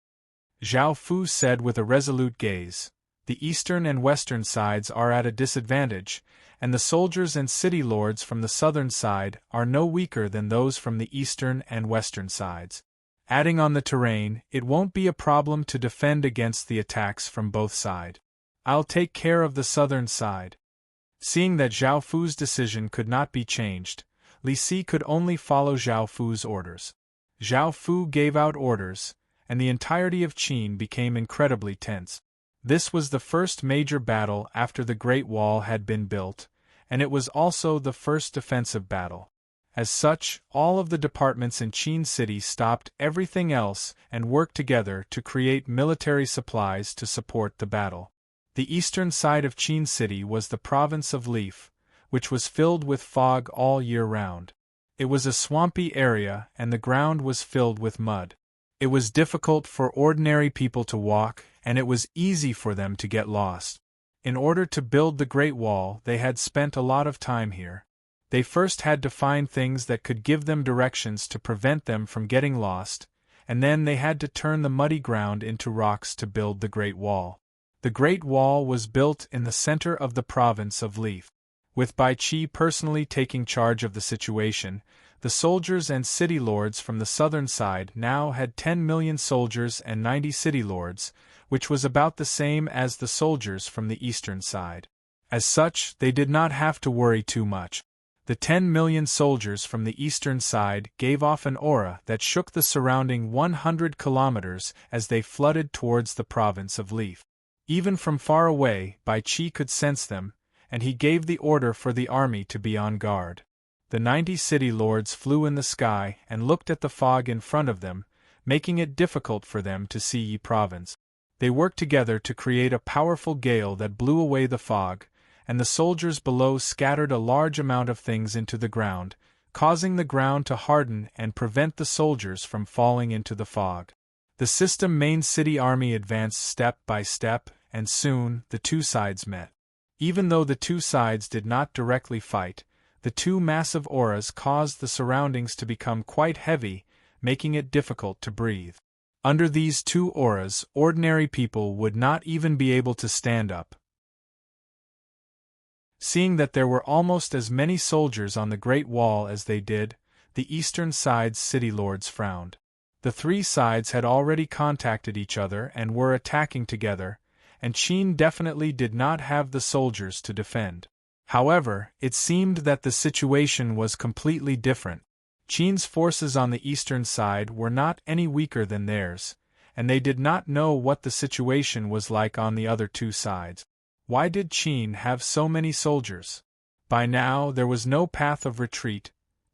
Zhao Fu said with a resolute gaze. The eastern and western sides are at a disadvantage, and the soldiers and city lords from the southern side are no weaker than those from the eastern and western sides. Adding on the terrain, it won't be a problem to defend against the attacks from both sides. I'll take care of the southern side. Seeing that Zhao Fu's decision could not be changed, Li Si could only follow Zhao Fu's orders. Zhao Fu gave out orders, and the entirety of Qin became incredibly tense. This was the first major battle after the Great Wall had been built, and it was also the first defensive battle. As such, all of the departments in Qin City stopped everything else and worked together to create military supplies to support the battle. The eastern side of Qin City was the province of Leaf, which was filled with fog all year round. It was a swampy area and the ground was filled with mud. It was difficult for ordinary people to walk, and it was easy for them to get lost. In order to build the Great Wall, they had spent a lot of time here. They first had to find things that could give them directions to prevent them from getting lost, and then they had to turn the muddy ground into rocks to build the Great Wall. The Great Wall was built in the center of the province of Leaf. With Bai Qi personally taking charge of the situation, the soldiers and city lords from the southern side now had 10 million soldiers and 90 city lords, which was about the same as the soldiers from the eastern side. As such, they did not have to worry too much. The 10 million soldiers from the eastern side gave off an aura that shook the surrounding 100 kilometers as they flooded towards the province of Leaf. Even from far away, Bai Qi could sense them, and he gave the order for the army to be on guard. The 90 city lords flew in the sky and looked at the fog in front of them, making it difficult for them to see Yi province. They worked together to create a powerful gale that blew away the fog, and the soldiers below scattered a large amount of things into the ground, causing the ground to harden and prevent the soldiers from falling into the fog. The system main city army advanced step by step, and soon the two sides met. Even though the two sides did not directly fight, the two massive auras caused the surroundings to become quite heavy, making it difficult to breathe. Under these two auras, ordinary people would not even be able to stand up. Seeing that there were almost as many soldiers on the Great Wall as they did, the eastern side's city lords frowned. The three sides had already contacted each other and were attacking together, and Qin definitely did not have the soldiers to defend. However, it seemed that the situation was completely different. Qin's forces on the eastern side were not any weaker than theirs, and they did not know what the situation was like on the other two sides. Why did Qin have so many soldiers? By now there was no path of retreat.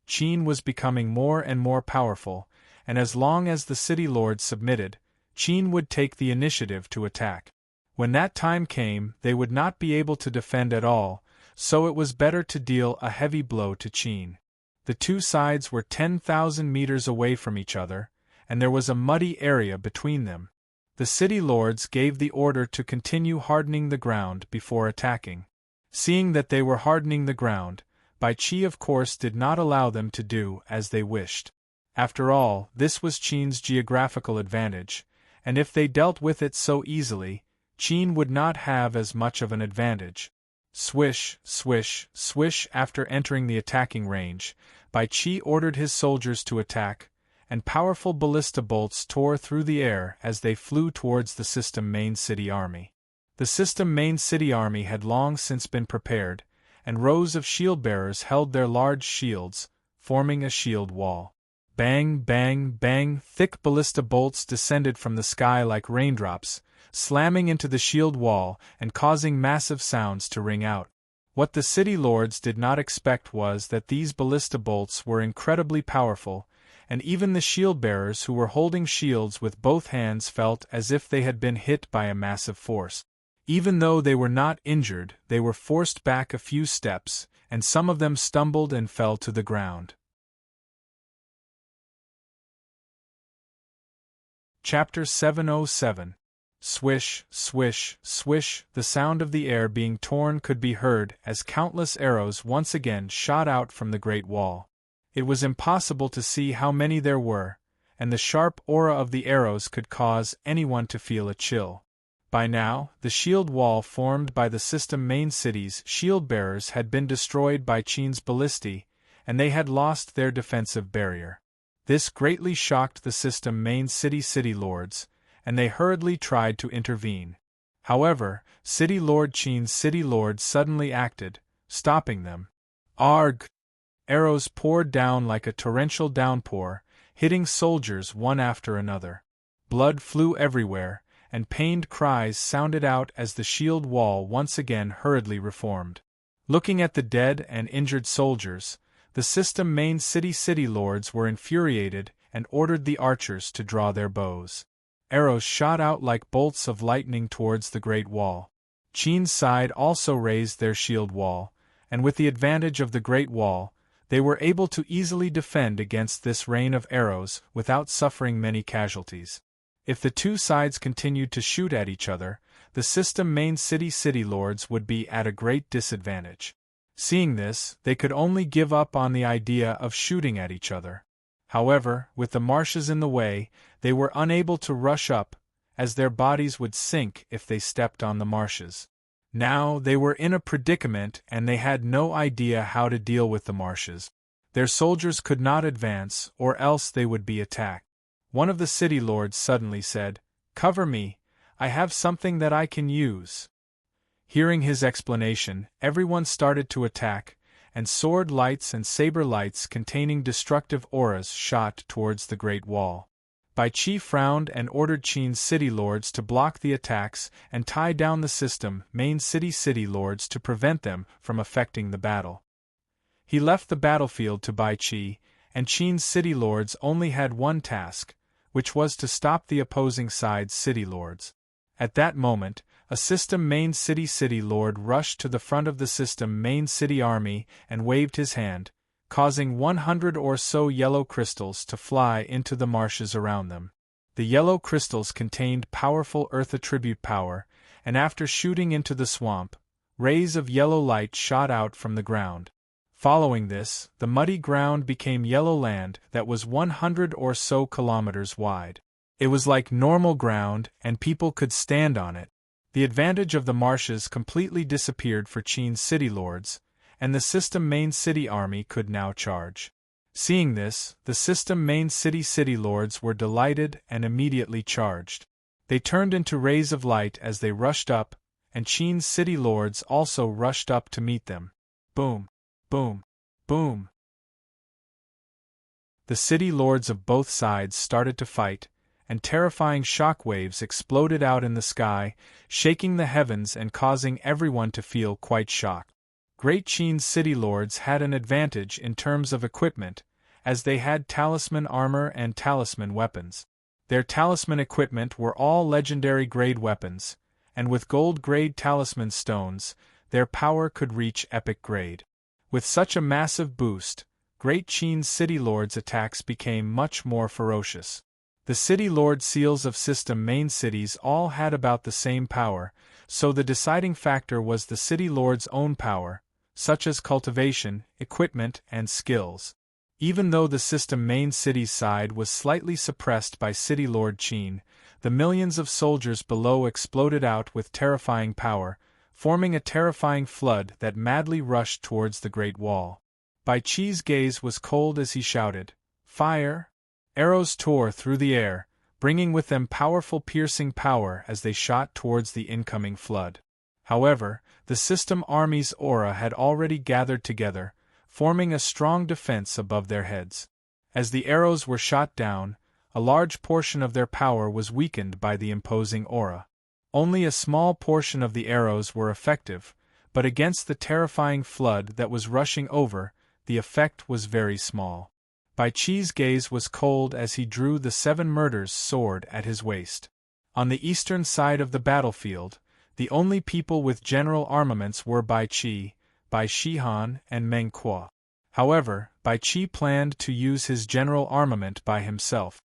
Qin was becoming more and more powerful, and as long as the city lords submitted, Qin would take the initiative to attack. When that time came, they would not be able to defend at all, so it was better to deal a heavy blow to Qin. The two sides were 10,000 meters away from each other, and there was a muddy area between them. The city lords gave the order to continue hardening the ground before attacking. Seeing that they were hardening the ground, Bai Qi of course did not allow them to do as they wished. After all, this was Qin's geographical advantage, and if they dealt with it so easily, Qin would not have as much of an advantage. Swish, swish, swish. After entering the attacking range, Bai Qi ordered his soldiers to attack, and powerful ballista bolts tore through the air as they flew towards the system main city army. The system main city army had long since been prepared, and rows of shield-bearers held their large shields, forming a shield wall. Bang, bang, bang, thick ballista bolts descended from the sky like raindrops, slamming into the shield wall and causing massive sounds to ring out. What the city lords did not expect was that these ballista bolts were incredibly powerful, and even the shield-bearers who were holding shields with both hands felt as if they had been hit by a massive force. Even though they were not injured, they were forced back a few steps, and some of them stumbled and fell to the ground. Chapter 707. Swish, swish, swish. The sound of the air being torn could be heard as countless arrows once again shot out from the Great Wall. It was impossible to see how many there were, and the sharp aura of the arrows could cause anyone to feel a chill. By now, the shield wall formed by the system main city's shield-bearers had been destroyed by Qin's ballistae, and they had lost their defensive barrier. This greatly shocked the system main city lords, and they hurriedly tried to intervene. However, City Lord Qin's city lord suddenly acted, stopping them. Arg! Arrows poured down like a torrential downpour, hitting soldiers one after another. Blood flew everywhere, and pained cries sounded out as the shield wall once again hurriedly reformed. Looking at the dead and injured soldiers, the system main city lords were infuriated and ordered the archers to draw their bows. Arrows shot out like bolts of lightning towards the Great Wall. Qin's side also raised their shield wall, and with the advantage of the Great Wall, they were able to easily defend against this rain of arrows without suffering many casualties. If the two sides continued to shoot at each other, the system main city lords would be at a great disadvantage. Seeing this, they could only give up on the idea of shooting at each other. However, with the marshes in the way, they were unable to rush up, as their bodies would sink if they stepped on the marshes. Now they were in a predicament and they had no idea how to deal with the marshes. Their soldiers could not advance, or else they would be attacked. One of the city lords suddenly said, "Cover me, I have something that I can use." Hearing his explanation, everyone started to attack, and sword lights and saber lights containing destructive auras shot towards the Great Wall. Bai Qi frowned and ordered Qin's city lords to block the attacks and tie down the main city lords to prevent them from affecting the battle. He left the battlefield to Bai Qi, and Qin's city lords only had one task, which was to stop the opposing side's city lords. At that moment, a main city lord rushed to the front of the main city army and waved his hand, causing 100 or so yellow crystals to fly into the marshes around them. The yellow crystals contained powerful earth attribute power, and after shooting into the swamp, rays of yellow light shot out from the ground. Following this, the muddy ground became yellow land that was 100 or so kilometers wide. It was like normal ground and people could stand on it. The advantage of the marshes completely disappeared for Qin's city lords, and the main city army could now charge. Seeing this, the main city lords were delighted and immediately charged. They turned into rays of light as they rushed up, and Qin's city lords also rushed up to meet them. Boom! Boom! Boom! The city lords of both sides started to fight, and terrifying shock waves exploded out in the sky, shaking the heavens and causing everyone to feel quite shocked. Great Qin's city lords had an advantage in terms of equipment, as they had talisman armor and talisman weapons. Their talisman equipment were all legendary grade weapons, and with gold grade talisman stones, their power could reach epic grade. With such a massive boost, Great Qin's city lords' attacks became much more ferocious. The city lord seals of main cities all had about the same power, so the deciding factor was the city lord's own power, such as cultivation, equipment, and skills. Even though the main city's side was slightly suppressed by city lord Qin, the millions of soldiers below exploded out with terrifying power, forming a terrifying flood that madly rushed towards the Great Wall. Bai Qi's gaze was cold as he shouted, "Fire!" Arrows tore through the air, bringing with them powerful piercing power as they shot towards the incoming flood. However, the army's aura had already gathered together, forming a strong defense above their heads. As the arrows were shot down, a large portion of their power was weakened by the imposing aura. Only a small portion of the arrows were effective, but against the terrifying flood that was rushing over, the effect was very small. Bai Qi's gaze was cold as he drew the 7 Murders sword at his waist. On the eastern side of the battlefield, the only people with general armaments were Bai Qi, Bai Shihan, and Meng Kuo. However, Bai Qi planned to use his general armament by himself.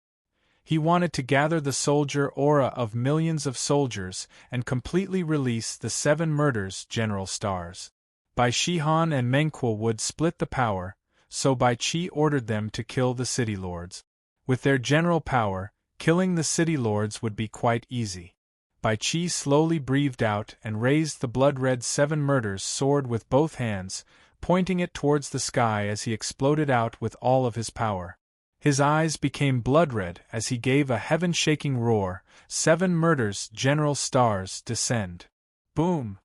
He wanted to gather the soldier aura of millions of soldiers and completely release the 7 Murders general stars. Bai Shihan and Meng Kuo would split the power, so Bai Qi ordered them to kill the city lords. With their general power, killing the city lords would be quite easy. Bai Qi slowly breathed out and raised the blood-red 7 Murders sword with both hands, pointing it towards the sky as he exploded out with all of his power. His eyes became blood-red as he gave a heaven-shaking roar. 7 Murders general stars descend. Boom!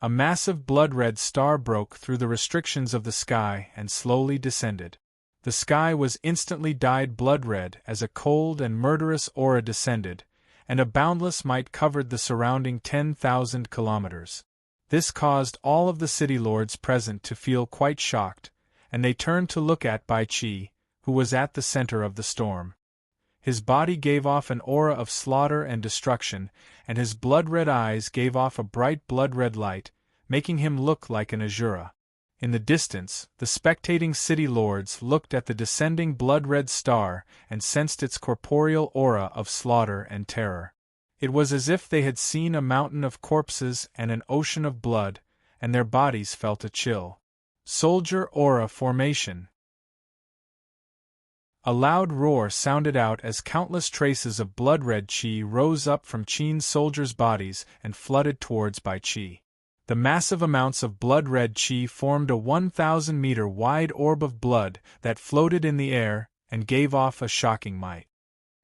A massive blood-red star broke through the restrictions of the sky and slowly descended. The sky was instantly dyed blood-red as a cold and murderous aura descended, and a boundless might covered the surrounding 10,000 kilometers. This caused all of the city lords present to feel quite shocked, and they turned to look at Bai Qi, who was at the center of the storm. His body gave off an aura of slaughter and destruction, and his blood-red eyes gave off a bright blood-red light, making him look like an Azura. In the distance, the spectating city lords looked at the descending blood-red star and sensed its corporeal aura of slaughter and terror. It was as if they had seen a mountain of corpses and an ocean of blood, and their bodies felt a chill. Soldier Aura Formation. A loud roar sounded out as countless traces of blood-red chi rose up from Qin's soldiers' bodies and flooded towards Bai Qi. The massive amounts of blood-red chi formed a 1,000-meter wide orb of blood that floated in the air and gave off a shocking might.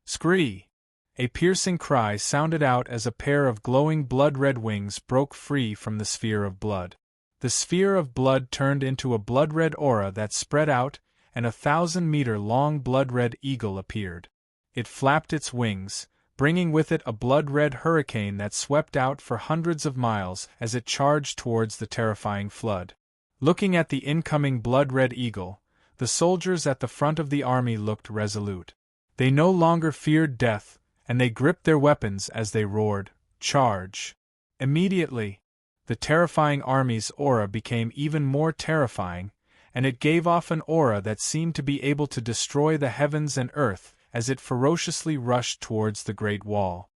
Scree! A piercing cry sounded out as a pair of glowing blood-red wings broke free from the sphere of blood. The sphere of blood turned into a blood-red aura that spread out, and a 1,000-meter-long blood-red eagle appeared. It flapped its wings, bringing with it a blood-red hurricane that swept out for hundreds of miles as it charged towards the terrifying flood. Looking at the incoming blood-red eagle, the soldiers at the front of the army looked resolute. They no longer feared death, and they gripped their weapons as they roared, "Charge!" Immediately, the terrifying army's aura became even more terrifying, and it gave off an aura that seemed to be able to destroy the heavens and earth as it ferociously rushed towards the Great Wall.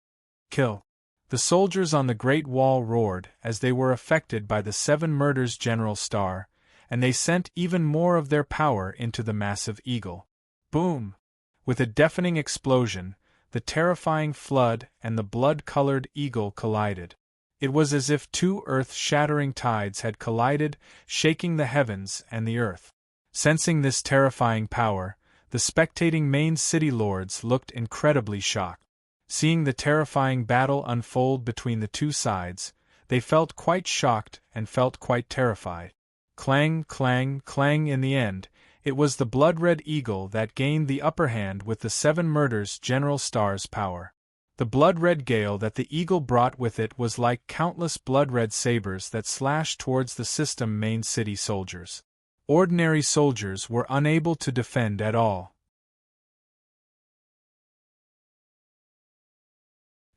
Kill! The soldiers on the Great Wall roared as they were affected by the 7 murders General Star, and they sent even more of their power into the massive eagle. Boom! With a deafening explosion, the terrifying flood and the blood-colored eagle collided. It was as if 2 earth-shattering tides had collided, shaking the heavens and the earth. Sensing this terrifying power, the spectating main city lords looked incredibly shocked. Seeing the terrifying battle unfold between the 2 sides, they felt quite shocked and felt quite terrified. Clang, clang, clang. In the end, it was the blood-red eagle that gained the upper hand with the 7 murders General Star's power. The blood-red gale that the eagle brought with it was like countless blood-red sabers that slashed towards the system main city soldiers. Ordinary soldiers were unable to defend at all.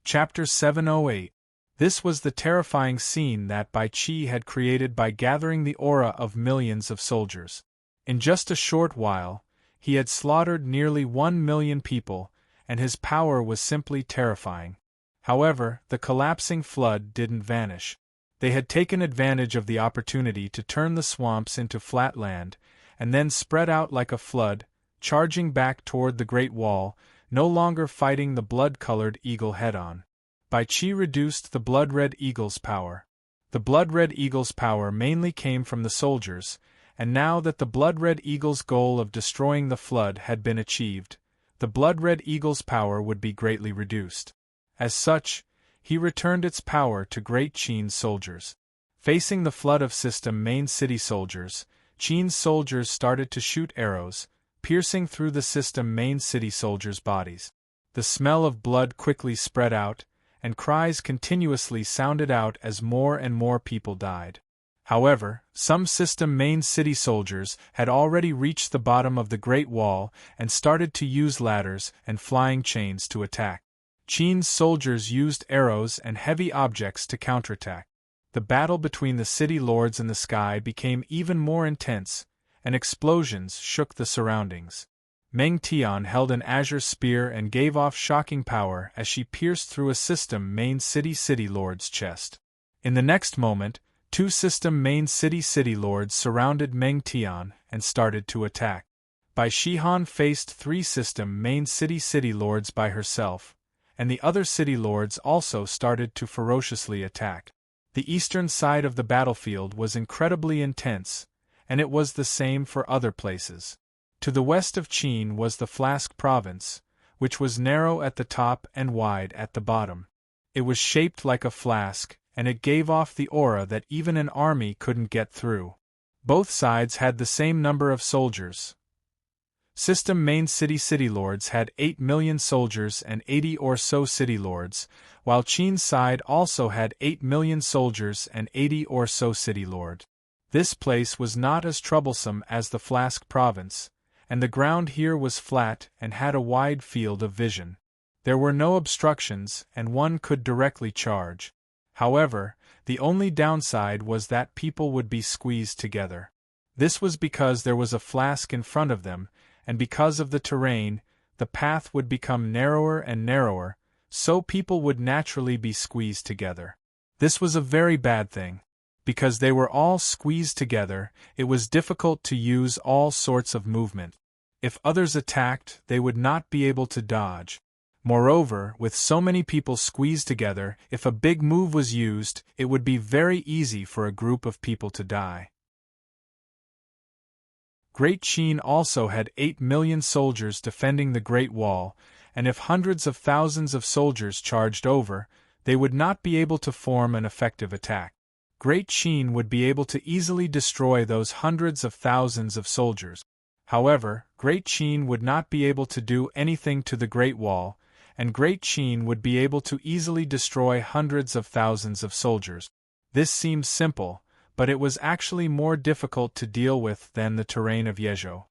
Chapter 708. This was the terrifying scene that Bai Qi had created by gathering the aura of millions of soldiers. In just a short while, he had slaughtered nearly 1 million people, and his power was simply terrifying. However, the collapsing flood didn't vanish. They had taken advantage of the opportunity to turn the swamps into flat land, and then spread out like a flood, charging back toward the Great Wall, no longer fighting the blood-colored eagle head-on. Bai Qi reduced the blood-red eagle's power. The blood-red eagle's power mainly came from the soldiers, and now that the blood-red eagle's goal of destroying the flood had been achieved, the blood-red eagle's power would be greatly reduced. As such, he returned its power to Great Qin's soldiers. Facing the flood of system main city soldiers, Qin's soldiers started to shoot arrows, piercing through the system main city soldiers' bodies. The smell of blood quickly spread out, and cries continuously sounded out as more and more people died. However, some system main city soldiers had already reached the bottom of the Great Wall and started to use ladders and flying chains to attack. Qin's soldiers used arrows and heavy objects to counterattack. The battle between the city lords in the sky became even more intense, and explosions shook the surroundings. Meng Tian held an azure spear and gave off shocking power as she pierced through a system main city lord's chest. In the next moment, 2 system main city lords surrounded Meng Tian and started to attack. Bai Shihan faced 3 system main city lords by herself, and the other city lords also started to ferociously attack. The eastern side of the battlefield was incredibly intense, and it was the same for other places. To the west of Qin was the Flask Province, which was narrow at the top and wide at the bottom. It was shaped like a flask, and it gave off the aura that even an army couldn't get through. Both sides had the same number of soldiers. System main city lords had 8 million soldiers and 80 or so city lords, while Qin's side also had 8 million soldiers and 80 or so city lord. This place was not as troublesome as the Flask Province, and the ground here was flat and had a wide field of vision. There were no obstructions, and one could directly charge. However, the only downside was that people would be squeezed together. This was because there was a flask in front of them, and because of the terrain, the path would become narrower and narrower, so people would naturally be squeezed together. This was a very bad thing. Because they were all squeezed together, it was difficult to use all sorts of movement. If others attacked, they would not be able to dodge. Moreover, with so many people squeezed together, if a big move was used, it would be very easy for a group of people to die. Great Qin also had 8 million soldiers defending the Great Wall, and if hundreds of thousands of soldiers charged over, they would not be able to form an effective attack. Great Qin would be able to easily destroy those hundreds of thousands of soldiers. However, Great Qin would not be able to do anything to the Great Wall, and Great Qin would be able to easily destroy hundreds of thousands of soldiers. This seems simple, but it was actually more difficult to deal with than the terrain of Yezhou.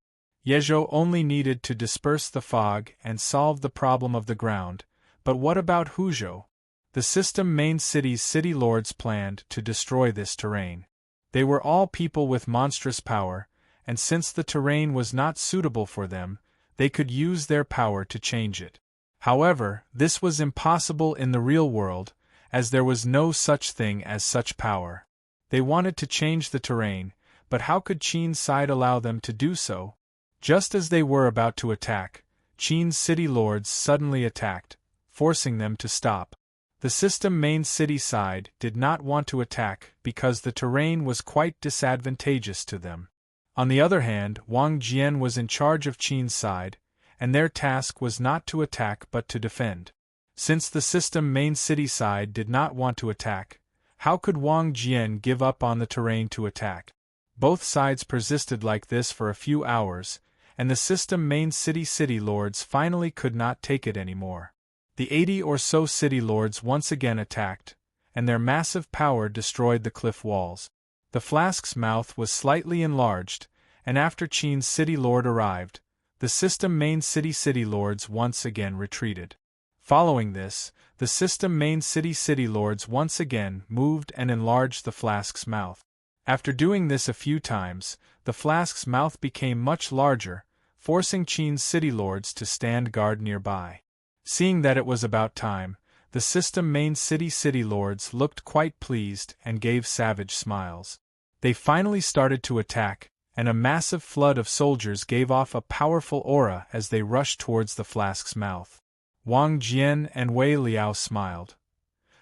Yezhou only needed to disperse the fog and solve the problem of the ground, but what about Huzhou? The system main city's city lords planned to destroy this terrain. They were all people with monstrous power, and since the terrain was not suitable for them, they could use their power to change it. However, this was impossible in the real world, as there was no such thing as such power. They wanted to change the terrain, but how could Qin's side allow them to do so? Just as they were about to attack, Qin's city lords suddenly attacked, forcing them to stop. The system main city side did not want to attack because the terrain was quite disadvantageous to them. On the other hand, Wang Jian was in charge of Qin's side, and their task was not to attack but to defend. Since the system main city side did not want to attack, how could Wang Jian give up on the terrain to attack? Both sides persisted like this for a few hours, and the system main city lords finally could not take it anymore. The 80 or so city lords once again attacked, and their massive power destroyed the cliff walls. The flask's mouth was slightly enlarged, and after Qin's city lord arrived, the system main city lords once again retreated. Following this, the system main city lords once again moved and enlarged the flask's mouth. After doing this a few times, the flask's mouth became much larger, forcing Qin's city lords to stand guard nearby. Seeing that it was about time, the system main city lords looked quite pleased and gave savage smiles. They finally started to attack, and a massive flood of soldiers gave off a powerful aura as they rushed towards the flask's mouth. Wang Jian and Wei Liao smiled.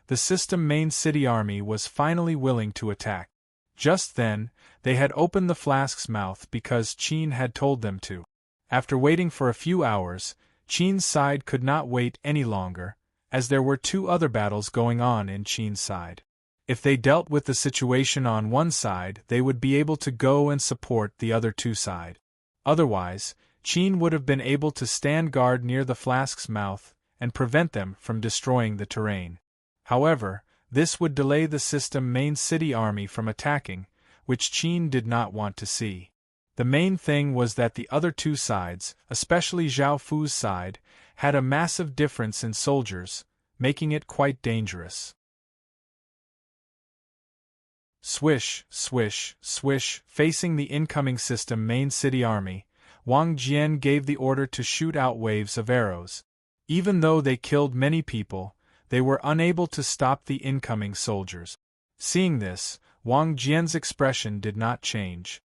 The system main city army was finally willing to attack. Just then, they had opened the flask's mouth because Qin had told them to. After waiting for a few hours, Qin's side could not wait any longer, as there were 2 other battles going on in Qin's side. If they dealt with the situation on one side, they would be able to go and support the other 2 sides. Otherwise, Qin would have been able to stand guard near the flask's mouth and prevent them from destroying the terrain. However, this would delay the system main city army from attacking, which Qin did not want to see. The main thing was that the other 2 sides, especially Zhao Fu's side, had a massive difference in soldiers, making it quite dangerous. Swish, swish, swish, facing the incoming system main city army, Wang Jian gave the order to shoot out waves of arrows. Even though they killed many people, they were unable to stop the incoming soldiers. Seeing this, Wang Jian's expression did not change.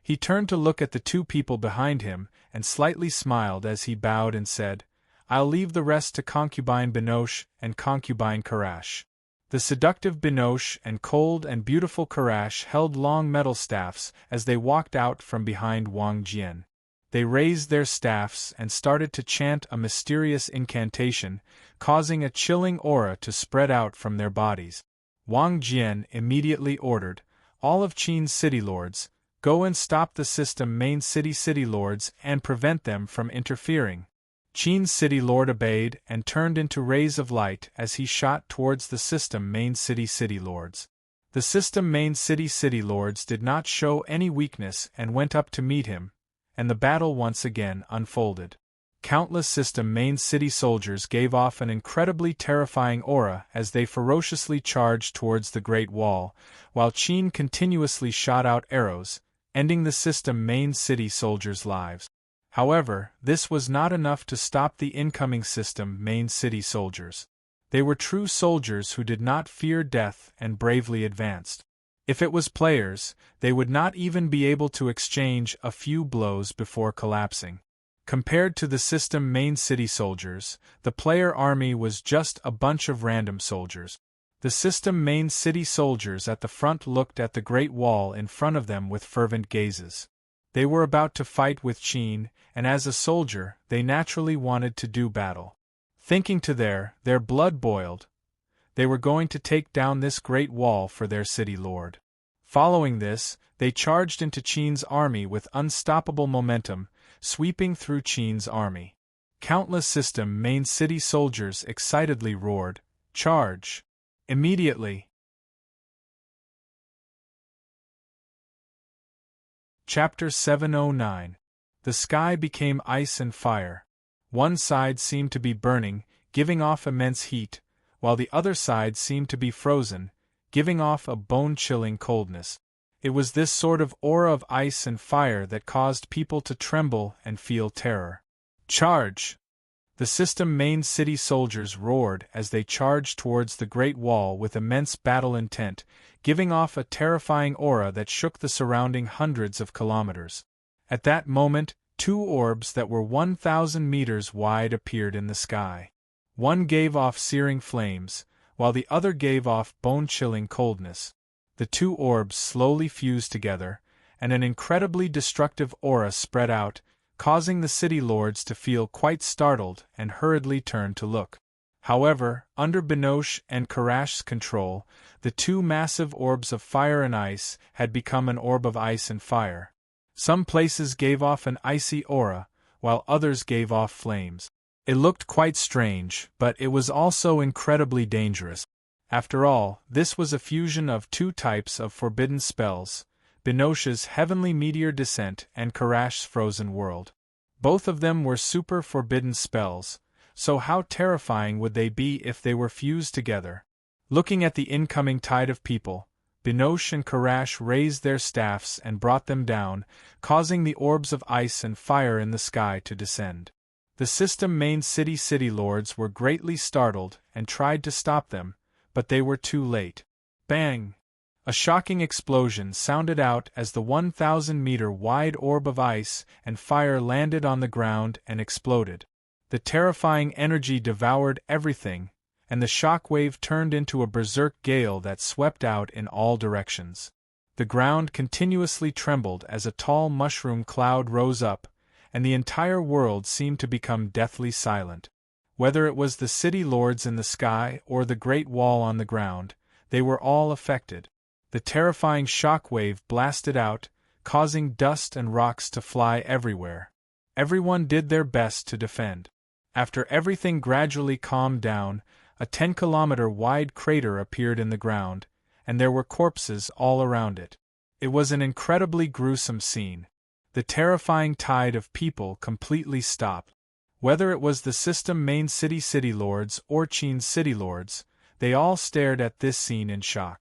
He turned to look at the 2 people behind him and slightly smiled as he bowed and said, "I'll leave the rest to concubine Binoche and concubine Karash." The seductive Binoche and cold and beautiful Karash held long metal staffs as they walked out from behind Wang Jian. They raised their staffs and started to chant a mysterious incantation, causing a chilling aura to spread out from their bodies. Wang Jian immediately ordered, "All of Qin's city lords, go and stop the system main city lords and prevent them from interfering." Qin's city lord obeyed and turned into rays of light as he shot towards the system main city lords. The system main city lords did not show any weakness and went up to meet him, and the battle once again unfolded. Countless system main city soldiers gave off an incredibly terrifying aura as they ferociously charged towards the Great Wall, while Qin continuously shot out arrows, ending the system main city soldiers' lives. However, this was not enough to stop the incoming system main city soldiers. They were true soldiers who did not fear death and bravely advanced. If it was players, they would not even be able to exchange a few blows before collapsing. Compared to the system main city soldiers, the player army was just a bunch of random soldiers. The system main city soldiers at the front looked at the Great Wall in front of them with fervent gazes. They were about to fight with Qin, and as a soldier, they naturally wanted to do battle. Thinking to their blood boiled. They were going to take down this Great Wall for their city lord. Following this, they charged into Qin's army with unstoppable momentum, sweeping through Qin's army. Countless system main city soldiers excitedly roared, "Charge!" Immediately. Chapter 709. The sky became ice and fire. One side seemed to be burning, giving off immense heat, while the other side seemed to be frozen, giving off a bone-chilling coldness. It was this sort of aura of ice and fire that caused people to tremble and feel terror. "Charge!" The system main city soldiers roared as they charged towards the Great Wall with immense battle intent, giving off a terrifying aura that shook the surrounding hundreds of kilometers. At that moment, two orbs that were 1,000 meters wide appeared in the sky. One gave off searing flames, while the other gave off bone-chilling coldness. The two orbs slowly fused together, and an incredibly destructive aura spread out, causing the city lords to feel quite startled and hurriedly turn to look. However, under Binoche and Karash's control, the two massive orbs of fire and ice had become an orb of ice and fire. Some places gave off an icy aura, while others gave off flames. It looked quite strange, but it was also incredibly dangerous. After all, this was a fusion of two types of forbidden spells, Binoche's Heavenly Meteor Descent and Karash's Frozen World. Both of them were super forbidden spells, so how terrifying would they be if they were fused together? Looking at the incoming tide of people, Binoche and Karash raised their staffs and brought them down, causing the orbs of ice and fire in the sky to descend. The system main city lords were greatly startled and tried to stop them, but they were too late. Bang! A shocking explosion sounded out as the 1,000-meter-wide orb of ice and fire landed on the ground and exploded. The terrifying energy devoured everything, and the shock wave turned into a berserk gale that swept out in all directions. The ground continuously trembled as a tall mushroom cloud rose up, and the entire world seemed to become deathly silent. Whether it was the city lords in the sky or the Great Wall on the ground, they were all affected. The terrifying shock wave blasted out, causing dust and rocks to fly everywhere. Everyone did their best to defend. After everything gradually calmed down, a 10-kilometer-wide crater appeared in the ground, and there were corpses all around it. It was an incredibly gruesome scene. The terrifying tide of people completely stopped. Whether it was the system main city lords or Qin's city lords, they all stared at this scene in shock.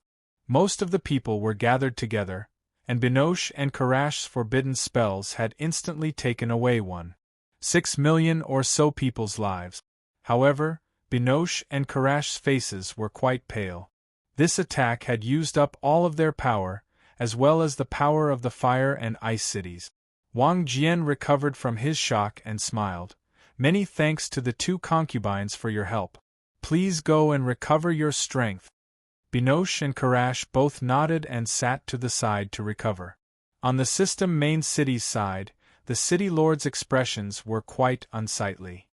Most of the people were gathered together, and Binoche and Karash's forbidden spells had instantly taken away 1.6 million or so people's lives. However, Binoche and Karash's faces were quite pale. This attack had used up all of their power, as well as the power of the fire and ice cities. Wang Jian recovered from his shock and smiled. "Many thanks to the two concubines for your help. Please go and recover your strength." Binoche and Karash both nodded and sat to the side to recover. On the system main city's side, the city lords' expressions were quite unsightly.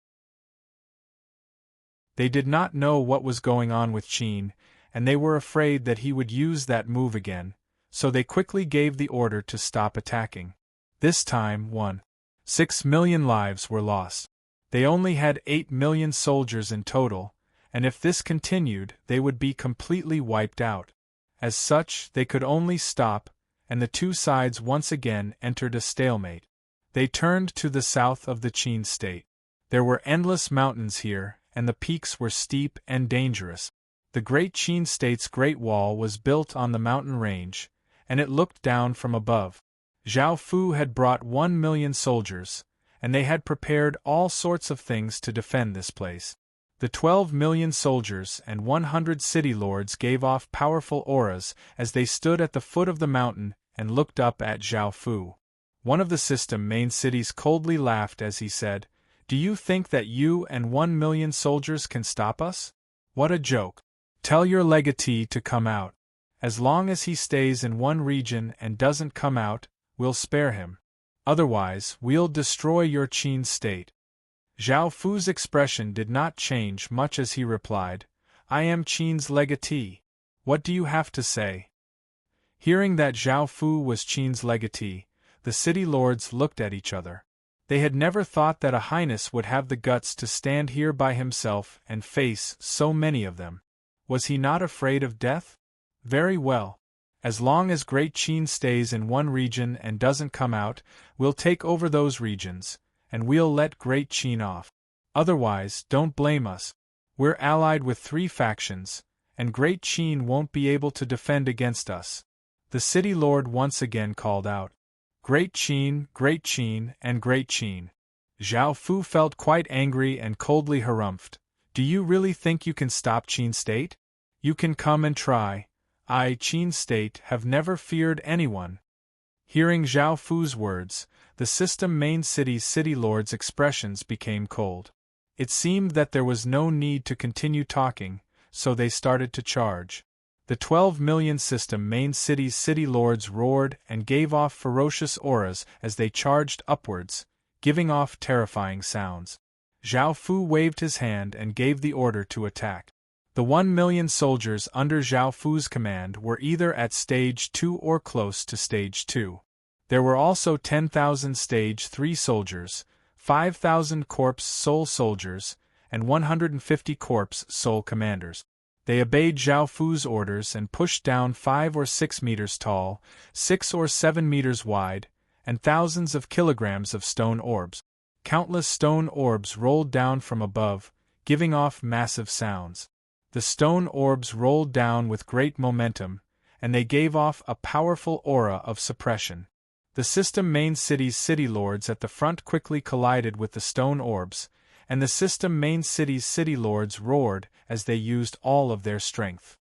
They did not know what was going on with Qin, and they were afraid that he would use that move again, so they quickly gave the order to stop attacking. This time, 1.6 million lives were lost. They only had 8 million soldiers in total, and if this continued, they would be completely wiped out. As such, they could only stop, and the two sides once again entered a stalemate. They turned to the south of the Qin state. There were endless mountains here, and the peaks were steep and dangerous. The Great Qin state's Great Wall was built on the mountain range, and it looked down from above. Zhao Fu had brought 1 million soldiers, and they had prepared all sorts of things to defend this place. The 12 million soldiers and 100 city lords gave off powerful auras as they stood at the foot of the mountain and looked up at Zhao Fu. One of the system main cities coldly laughed as he said, "Do you think that you and 1 million soldiers can stop us? What a joke! Tell your legatee to come out. As long as he stays in one region and doesn't come out, we'll spare him. Otherwise, we'll destroy your Qin state." Zhao Fu's expression did not change much as he replied, "I am Qin's legatee. What do you have to say?" Hearing that Zhao Fu was Qin's legatee, the city lords looked at each other. They had never thought that a highness would have the guts to stand here by himself and face so many of them. Was he not afraid of death? Very well. As long as Great Qin stays in one region and doesn't come out, we'll take over those regions, and we'll let Great Qin off. Otherwise, don't blame us. We're allied with 3 factions, and Great Qin won't be able to defend against us. The city lord once again called out, Great Qin, and Great Qin. Zhao Fu felt quite angry and coldly harumphed. Do you really think you can stop Qin state? You can come and try. I, Qin state, have never feared anyone. Hearing Zhao Fu's words, the system main city's city lords' expressions became cold. It seemed that there was no need to continue talking, so they started to charge. The 12 million system main city's city lords roared and gave off ferocious auras as they charged upwards, giving off terrifying sounds. Zhao Fu waved his hand and gave the order to attack. The 1 million soldiers under Zhao Fu's command were either at Stage 2 or close to Stage 2. There were also 10,000 Stage 3 soldiers, 5,000 Corps Soul soldiers, and 150 Corps Soul commanders. They obeyed Zhao Fu's orders and pushed down 5 or 6 meters tall, 6 or 7 meters wide, and thousands of kilograms of stone orbs. Countless stone orbs rolled down from above, giving off massive sounds. The stone orbs rolled down with great momentum, and they gave off a powerful aura of suppression. The system main city's city lords at the front quickly collided with the stone orbs, and the system main city's city lords roared as they used all of their strength.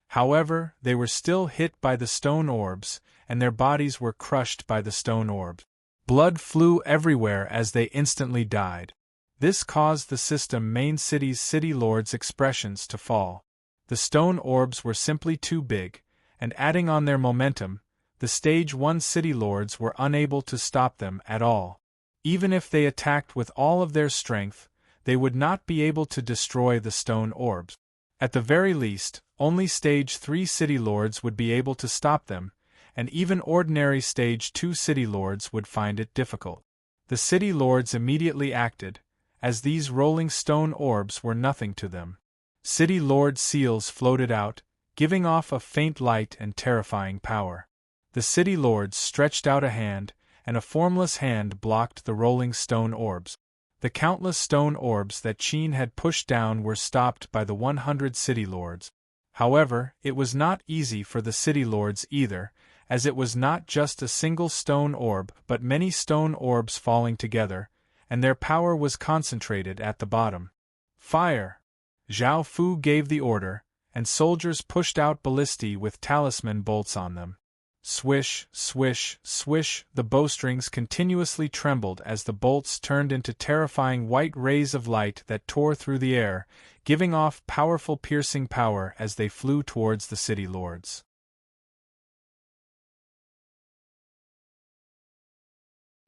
However, they were still hit by the stone orbs, and their bodies were crushed by the stone orbs. Blood flew everywhere as they instantly died. This caused the system main city's city lords' expressions to fall. The stone orbs were simply too big, and adding on their momentum, the Stage 1 city lords were unable to stop them at all. Even if they attacked with all of their strength, they would not be able to destroy the stone orbs. At the very least, only Stage 3 city lords would be able to stop them, and even ordinary Stage 2 city lords would find it difficult. The city lords immediately acted, as these rolling stone orbs were nothing to them. City lord seals floated out, giving off a faint light and terrifying power. The city lords stretched out a hand, and a formless hand blocked the rolling stone orbs. The countless stone orbs that Qin had pushed down were stopped by the 100 city lords. However, it was not easy for the city lords either, as it was not just a single stone orb but many stone orbs falling together, and their power was concentrated at the bottom. Fire! Zhao Fu gave the order, and soldiers pushed out ballistae with talisman bolts on them. Swish, swish, swish, the bowstrings continuously trembled as the bolts turned into terrifying white rays of light that tore through the air, giving off powerful piercing power as they flew towards the city lords.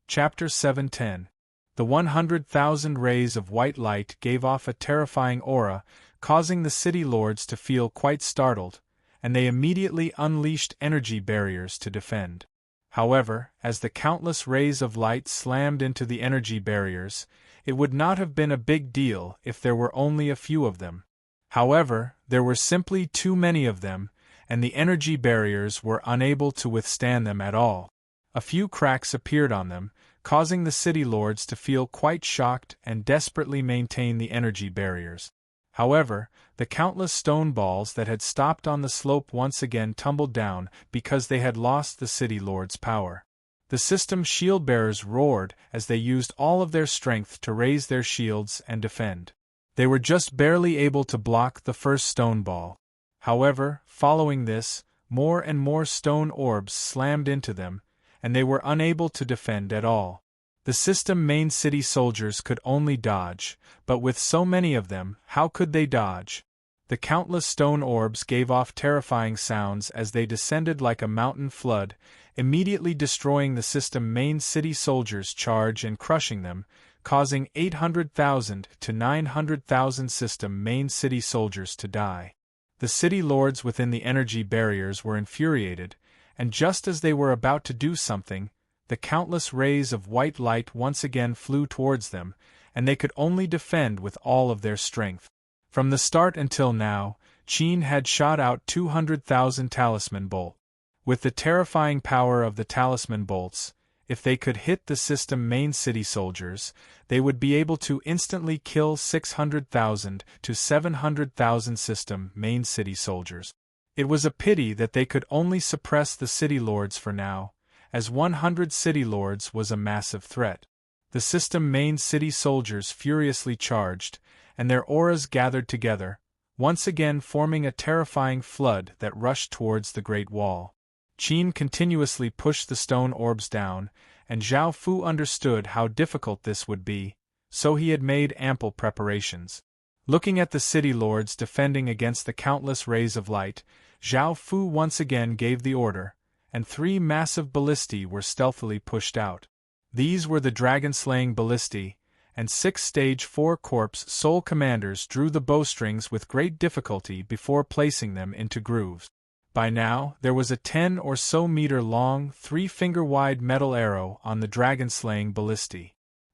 Chapter 710. The 100,000 rays of white light gave off a terrifying aura, causing the city lords to feel quite startled, and they immediately unleashed energy barriers to defend. However, as the countless rays of light slammed into the energy barriers, it would not have been a big deal if there were only a few of them. However, there were simply too many of them, and the energy barriers were unable to withstand them at all. A few cracks appeared on them, causing the city lords to feel quite shocked and desperately maintain the energy barriers. However, the countless stone balls that had stopped on the slope once again tumbled down because they had lost the city lord's power. The system's shield-bearers roared as they used all of their strength to raise their shields and defend. They were just barely able to block the first stone ball. However, following this, more and more stone orbs slammed into them, and they were unable to defend at all. The system main city soldiers could only dodge, but with so many of them, how could they dodge? The countless stone orbs gave off terrifying sounds as they descended like a mountain flood, immediately destroying the system main city soldiers' charge and crushing them, causing 800,000 to 900,000 system main city soldiers to die. The city lords within the energy barriers were infuriated, and just as they were about to do something, the countless rays of white light once again flew towards them, and they could only defend with all of their strength. From the start until now, Qin had shot out 200,000 talisman bolts. With the terrifying power of the talisman bolts, if they could hit the system main city soldiers, they would be able to instantly kill 600,000 to 700,000 system main city soldiers. It was a pity that they could only suppress the city lords for now, as 100 city lords was a massive threat. The system main city soldiers furiously charged, and their auras gathered together, once again forming a terrifying flood that rushed towards the Great Wall. Qin continuously pushed the stone orbs down, and Zhao Fu understood how difficult this would be, so he had made ample preparations. Looking at the city lords defending against the countless rays of light, Zhao Fu once again gave the order, and 3 massive ballistae were stealthily pushed out. These were the dragon-slaying ballistae, and 6 Stage 4 Corps Soul Commanders drew the bowstrings with great difficulty before placing them into grooves. By now, there was a 10 or so meter long, 3-finger-wide metal arrow on the dragon-slaying ballistae.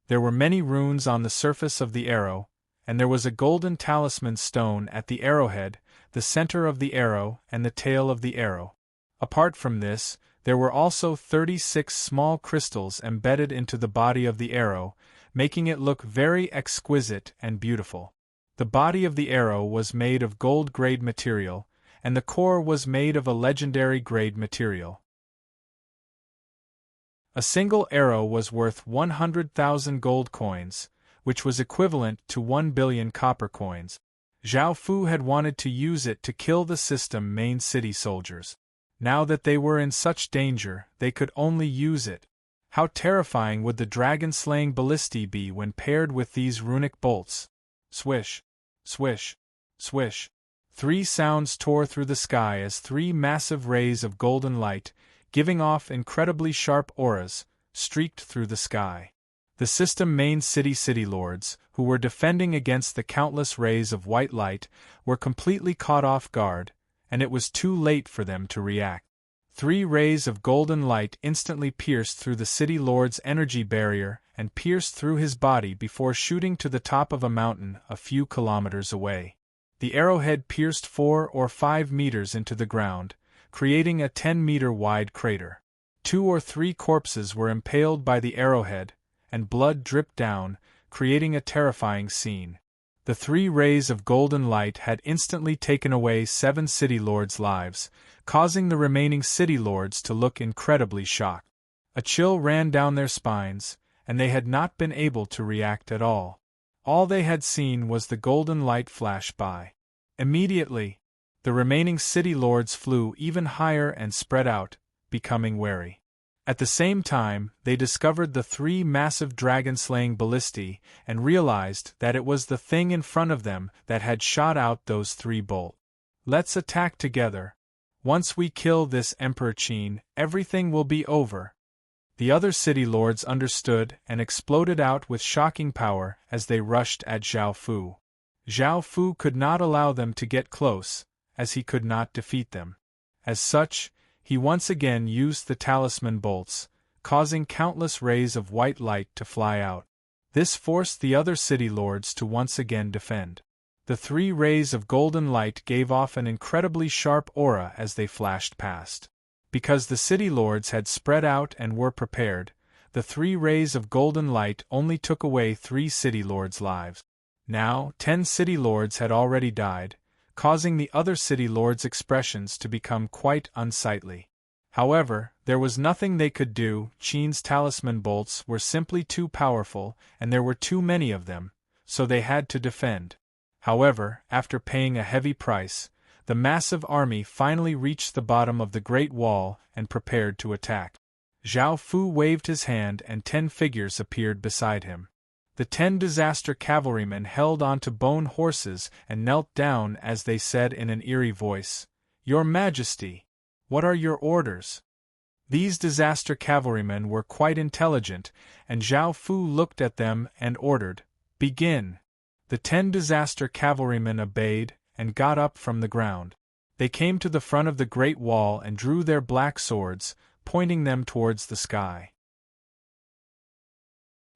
There were many runes on the surface of the arrow, and there was a golden talisman stone at the arrowhead, the center of the arrow, and the tail of the arrow. Apart from this, there were also 36 small crystals embedded into the body of the arrow, making it look very exquisite and beautiful. The body of the arrow was made of gold-grade material, and the core was made of a legendary grade material. A single arrow was worth 100,000 gold coins, which was equivalent to 1 billion copper coins. Zhao Fu had wanted to use it to kill the system main city soldiers. Now that they were in such danger, they could only use it. How terrifying would the dragon-slaying ballistae be when paired with these runic bolts? Swish, swish, swish. 3 sounds tore through the sky as 3 massive rays of golden light, giving off incredibly sharp auras, streaked through the sky. The system main city lords, who were defending against the countless rays of white light, were completely caught off guard, and it was too late for them to react. 3 rays of golden light instantly pierced through the city lord's energy barrier and pierced through his body before shooting to the top of a mountain a few kilometers away. The arrowhead pierced 4 or 5 meters into the ground, creating a 10-meter-wide crater. 2 or 3 corpses were impaled by the arrowhead, and blood dripped down, creating a terrifying scene. The 3 rays of golden light had instantly taken away 7 city lords' lives, causing the remaining city lords to look incredibly shocked. A chill ran down their spines, and they had not been able to react at all. All they had seen was the golden light flash by. Immediately, the remaining city lords flew even higher and spread out, becoming wary. At the same time, they discovered the 3 massive dragon-slaying ballistae and realized that it was the thing in front of them that had shot out those 3 bolts. Let's attack together. Once we kill this Emperor Qin, everything will be over. The other city lords understood and exploded out with shocking power as they rushed at Zhao Fu. Zhao Fu could not allow them to get close, as he could not defeat them. As such, he once again used the talisman bolts, causing countless rays of white light to fly out. This forced the other city lords to once again defend. The 3 rays of golden light gave off an incredibly sharp aura as they flashed past. Because the city lords had spread out and were prepared, the 3 rays of golden light only took away 3 city lords' lives. Now, 10 city lords had already died, causing the other city lords' expressions to become quite unsightly. However, there was nothing they could do. Qin's talisman bolts were simply too powerful, and there were too many of them, so they had to defend. However, after paying a heavy price, the massive army finally reached the bottom of the Great Wall and prepared to attack. Zhao Fu waved his hand and 10 figures appeared beside him. The 10 disaster cavalrymen held onto bone horses and knelt down as they said in an eerie voice, "Your Majesty, what are your orders?" These disaster cavalrymen were quite intelligent, and Zhao Fu looked at them and ordered, "Begin." The 10 disaster cavalrymen obeyed and got up from the ground. They came to the front of the Great Wall and drew their black swords, pointing them towards the sky.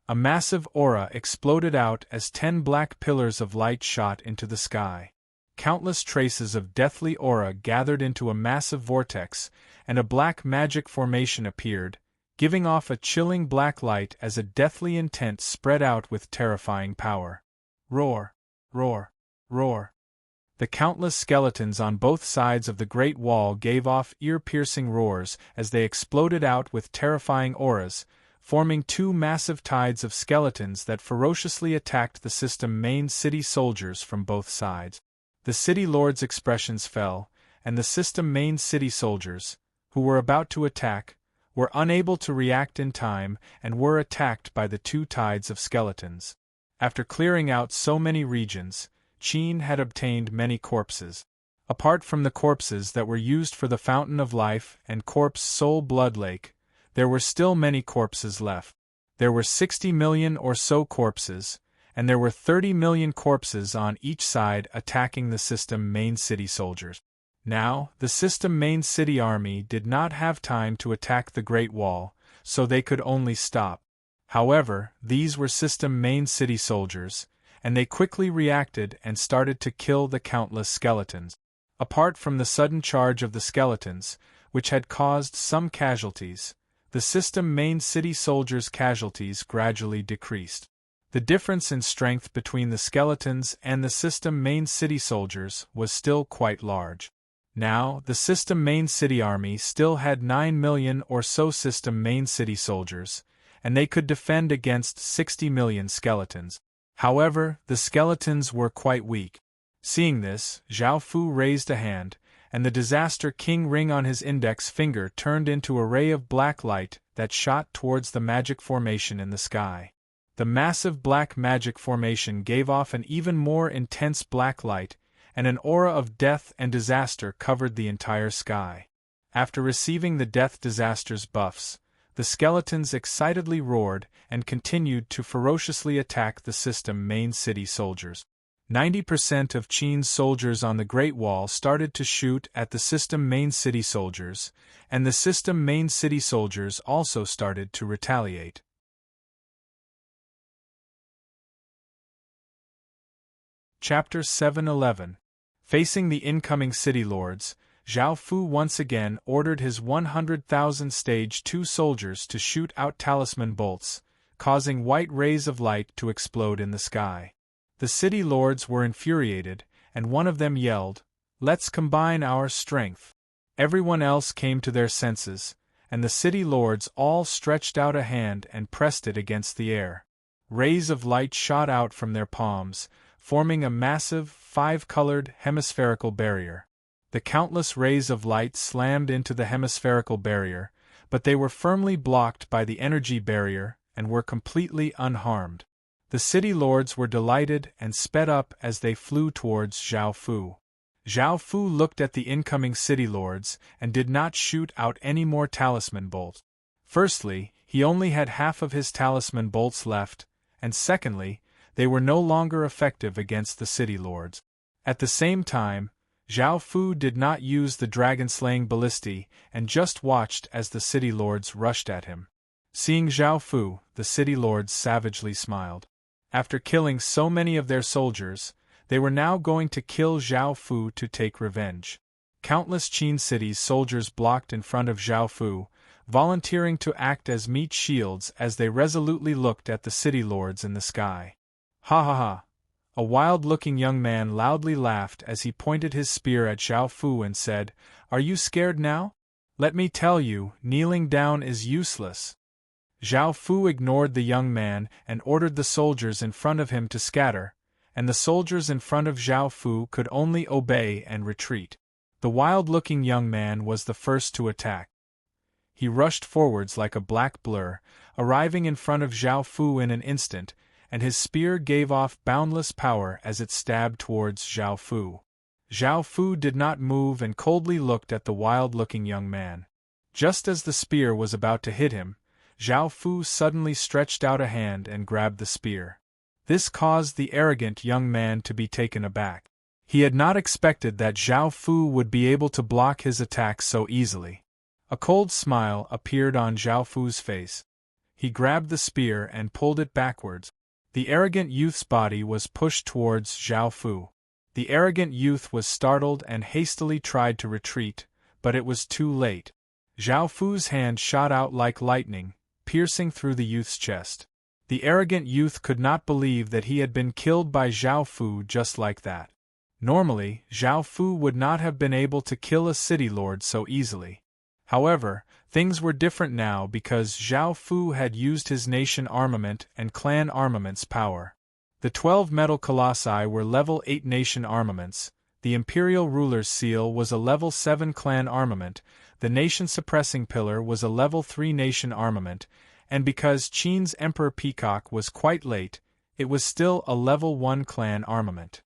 A massive aura exploded out as 10 black pillars of light shot into the sky. Countless traces of deathly aura gathered into a massive vortex, and a black magic formation appeared, giving off a chilling black light as a deathly intent spread out with terrifying power. Roar! Roar! Roar! The countless skeletons on both sides of the Great Wall gave off ear-piercing roars as they exploded out with terrifying auras, forming 2 massive tides of skeletons that ferociously attacked the system main city soldiers from both sides. The city lords' expressions fell, and the system main city soldiers, who were about to attack, were unable to react in time and were attacked by the 2 tides of skeletons. After clearing out so many regions, Qin had obtained many corpses. Apart from the corpses that were used for the Fountain of Life and Corpse Soul Blood Lake, there were still many corpses left. There were 60 million or so corpses, and there were 30 million corpses on each side attacking the system main city soldiers. Now, the system main city army did not have time to attack the Great Wall, so they could only stop. However, these were system main city soldiers, and they quickly reacted and started to kill the countless skeletons. Apart from the sudden charge of the skeletons, which had caused some casualties, the system main city soldiers' casualties gradually decreased. The difference in strength between the skeletons and the system main city soldiers was still quite large. Now, the system main city army still had 9 million or so system main city soldiers, and they could defend against 60 million skeletons. However, the skeletons were quite weak. Seeing this, Zhao Fu raised a hand, and the Disaster King ring on his index finger turned into a ray of black light that shot towards the magic formation in the sky. The massive black magic formation gave off an even more intense black light, and an aura of death and disaster covered the entire sky. After receiving the death disaster's buffs, the skeletons excitedly roared and continued to ferociously attack the system main city soldiers. 90% of Qin's soldiers on the Great Wall started to shoot at the system main city soldiers, and the system main city soldiers also started to retaliate. Chapter 7:11. Facing the incoming city lords, Zhao Fu once again ordered his 100,000 Stage 2 soldiers to shoot out talisman bolts, causing white rays of light to explode in the sky. The city lords were infuriated, and one of them yelled, "Let's combine our strength." Everyone else came to their senses, and the city lords all stretched out a hand and pressed it against the air. Rays of light shot out from their palms, forming a massive, 5-colored hemispherical barrier. The countless rays of light slammed into the hemispherical barrier, but they were firmly blocked by the energy barrier and were completely unharmed. The city lords were delighted and sped up as they flew towards Zhao Fu. Zhao Fu looked at the incoming city lords and did not shoot out any more talisman bolts. Firstly, he only had half of his talisman bolts left, and secondly, they were no longer effective against the city lords. At the same time, Zhao Fu did not use the dragon-slaying ballistae and just watched as the city lords rushed at him. Seeing Zhao Fu, the city lords savagely smiled. After killing so many of their soldiers, they were now going to kill Zhao Fu to take revenge. Countless Qin cities soldiers blocked in front of Zhao Fu, volunteering to act as meat shields as they resolutely looked at the city lords in the sky. Ha ha ha! A wild-looking young man loudly laughed as he pointed his spear at Zhao Fu and said, "Are you scared now? Let me tell you, kneeling down is useless. Zhao Fu ignored the young man and ordered the soldiers in front of him to scatter, and the soldiers in front of Zhao Fu could only obey and retreat. The wild-looking young man was the first to attack. He rushed forwards like a black blur, arriving in front of Zhao Fu in an instant, and his spear gave off boundless power as it stabbed towards Zhao Fu. Zhao Fu did not move and coldly looked at the wild-looking young man. Just as the spear was about to hit him, Zhao Fu suddenly stretched out a hand and grabbed the spear. This caused the arrogant young man to be taken aback. He had not expected that Zhao Fu would be able to block his attack so easily. A cold smile appeared on Zhao Fu's face. He grabbed the spear and pulled it backwards. The arrogant youth's body was pushed towards Zhao Fu. The arrogant youth was startled and hastily tried to retreat, but it was too late. Zhao Fu's hand shot out like lightning, piercing through the youth's chest. The arrogant youth could not believe that he had been killed by Zhao Fu just like that. Normally, Zhao Fu would not have been able to kill a city lord so easily. However, things were different now because Zhao Fu had used his nation armament and clan armament's power. The 12 metal colossi were level 8 nation armaments, the imperial ruler's seal was a level 7 clan armament, the nation-suppressing pillar was a level 3 nation armament, and because Qin's Emperor Peacock was quite late, it was still a level 1 clan armament.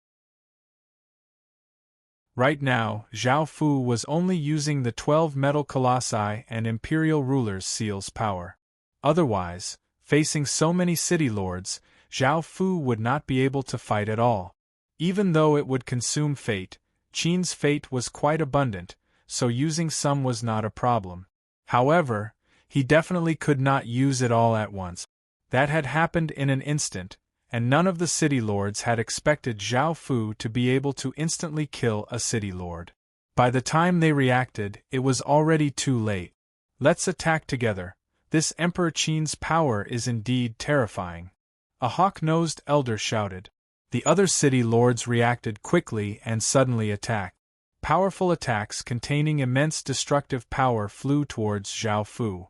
Right now, Zhao Fu was only using the 12 metal colossi and imperial ruler's seal's power. Otherwise, facing so many city lords, Zhao Fu would not be able to fight at all. Even though it would consume fate, Qin's fate was quite abundant, so using some was not a problem. However, he definitely could not use it all at once. That had happened in an instant, and none of the city lords had expected Zhao Fu to be able to instantly kill a city lord. By the time they reacted, it was already too late. Let's attack together. This Emperor Qin's power is indeed terrifying. A hawk-nosed elder shouted. The other city lords reacted quickly and suddenly attacked. Powerful attacks containing immense destructive power flew towards Zhao Fu.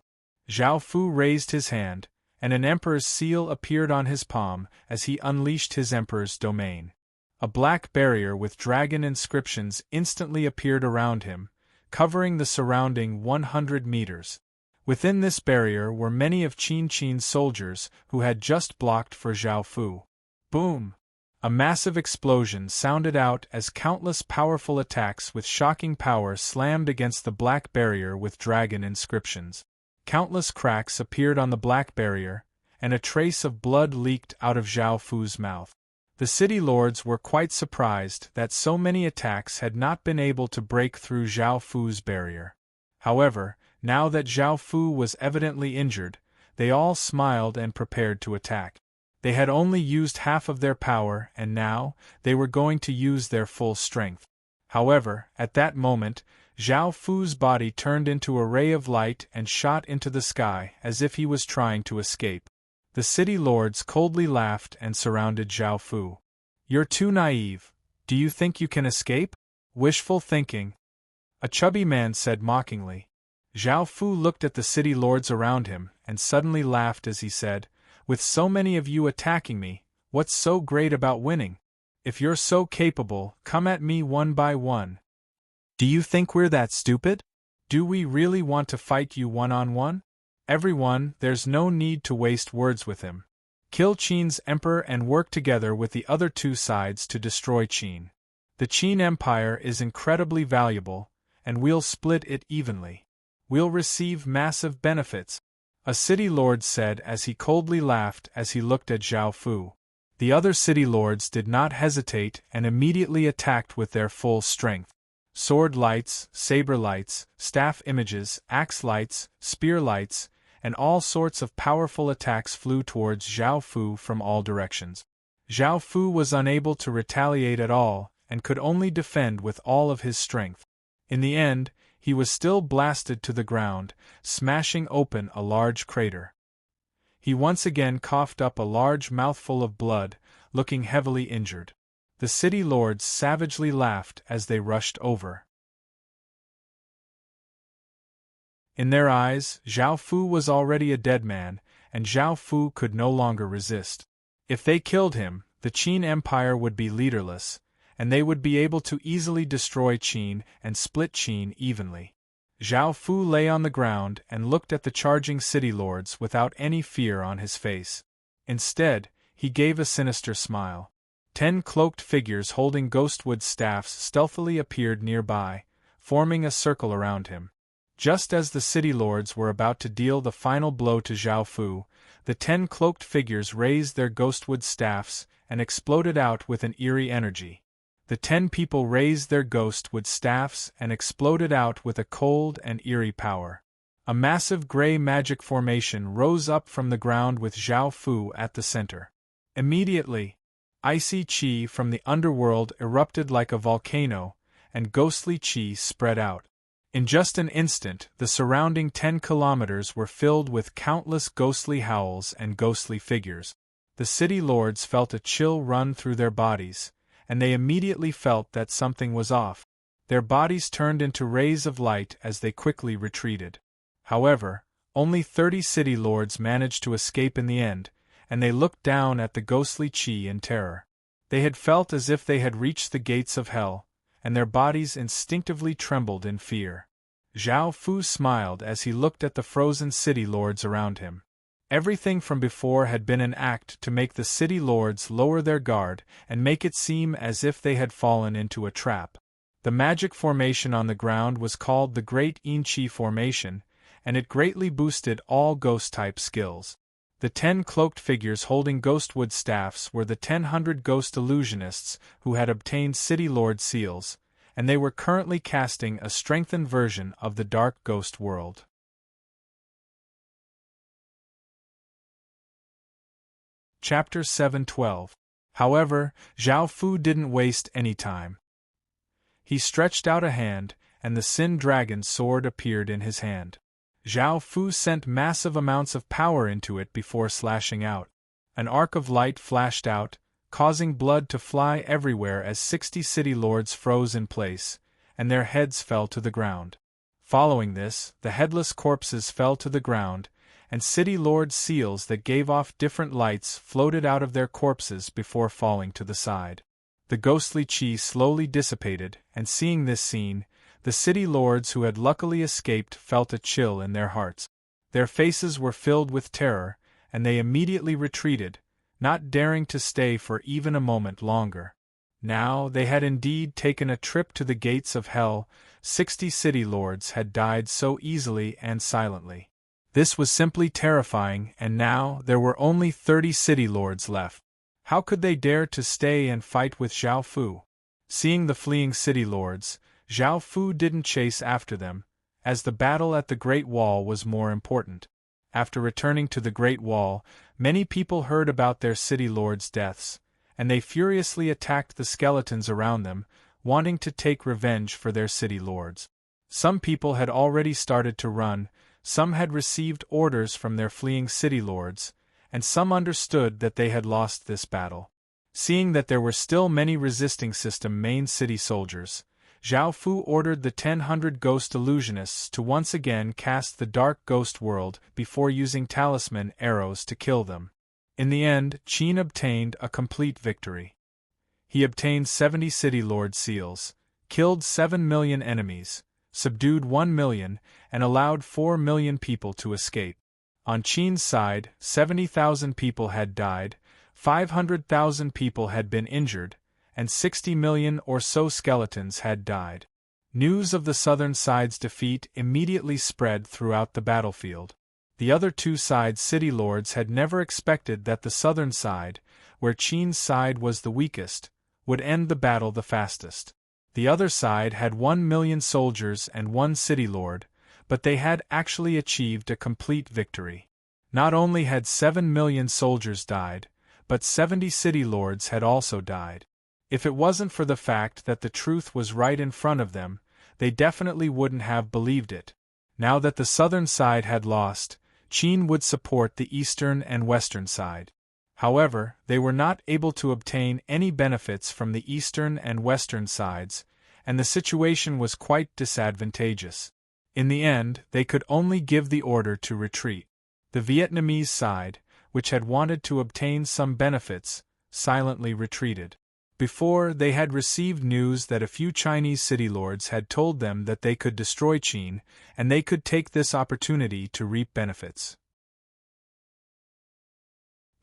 Zhao Fu raised his hand, and an emperor's seal appeared on his palm as he unleashed his emperor's domain. A black barrier with dragon inscriptions instantly appeared around him, covering the surrounding 100 meters. Within this barrier were many of Qin's soldiers who had just blocked for Zhao Fu. Boom! A massive explosion sounded out as countless powerful attacks with shocking power slammed against the black barrier with dragon inscriptions. Countless cracks appeared on the black barrier, and a trace of blood leaked out of Zhao Fu's mouth. The city lords were quite surprised that so many attacks had not been able to break through Zhao Fu's barrier. However, now that Zhao Fu was evidently injured, they all smiled and prepared to attack. They had only used half of their power and now, they were going to use their full strength. However, at that moment, Zhao Fu's body turned into a ray of light and shot into the sky as if he was trying to escape. The city lords coldly laughed and surrounded Zhao Fu. "You're too naive. Do you think you can escape? Wishful thinking," a chubby man said mockingly. Zhao Fu looked at the city lords around him and suddenly laughed as he said, "With so many of you attacking me, what's so great about winning? If you're so capable, come at me one by one. Do you think we're that stupid? Do we really want to fight you one-on-one? Everyone, there's no need to waste words with him. Kill Qin's emperor and work together with the other two sides to destroy Qin. The Qin Empire is incredibly valuable, and we'll split it evenly. We'll receive massive benefits," a city lord said as he coldly laughed as he looked at Zhao Fu. The other city lords did not hesitate and immediately attacked with their full strength. Sword lights, saber lights, staff images, axe lights, spear lights, and all sorts of powerful attacks flew towards Zhao Fu from all directions. Zhao Fu was unable to retaliate at all and could only defend with all of his strength. In the end, he was still blasted to the ground, smashing open a large crater. He once again coughed up a large mouthful of blood, looking heavily injured. The city lords savagely laughed as they rushed over. In their eyes, Zhao Fu was already a dead man, and Zhao Fu could no longer resist. If they killed him, the Qin Empire would be leaderless, and they would be able to easily destroy Qin and split Qin evenly. Zhao Fu lay on the ground and looked at the charging city lords without any fear on his face. Instead, he gave a sinister smile. 10 cloaked figures holding ghostwood staffs stealthily appeared nearby, forming a circle around him. Just as the city lords were about to deal the final blow to Zhao Fu, the 10 cloaked figures raised their ghostwood staffs and exploded out with an eerie energy. The 10 people raised their ghostwood staffs and exploded out with a cold and eerie power. A massive gray magic formation rose up from the ground with Zhao Fu at the center. Immediately, icy qi from the underworld erupted like a volcano, and ghostly qi spread out. In just an instant, the surrounding 10 kilometers were filled with countless ghostly howls and ghostly figures. The city lords felt a chill run through their bodies, and they immediately felt that something was off. Their bodies turned into rays of light as they quickly retreated. However, only 30 city lords managed to escape in the end, and they looked down at the ghostly qi in terror. They had felt as if they had reached the gates of hell, and their bodies instinctively trembled in fear. Zhao Fu smiled as he looked at the frozen city lords around him. Everything from before had been an act to make the city lords lower their guard and make it seem as if they had fallen into a trap. The magic formation on the ground was called the Great Yin-Qi Formation, and it greatly boosted all ghost-type skills. The 10 cloaked figures holding ghostwood staffs were the 1,000 ghost illusionists who had obtained City Lord seals, and they were currently casting a strengthened version of the Dark Ghost world. Chapter 7:12. However, Zhao Fu didn't waste any time. He stretched out a hand, and the Sin Dragon's sword appeared in his hand. Zhao Fu sent massive amounts of power into it before slashing out. An arc of light flashed out, causing blood to fly everywhere as 60 city lords froze in place, and their heads fell to the ground. Following this, the headless corpses fell to the ground, and city lord seals that gave off different lights floated out of their corpses before falling to the side. The ghostly qi slowly dissipated, and seeing this scene, the city lords who had luckily escaped felt a chill in their hearts. Their faces were filled with terror, and they immediately retreated, not daring to stay for even a moment longer. Now they had indeed taken a trip to the gates of hell. 60 city lords had died so easily and silently. This was simply terrifying, and now there were only 30 city lords left. How could they dare to stay and fight with Zhao Fu? Seeing the fleeing city lords, Zhao Fu didn't chase after them, as the battle at the Great Wall was more important. After returning to the Great Wall, many people heard about their city lords' deaths, and they furiously attacked the skeletons around them, wanting to take revenge for their city lords. Some people had already started to run, some had received orders from their fleeing city lords, and some understood that they had lost this battle. Seeing that there were still many resisting system main city soldiers, Zhao Fu ordered the 1,000 ghost illusionists to once again cast the Dark Ghost world before using talisman arrows to kill them. In the end, Qin obtained a complete victory. He obtained 70 city lord seals, killed 7 million enemies, subdued 1 million, and allowed 4 million people to escape. On Qin's side, 70,000 people had died, 500,000 people had been injured, and 60 million or so skeletons had died. News of the southern side's defeat immediately spread throughout the battlefield. The other two sides' city lords had never expected that the southern side, where Qin's side was the weakest, would end the battle the fastest. The other side had 1 million soldiers and 1 city lord, but they had actually achieved a complete victory. Not only had 7 million soldiers died, but 70 city lords had also died. If it wasn't for the fact that the truth was right in front of them, they definitely wouldn't have believed it. Now that the southern side had lost, Qin would support the eastern and western side. However, they were not able to obtain any benefits from the eastern and western sides, and the situation was quite disadvantageous. In the end, they could only give the order to retreat. The Vietnamese side, which had wanted to obtain some benefits, silently retreated. Before, they had received news that a few Chinese city lords had told them that they could destroy Qin, and they could take this opportunity to reap benefits.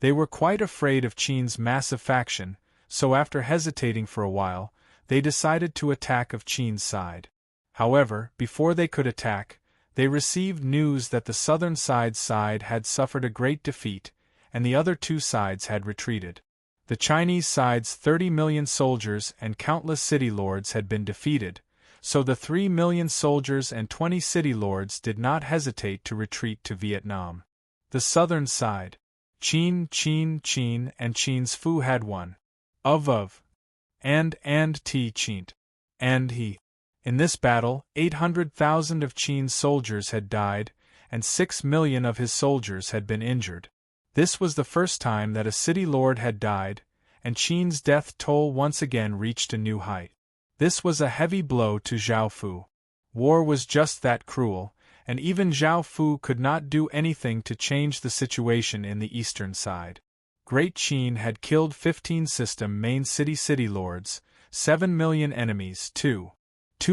They were quite afraid of Qin's massive faction, so after hesitating for a while, they decided to attack of Qin's side. However, before they could attack, they received news that the southern side had suffered a great defeat, and the other two sides had retreated. The Chinese side's 30 million soldiers and countless city lords had been defeated, so the 3 million soldiers and 20 city lords did not hesitate to retreat to Vietnam. The southern side, Qin, and Qin's Fu had won. And T Qint. And he. In this battle, 800,000 of Qin's soldiers had died, and 6 million of his soldiers had been injured. This was the first time that a city lord had died, and Qin's death toll once again reached a new height. This was a heavy blow to Zhao Fu. War was just that cruel, and even Zhao Fu could not do anything to change the situation in the eastern side. Great Qin had killed 15 system main city lords, 7 million enemies, 2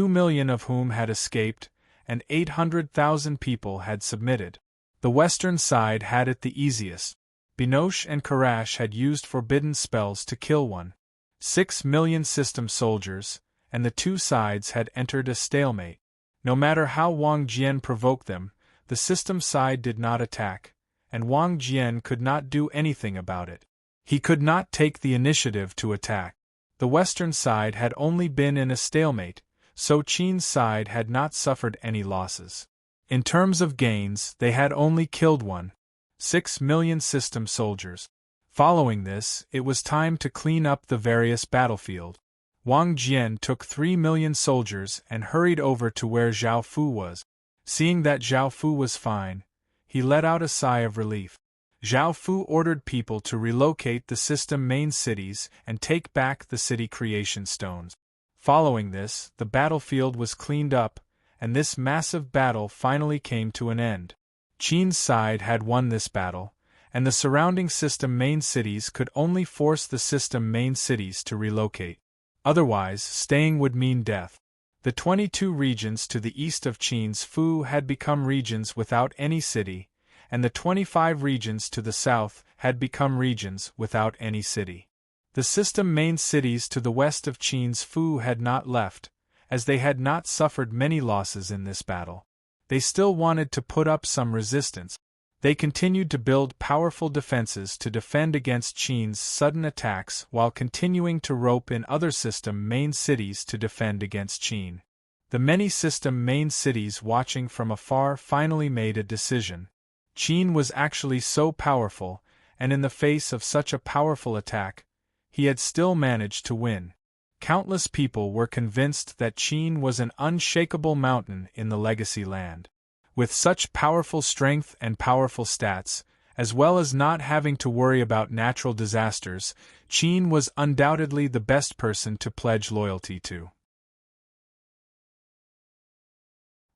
million of whom had escaped, and 800,000 people had submitted. The western side had it the easiest. Binoche and Karash had used forbidden spells to kill 1.6 million system soldiers, and the two sides had entered a stalemate. No matter how Wang Jian provoked them, the system side did not attack, and Wang Jian could not do anything about it. He could not take the initiative to attack. The western side had only been in a stalemate, so Qin's side had not suffered any losses. In terms of gains, they had only killed 1.6 million system soldiers. Following this, it was time to clean up the various battlefield. Wang Jian took 3 million soldiers and hurried over to where Zhao Fu was. Seeing that Zhao Fu was fine, he let out a sigh of relief. Zhao Fu ordered people to relocate the system main cities and take back the city creation stones. Following this, the battlefield was cleaned up, and this massive battle finally came to an end. Qin's side had won this battle, and the surrounding system main cities could only force the system main cities to relocate. Otherwise, staying would mean death. The 22 regions to the east of Qin's Fu had become regions without any city, and the 25 regions to the south had become regions without any city. The system main cities to the west of Qin's Fu had not left, as they had not suffered many losses in this battle. They still wanted to put up some resistance. They continued to build powerful defenses to defend against Qin's sudden attacks while continuing to rope in other system main cities to defend against Qin. The many system main cities watching from afar finally made a decision. Qin was actually so powerful, and in the face of such a powerful attack, he had still managed to win. Countless people were convinced that Qin was an unshakable mountain in the legacy land. With such powerful strength and powerful stats, as well as not having to worry about natural disasters, Qin was undoubtedly the best person to pledge loyalty to.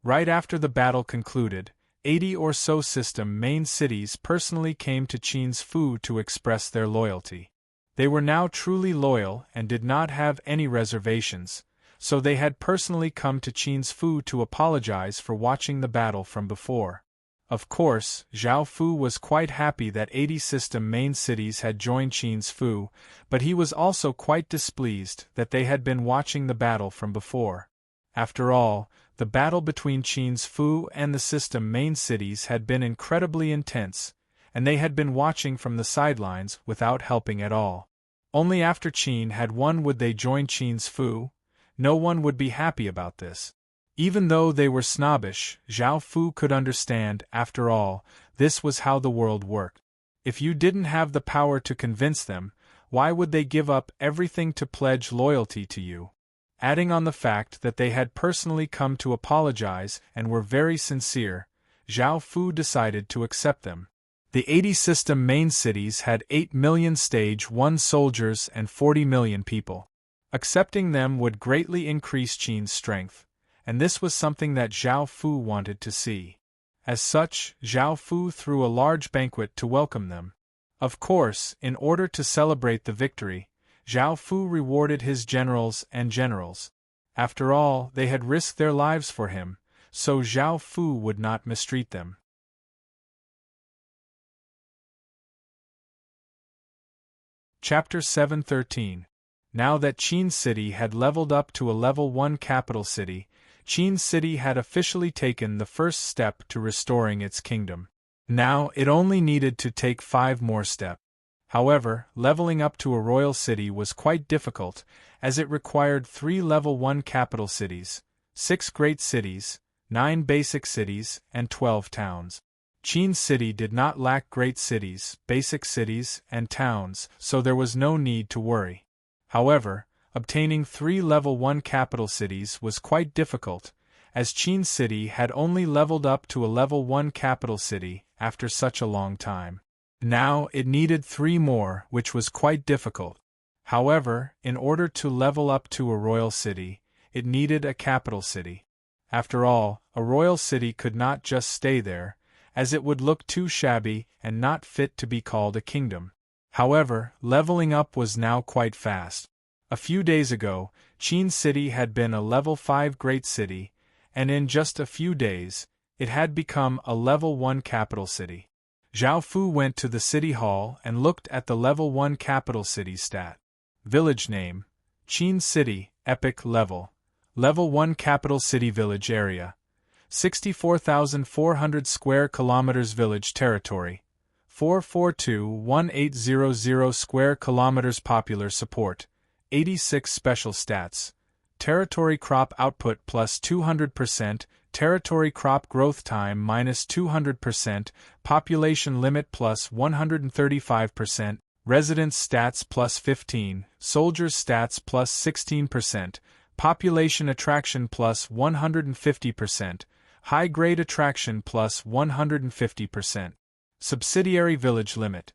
Right after the battle concluded, 80 or so system main cities personally came to Qin's Fu to express their loyalty. They were now truly loyal and did not have any reservations, so they had personally come to Qin's Fu to apologize for watching the battle from before. Of course, Zhao Fu was quite happy that 80 system main cities had joined Qin's Fu, but he was also quite displeased that they had been watching the battle from before. After all, the battle between Qin's Fu and the system main cities had been incredibly intense, and they had been watching from the sidelines without helping at all. Only after Qin had won would they join Qin's Fu. No one would be happy about this. Even though they were snobbish, Zhao Fu could understand, after all, this was how the world worked. If you didn't have the power to convince them, why would they give up everything to pledge loyalty to you? Adding on the fact that they had personally come to apologize and were very sincere, Zhao Fu decided to accept them. The 80 system main cities had 8 million stage 1 soldiers and 40 million people. Accepting them would greatly increase Qin's strength, and this was something that Zhao Fu wanted to see. As such, Zhao Fu threw a large banquet to welcome them. Of course, in order to celebrate the victory, Zhao Fu rewarded his generals and generals. After all, they had risked their lives for him, so Zhao Fu would not mistreat them. Chapter 713. Now that Qin City had leveled up to a level 1 capital city, Qin City had officially taken the first step to restoring its kingdom. Now it only needed to take 5 more steps. However, leveling up to a royal city was quite difficult, as it required 3 level 1 capital cities, 6 great cities, 9 basic cities, and 12 towns. Qin City did not lack great cities, basic cities, and towns, so there was no need to worry. However, obtaining 3 level 1 capital cities was quite difficult, as Qin City had only leveled up to a level 1 capital city after such a long time. Now it needed 3 more, which was quite difficult. However, in order to level up to a royal city, it needed a capital city. After all, a royal city could not just stay there, as it would look too shabby and not fit to be called a kingdom. However, leveling up was now quite fast. A few days ago, Qin City had been a level 5 great city, and in just a few days, it had become a level 1 capital city. Zhao Fu went to the city hall and looked at the level 1 capital city stat. Village name: Qin City, epic level. Level 1 capital city village area: 64,400 square kilometers. Village territory: 442,1800 square kilometers. Popular support: 86. Special stats: territory crop output plus 200%, territory crop growth time minus 200%, population limit plus 135%, residence stats plus 15, soldiers stats plus 16%, population attraction plus 150%, high-grade attraction plus 150%. Subsidiary village limit: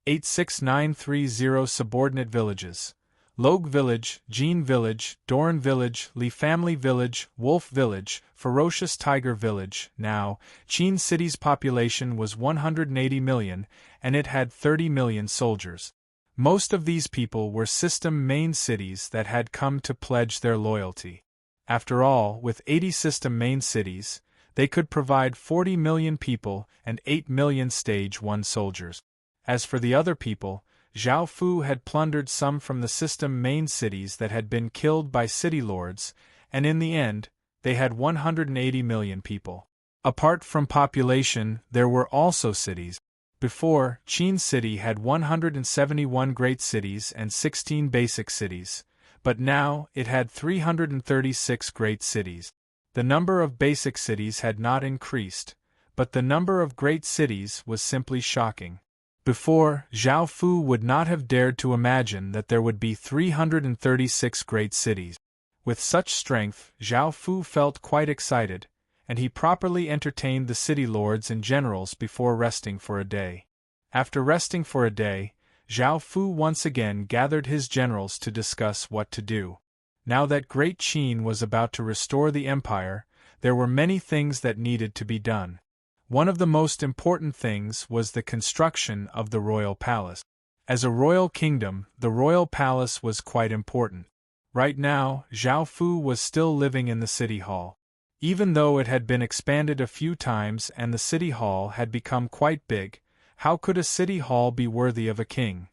86930. Subordinate villages: Logue Village, Jean Village, Doran Village, Li Family Village, Wolf Village, Ferocious Tiger Village. Now, Qin City's population was 180 million, and it had 30 million soldiers. Most of these people were system main cities that had come to pledge their loyalty. After all, with 80 system main cities, they could provide 40 million people and 8 million stage 1 soldiers. As for the other people, Zhao Fu had plundered some from the system main cities that had been killed by city lords, and in the end, they had 180 million people. Apart from population, there were also cities. Before, Qin City had 171 great cities and 16 basic cities, but now it had 336 great cities. The number of basic cities had not increased, but the number of great cities was simply shocking. Before, Zhao Fu would not have dared to imagine that there would be 336 great cities. With such strength, Zhao Fu felt quite excited, and he properly entertained the city lords and generals before resting for a day. After resting for a day, Zhao Fu once again gathered his generals to discuss what to do. Now that Great Qin was about to restore the empire, there were many things that needed to be done. One of the most important things was the construction of the royal palace. As a royal kingdom, the royal palace was quite important. Right now, Zhao Fu was still living in the city hall. Even though it had been expanded a few times and the city hall had become quite big, how could a city hall be worthy of a king?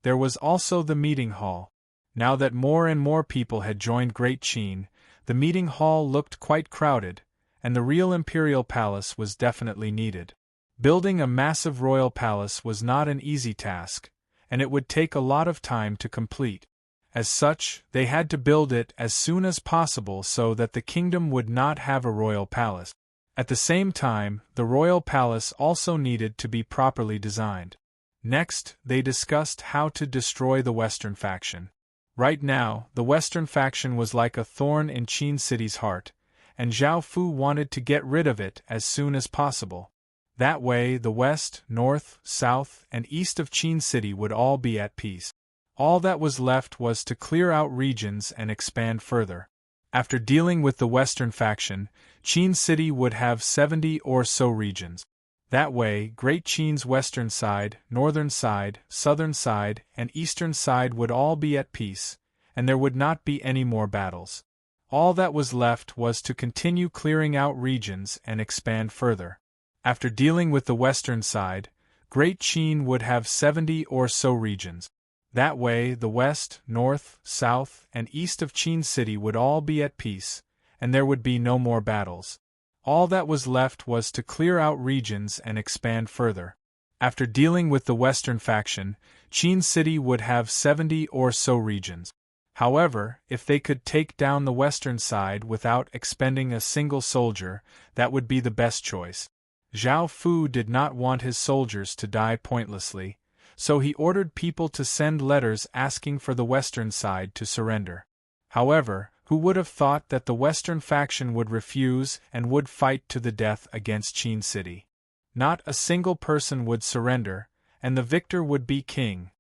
There was also the meeting hall. Now that more and more people had joined Great Qin, the meeting hall looked quite crowded, and the real imperial palace was definitely needed. Building a massive royal palace was not an easy task, and it would take a lot of time to complete. As such, they had to build it as soon as possible so that the kingdom would not have a royal palace. At the same time, the royal palace also needed to be properly designed. Next, they discussed how to destroy the Western faction. Right now, the Western faction was like a thorn in Qin City's heart, and Zhao Fu wanted to get rid of it as soon as possible. That way, the west, north, south, and east of Qin City would all be at peace. All that was left was to clear out regions and expand further. After dealing with the western faction, Qin City would have 70 or so regions. That way, Great Qin's western side, northern side, southern side, and eastern side would all be at peace, and there would not be any more battles. All that was left was to continue clearing out regions and expand further. After dealing with the western side, Great Qin would have 70 or so regions. That way, the west, north, south, and east of Qin City would all be at peace, and there would be no more battles. All that was left was to clear out regions and expand further. After dealing with the western faction, Qin City would have 70 or so regions. However, if they could take down the western side without expending a single soldier, that would be the best choice. Zhao Fu did not want his soldiers to die pointlessly, so he ordered people to send letters asking for the western side to surrender. However, who would have thought that the western faction would refuse and would fight to the death against Qin City? Not a single person would surrender, and the victor would be king.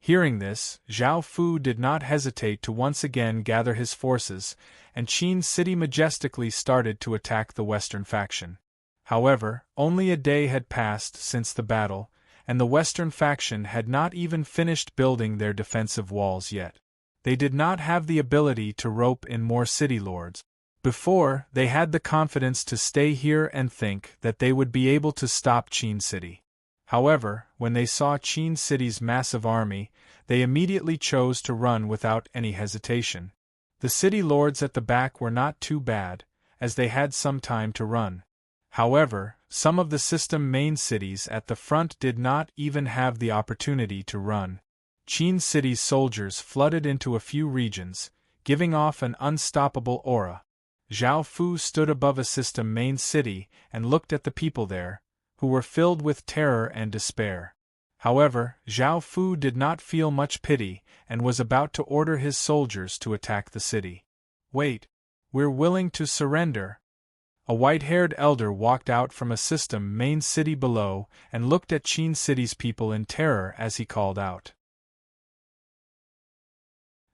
Hearing this, Zhao Fu did not hesitate to once again gather his forces, and Qin City majestically started to attack the western faction. However, only a day had passed since the battle, and the western faction had not even finished building their defensive walls yet. They did not have the ability to rope in more city lords. Before, they had the confidence to stay here and think that they would be able to stop Qin City. However, when they saw Qin City's massive army, they immediately chose to run without any hesitation. The city lords at the back were not too bad, as they had some time to run. However, some of the system main cities at the front did not even have the opportunity to run. Qin City's soldiers flooded into a few regions, giving off an unstoppable aura. Zhao Fu stood above a system main city and looked at the people there, who were filled with terror and despair. However, Zhao Fu did not feel much pity and was about to order his soldiers to attack the city. "Wait, we're willing to surrender." A white-haired elder walked out from a system main city below and looked at Qin City's people in terror as he called out.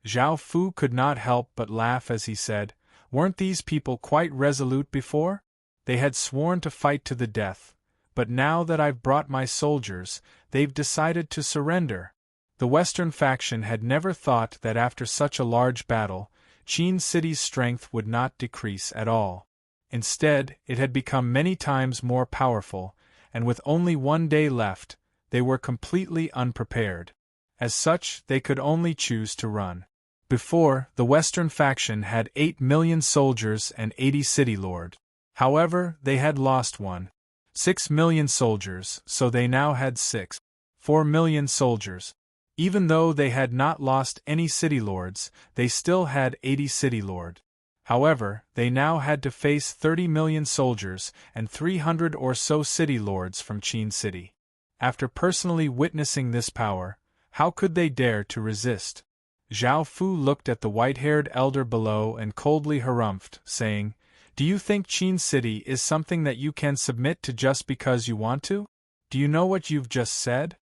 Zhao Fu could not help but laugh as he said, "Weren't these people quite resolute before? They had sworn to fight to the death, but now that I've brought my soldiers, they've decided to surrender." The western faction had never thought that after such a large battle, Qin City's strength would not decrease at all. Instead, it had become many times more powerful, and with only one day left, they were completely unprepared. As such, they could only choose to run. Before, the western faction had 8 million soldiers and 80 city lords. However, they had lost 1.6 million soldiers, so they now had 6.4 million soldiers. Even though they had not lost any city lords, they still had 80 city lords. However, they now had to face 30 million soldiers and 300 or so city lords from Qin City. After personally witnessing this power, how could they dare to resist? Zhao Fu looked at the white-haired elder below and coldly harumphed, saying, "Do you think Qin City is something that you can submit to just because you want to? Do you know what you've just said?"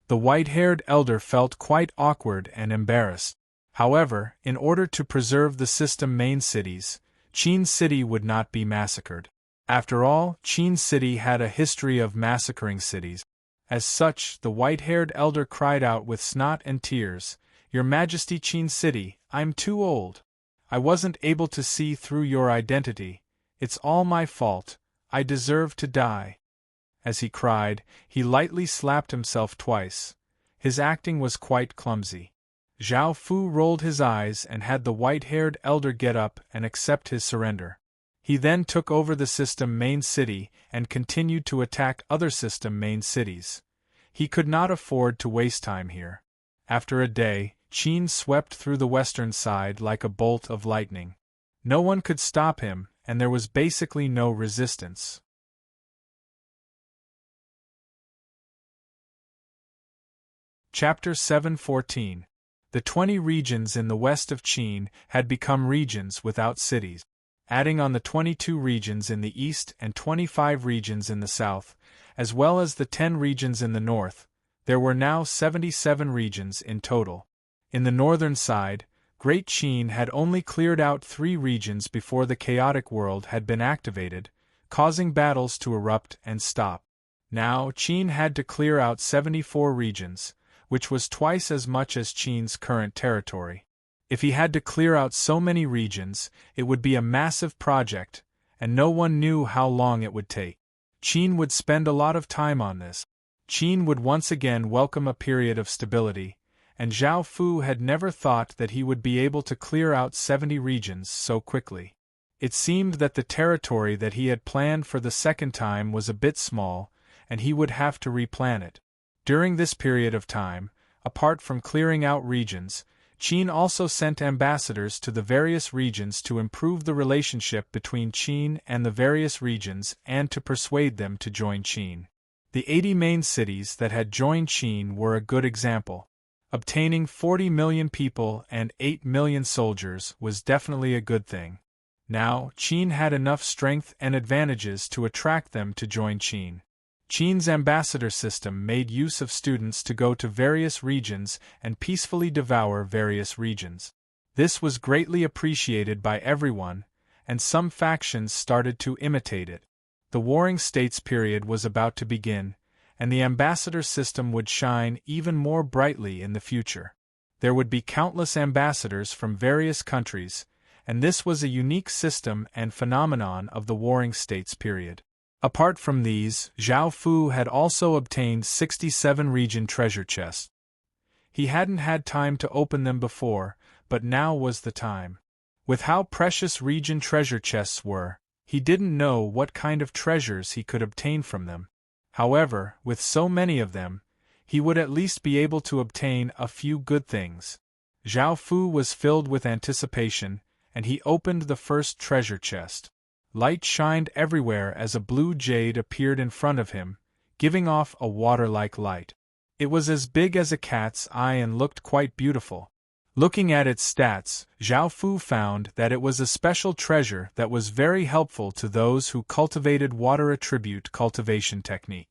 The white-haired elder felt quite awkward and embarrassed. However, in order to preserve the system main cities, Qin City would not be massacred. After all, Qin City had a history of massacring cities. As such, the white-haired elder cried out with snot and tears, "Your Majesty Qin City, I'm too old. I wasn't able to see through your identity. It's all my fault. I deserve to die." As he cried, he lightly slapped himself twice. His acting was quite clumsy. Zhao Fu rolled his eyes and had the white-haired elder get up and accept his surrender. He then took over the system main city and continued to attack other system main cities. He could not afford to waste time here. After a day, Qin swept through the western side like a bolt of lightning. No one could stop him, and there was basically no resistance. Chapter 7:14. The 20 regions in the west of Qin had become regions without cities. Adding on the 22 regions in the east and 25 regions in the south, as well as the 10 regions in the north, There were now 77 regions in total. In the northern side, Great Qin had only cleared out 3 regions before the chaotic world had been activated, causing battles to erupt and stop. Now Qin had to clear out 74 regions, which was twice as much as Qin's current territory. If he had to clear out so many regions, it would be a massive project, and no one knew how long it would take. Qin would spend a lot of time on this. Qin would once again welcome a period of stability, and Zhao Fu had never thought that he would be able to clear out 70 regions so quickly. It seemed that the territory that he had planned for the second time was a bit small, and he would have to replan it. During this period of time, apart from clearing out regions, Qin also sent ambassadors to the various regions to improve the relationship between Qin and the various regions and to persuade them to join Qin. The 80 main cities that had joined Qin were a good example. Obtaining 40 million people and 8 million soldiers was definitely a good thing. Now, Qin had enough strength and advantages to attract them to join Qin. Qin's ambassador system made use of students to go to various regions and peacefully devour various regions. This was greatly appreciated by everyone, and some factions started to imitate it. The Warring States period was about to begin, and the ambassador system would shine even more brightly in the future. There would be countless ambassadors from various countries, and this was a unique system and phenomenon of the Warring States period. Apart from these, Zhao Fu had also obtained 67 region treasure chests. He hadn't had time to open them before, but now was the time. With how precious region treasure chests were, he didn't know what kind of treasures he could obtain from them. However, with so many of them, he would at least be able to obtain a few good things. Zhao Fu was filled with anticipation, and he opened the first treasure chest. Light shined everywhere as a blue jade appeared in front of him, giving off a water-like light. It was as big as a cat's eye and looked quite beautiful. Looking at its stats, Zhao Fu found that it was a special treasure that was very helpful to those who cultivated water attribute cultivation technique.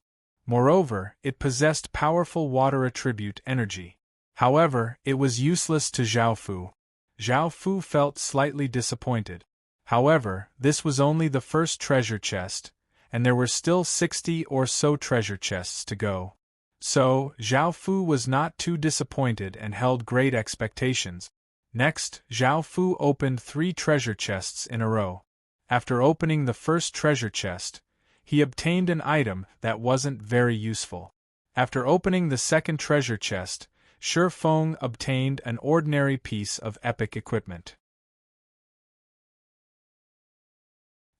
Moreover, it possessed powerful water attribute energy. However, it was useless to Zhao Fu. Zhao Fu felt slightly disappointed. However, this was only the first treasure chest, and there were still 60 or so treasure chests to go. So, Zhao Fu was not too disappointed and held great expectations. Next, Zhao Fu opened 3 treasure chests in a row. After opening the first treasure chest, he obtained an item that wasn't very useful. After opening the second treasure chest, Shi Feng obtained an ordinary piece of epic equipment.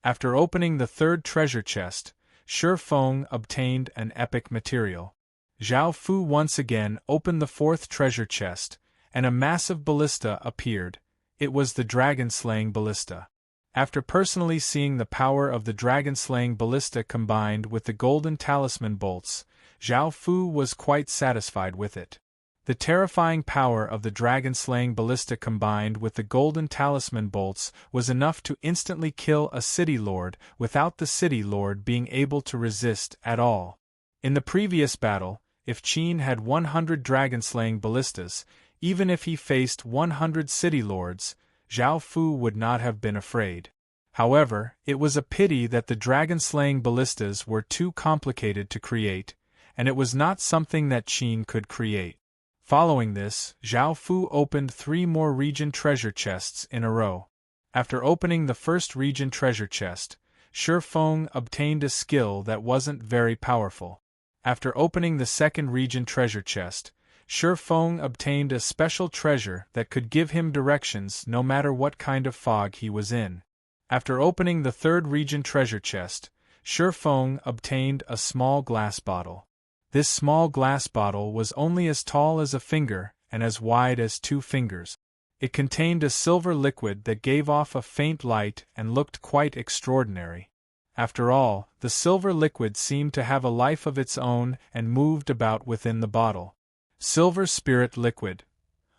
After opening the third treasure chest, Shi Feng obtained an epic material. Zhao Fu once again opened the fourth treasure chest, and a massive ballista appeared. It was the dragon-slaying ballista. After personally seeing the power of the dragon-slaying ballista combined with the golden talisman bolts, Zhao Fu was quite satisfied with it. The terrifying power of the dragon-slaying ballista combined with the golden talisman bolts was enough to instantly kill a city lord without the city lord being able to resist at all. In the previous battle, if Qin had 100 dragon-slaying ballistas, even if he faced 100 city lords, Zhao Fu would not have been afraid. However, it was a pity that the dragon-slaying ballistas were too complicated to create, and it was not something that Qin could create. Following this, Zhao Fu opened 3 more region treasure chests in a row. After opening the first region treasure chest, Shi Feng obtained a skill that wasn't very powerful. After opening the second region treasure chest, Shi Feng obtained a special treasure that could give him directions no matter what kind of fog he was in. After opening the third region treasure chest, Shi Feng obtained a small glass bottle. This small glass bottle was only as tall as a finger and as wide as 2 fingers. It contained a silver liquid that gave off a faint light and looked quite extraordinary. After all, the silver liquid seemed to have a life of its own and moved about within the bottle. Silver Spirit Liquid.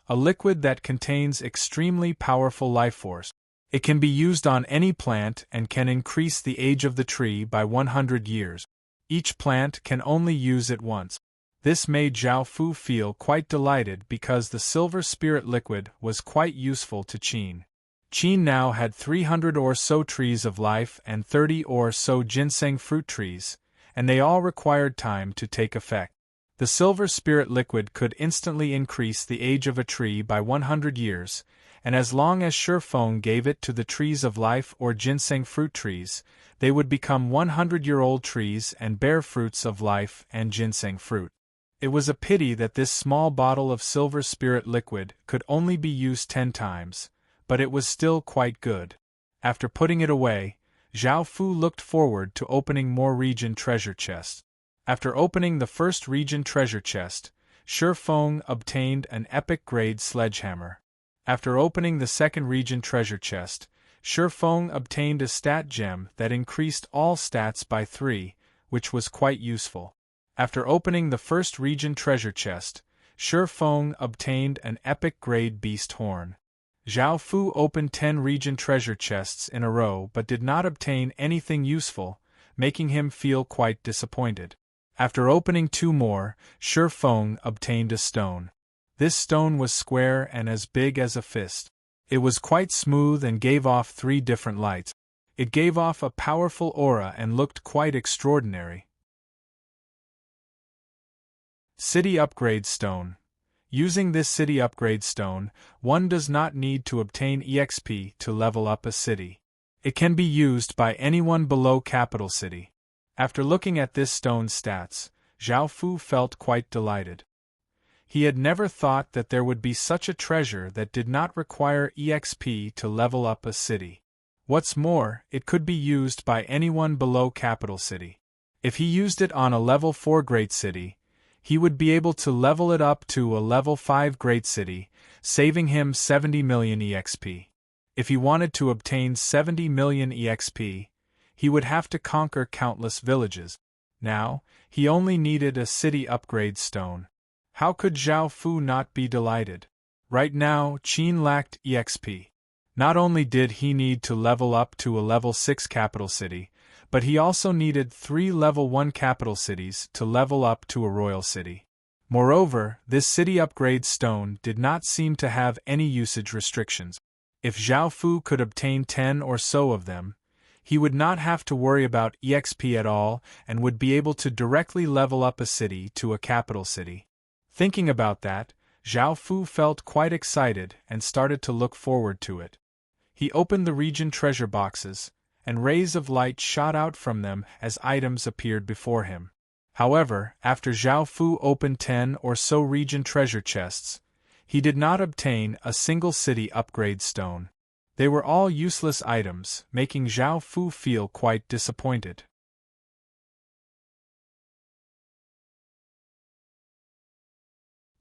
A liquid that contains extremely powerful life force. It can be used on any plant and can increase the age of the tree by 100 years. Each plant can only use it once. This made Zhao Fu feel quite delighted because the silver spirit liquid was quite useful to Qin. Qin now had 300 or so trees of life and 30 or so ginseng fruit trees, and they all required time to take effect. The silver spirit liquid could instantly increase the age of a tree by 100 years, and as long as Shifeng gave it to the trees of life or ginseng fruit trees, they would become 100-year-old trees and bear fruits of life and ginseng fruit. It was a pity that this small bottle of silver spirit liquid could only be used 10 times, but it was still quite good. After putting it away, Zhao Fu looked forward to opening more region treasure chests. After opening the first region treasure chest, Shifeng obtained an epic-grade sledgehammer. After opening the second region treasure chest, Shifeng obtained a stat gem that increased all stats by 3, which was quite useful. After opening the first region treasure chest, Shifeng obtained an epic-grade beast horn. Zhao Fu opened 10 region treasure chests in a row but did not obtain anything useful, making him feel quite disappointed. After opening 2 more, Shifeng obtained a stone. This stone was square and as big as a fist. It was quite smooth and gave off 3 different lights. It gave off a powerful aura and looked quite extraordinary. City Upgrade Stone. Using this City Upgrade Stone, one does not need to obtain EXP to level up a city. It can be used by anyone below Capital City. After looking at this stone's stats, Zhao Fu felt quite delighted. He had never thought that there would be such a treasure that did not require EXP to level up a city. What's more, it could be used by anyone below Capital City. If he used it on a level 4 Great City, he would be able to level it up to a level 5 Great City, saving him 70 million EXP. If he wanted to obtain 70 million EXP, he would have to conquer countless villages. Now, he only needed a city upgrade stone. How could Zhao Fu not be delighted? Right now, Qin lacked EXP. Not only did he need to level up to a level 6 capital city, but he also needed 3 level 1 capital cities to level up to a royal city. Moreover, this city upgrade stone did not seem to have any usage restrictions. If Zhao Fu could obtain 10 or so of them, he would not have to worry about EXP at all and would be able to directly level up a city to a capital city. Thinking about that, Zhao Fu felt quite excited and started to look forward to it. He opened the region treasure boxes, and rays of light shot out from them as items appeared before him. However, after Zhao Fu opened 10 or so region treasure chests, he did not obtain a single city upgrade stone. They were all useless items, making Zhao Fu feel quite disappointed.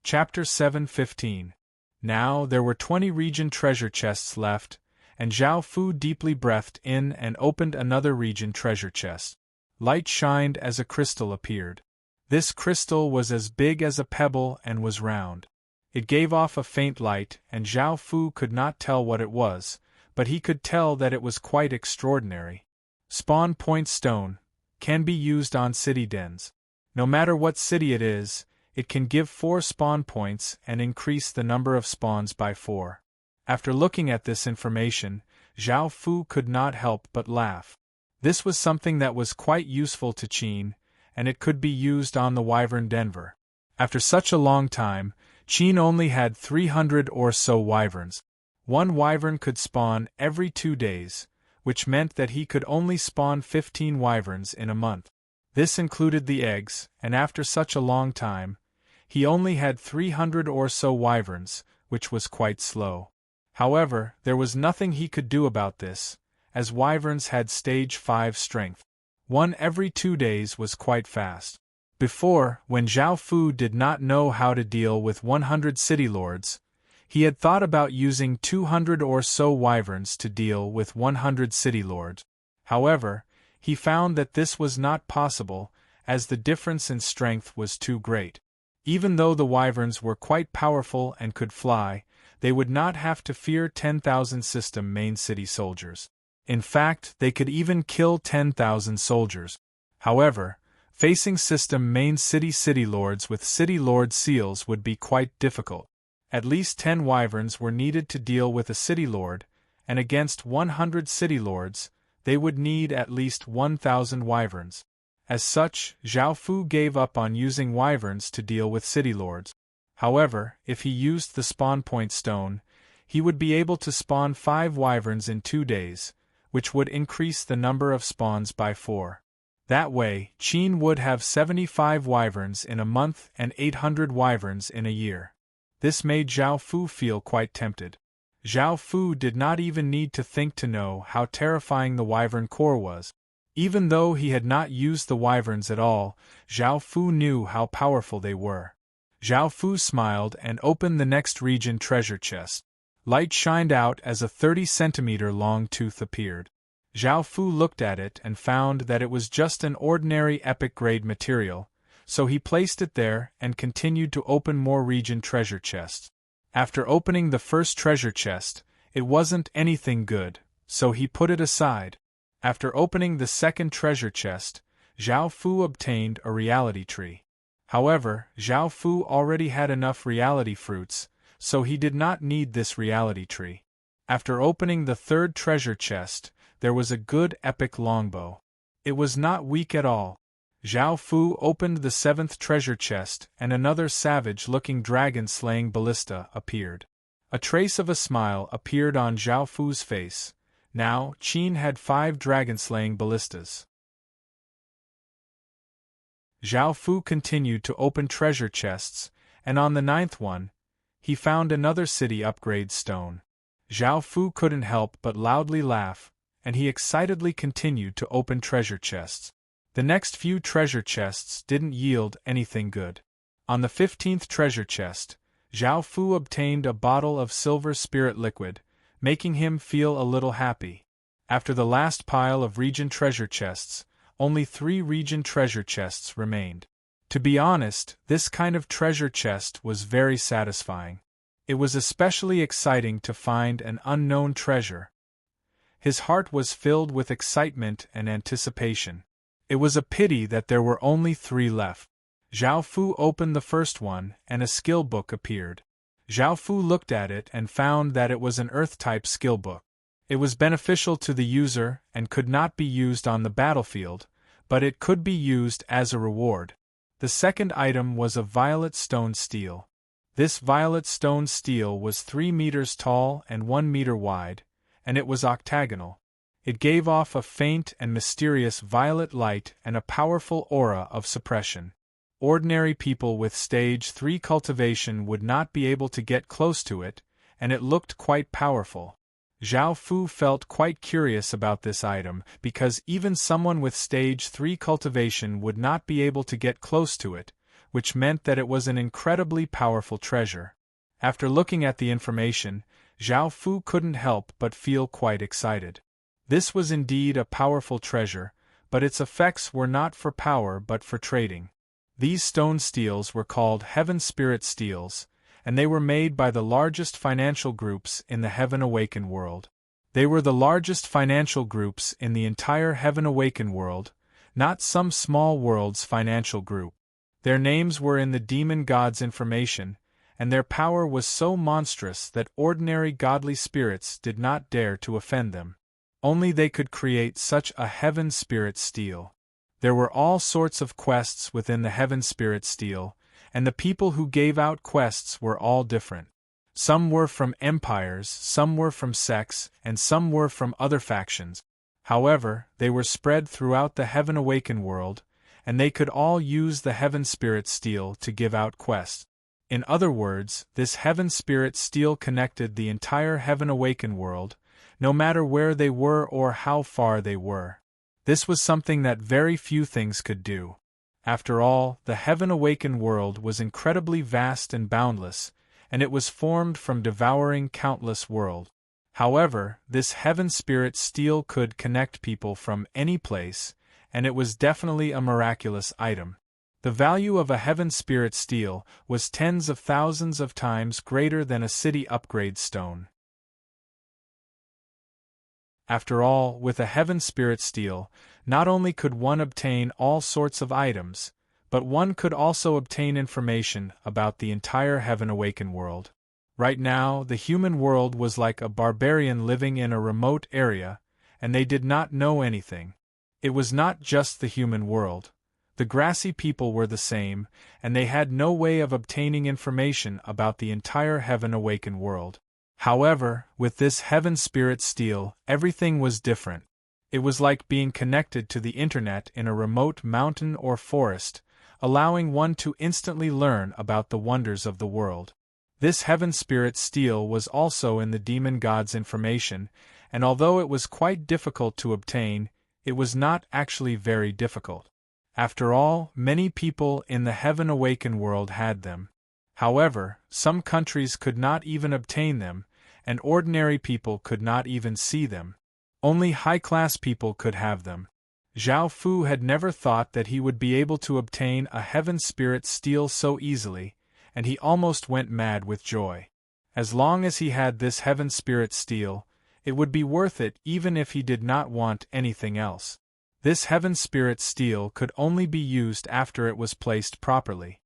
Chapter 7:15. Now there were 20 region treasure chests left, and Zhao Fu deeply breathed in and opened another region treasure chest. Light shined as a crystal appeared. This crystal was as big as a pebble and was round. It gave off a faint light, and Zhao Fu could not tell what it was, but he could tell that it was quite extraordinary. Spawn Point Stone can be used on city dens. No matter what city it is, it can give 4 spawn points and increase the number of spawns by 4. After looking at this information, Zhao Fu could not help but laugh. This was something that was quite useful to Qin, and it could be used on the Wyvern Denver. After such a long time, Qin only had 300 or so wyverns. One wyvern could spawn every 2 days, which meant that he could only spawn 15 wyverns in a month. This included the eggs, and after such a long time, he only had 300 or so wyverns, which was quite slow. However, there was nothing he could do about this, as wyverns had stage 5 strength. One every 2 days was quite fast. Before, when Zhao Fu did not know how to deal with 100 city lords, he had thought about using 200 or so wyverns to deal with 100 city lords. However, he found that this was not possible, as the difference in strength was too great. Even though the wyverns were quite powerful and could fly, they would not have to fear 10,000 system main city soldiers. In fact, they could even kill 10,000 soldiers. However, Facing system main city lords with city lord seals would be quite difficult. At least 10 wyverns were needed to deal with a city lord, and against 100 city lords, they would need at least 1,000 wyverns. As such, Zhao Fu gave up on using wyverns to deal with city lords. However, if he used the spawn point stone, he would be able to spawn 5 wyverns in 2 days, which would increase the number of spawns by 4. That way, Qin would have 75 wyverns in a month and 800 wyverns in a year. This made Zhao Fu feel quite tempted. Zhao Fu did not even need to think to know how terrifying the wyvern core was. Even though he had not used the wyverns at all, Zhao Fu knew how powerful they were. Zhao Fu smiled and opened the next region treasure chest. Light shined out as a 30-centimeter-long tooth appeared. Zhao Fu looked at it and found that it was just an ordinary epic-grade material, so he placed it there and continued to open more region treasure chests. After opening the first treasure chest, it wasn't anything good, so he put it aside. After opening the second treasure chest, Zhao Fu obtained a reality tree. However, Zhao Fu already had enough reality fruits, so he did not need this reality tree. After opening the third treasure chest, there was a good epic longbow. It was not weak at all. Zhao Fu opened the seventh treasure chest and another savage-looking dragon-slaying ballista appeared. A trace of a smile appeared on Zhao Fu's face. Now, Qin had 5 dragon-slaying ballistas. Zhao Fu continued to open treasure chests, and on the 9th one, he found another city upgrade stone. Zhao Fu couldn't help but loudly laugh, and he excitedly continued to open treasure chests. The next few treasure chests didn't yield anything good. On the 15th treasure chest, Zhao Fu obtained a bottle of silver spirit liquid, making him feel a little happy. After the last pile of region treasure chests, only 3 region treasure chests remained. To be honest, this kind of treasure chest was very satisfying. It was especially exciting to find an unknown treasure. His heart was filled with excitement and anticipation. It was a pity that there were only 3 left. Zhao Fu opened the first one and a skill book appeared. Zhao Fu looked at it and found that it was an Earth-type skill book. It was beneficial to the user and could not be used on the battlefield, but it could be used as a reward. The second item was a violet stone steel. This violet stone steel was 3 meters tall and 1 meter wide, and it was octagonal. It gave off a faint and mysterious violet light and a powerful aura of suppression. Ordinary people with stage 3 cultivation would not be able to get close to it, and it looked quite powerful. Zhao Fu felt quite curious about this item because even someone with stage 3 cultivation would not be able to get close to it, which meant that it was an incredibly powerful treasure. After looking at the information, Zhao Fu couldn't help but feel quite excited. This was indeed a powerful treasure, but its effects were not for power but for trading. These stone steels were called Heaven Spirit Steels, and they were made by the largest financial groups in the Heaven Awaken world. They were the largest financial groups in the entire Heaven Awaken world, not some small world's financial group. Their names were in the demon god's information, and their power was so monstrous that ordinary godly spirits did not dare to offend them. Only they could create such a Heaven Spirit Steel. There were all sorts of quests within the Heaven Spirit Steel, and the people who gave out quests were all different. Some were from empires, some were from sects, and some were from other factions. However, they were spread throughout the Heaven Awaken world, and they could all use the Heaven Spirit Steel to give out quests. In other words, this Heaven Spirit Steel connected the entire Heaven Awaken world, no matter where they were or how far they were. This was something that very few things could do. After all, the Heaven Awaken world was incredibly vast and boundless, and it was formed from devouring countless worlds. However, this Heaven Spirit Steel could connect people from any place, and it was definitely a miraculous item. The value of a Heaven Spirit Steel was tens of thousands of times greater than a city upgrade stone. After all, with a heaven spirit steel, not only could one obtain all sorts of items, but one could also obtain information about the entire heaven awakened world. Right now, the human world was like a barbarian living in a remote area, and they did not know anything. It was not just the human world. The grassy people were the same, and they had no way of obtaining information about the entire heaven awakened world. However, with this heaven spirit steel, everything was different. It was like being connected to the internet in a remote mountain or forest, allowing one to instantly learn about the wonders of the world. This heaven spirit steel was also in the demon god's information, and although it was quite difficult to obtain, it was not actually very difficult. After all, many people in the heaven awakened world had them. However, some countries could not even obtain them, and ordinary people could not even see them. Only high-class people could have them. Zhao Fu had never thought that he would be able to obtain a heaven spirit steel so easily, and he almost went mad with joy. As long as he had this heaven spirit steel, it would be worth it even if he did not want anything else. This heaven spirit steel could only be used after it was placed properly.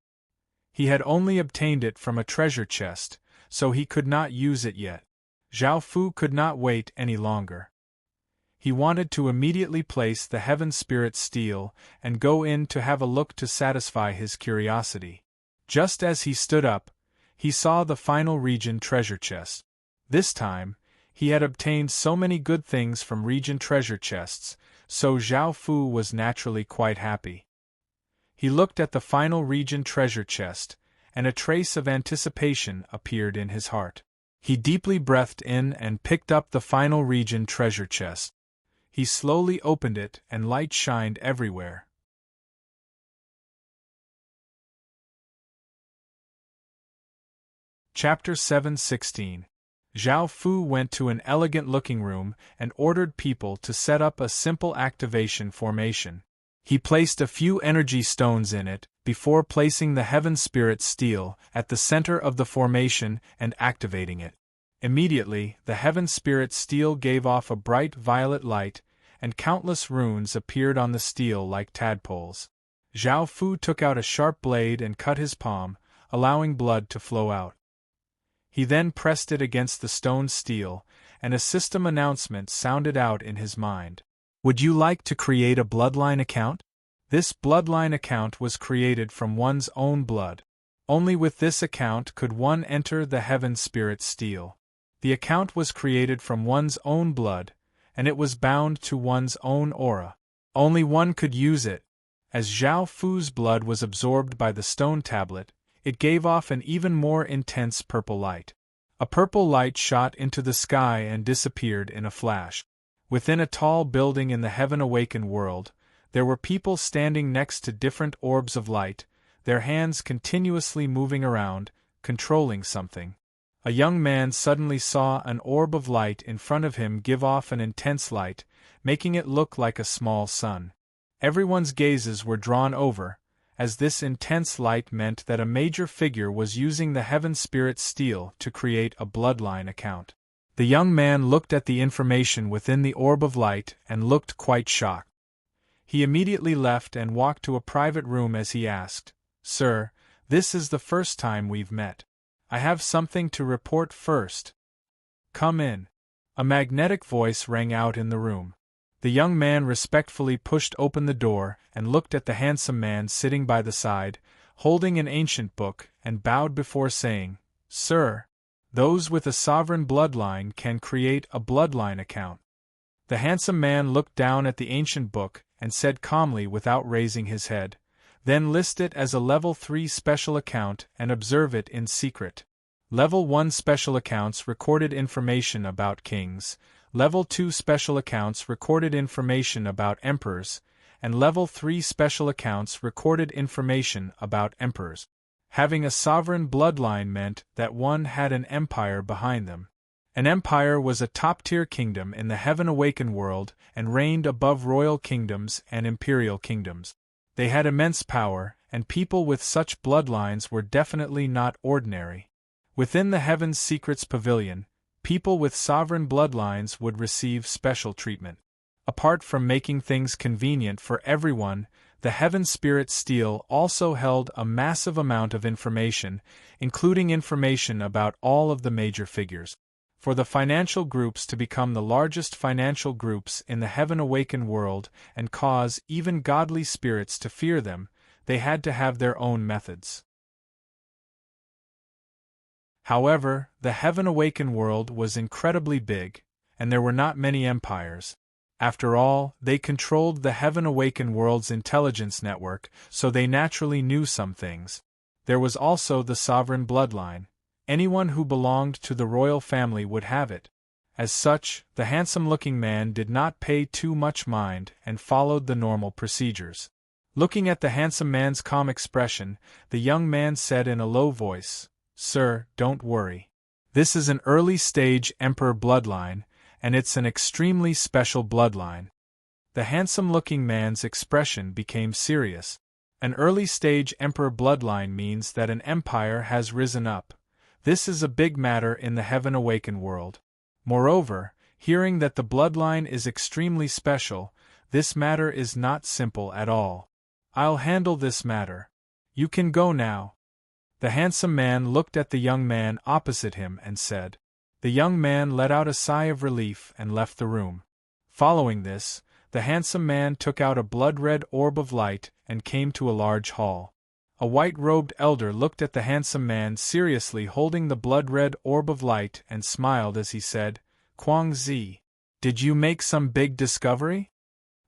He had only obtained it from a treasure chest, so he could not use it yet. Zhao Fu could not wait any longer. He wanted to immediately place the heaven spirit steel and go in to have a look to satisfy his curiosity. Just as he stood up, he saw the final region treasure chest. This time, he had obtained so many good things from region treasure chests, so Zhao Fu was naturally quite happy. He looked at the final region treasure chest, and a trace of anticipation appeared in his heart. He deeply breathed in and picked up the final region treasure chest. He slowly opened it and light shined everywhere. Chapter 7:16. Zhao Fu went to an elegant-looking room and ordered people to set up a simple activation formation. He placed a few energy stones in it, before placing the heaven spirit steel at the center of the formation and activating it. Immediately, the heaven spirit steel gave off a bright violet light, and countless runes appeared on the steel like tadpoles. Zhao Fu took out a sharp blade and cut his palm, allowing blood to flow out. He then pressed it against the stone steel, and a system announcement sounded out in his mind. Would you like to create a bloodline account? This bloodline account was created from one's own blood. Only with this account could one enter the heaven spirit steel. The account was created from one's own blood, and it was bound to one's own aura. Only one could use it. As Zhao Fu's blood was absorbed by the stone tablet, it gave off an even more intense purple light. A purple light shot into the sky and disappeared in a flash. Within a tall building in the heaven awakened world, there were people standing next to different orbs of light, their hands continuously moving around, controlling something. A young man suddenly saw an orb of light in front of him give off an intense light, making it look like a small sun. Everyone's gazes were drawn over, as this intense light meant that a major figure was using the heaven spirit steel to create a bloodline account. The young man looked at the information within the orb of light and looked quite shocked. He immediately left and walked to a private room as he asked, "Sir, this is the first time we've met. I have something to report first." "Come in." A magnetic voice rang out in the room. The young man respectfully pushed open the door and looked at the handsome man sitting by the side, holding an ancient book, and bowed before saying, "Sir, those with a sovereign bloodline can create a bloodline account." The handsome man looked down at the ancient book and said calmly without raising his head, "Then list it as a Level 3 special account and observe it in secret. Level 1 special accounts recorded information about kings, Level 2 special accounts recorded information about emperors, and Level 3 special accounts recorded information about emperors." Having a sovereign bloodline meant that one had an empire behind them. An empire was a top-tier kingdom in the heaven awakened world and reigned above royal kingdoms and imperial kingdoms. They had immense power, and people with such bloodlines were definitely not ordinary. Within the Heaven's Secrets Pavilion, people with sovereign bloodlines would receive special treatment. Apart from making things convenient for everyone, the Heaven Spirit Steel also held a massive amount of information, including information about all of the major figures. For the financial groups to become the largest financial groups in the Heaven Awakened world and cause even godly spirits to fear them, they had to have their own methods. However, the Heaven Awakened world was incredibly big, and there were not many empires. After all, they controlled the Heaven Awakened world's intelligence network, so they naturally knew some things. There was also the sovereign bloodline. Anyone who belonged to the royal family would have it. As such, the handsome-looking man did not pay too much mind and followed the normal procedures. Looking at the handsome man's calm expression, the young man said in a low voice, "Sir, don't worry. This is an early-stage Emperor bloodline, and it's an extremely special bloodline." The handsome-looking man's expression became serious. An early-stage Emperor bloodline means that an empire has risen up. This is a big matter in the Heaven Awakened world. Moreover, hearing that the bloodline is extremely special, this matter is not simple at all. "I'll handle this matter. You can go now." The handsome man looked at the young man opposite him and said. The young man let out a sigh of relief and left the room. Following this, the handsome man took out a blood-red orb of light and came to a large hall. A white-robed elder looked at the handsome man seriously holding the blood-red orb of light and smiled as he said, "Kuang Zi, did you make some big discovery?"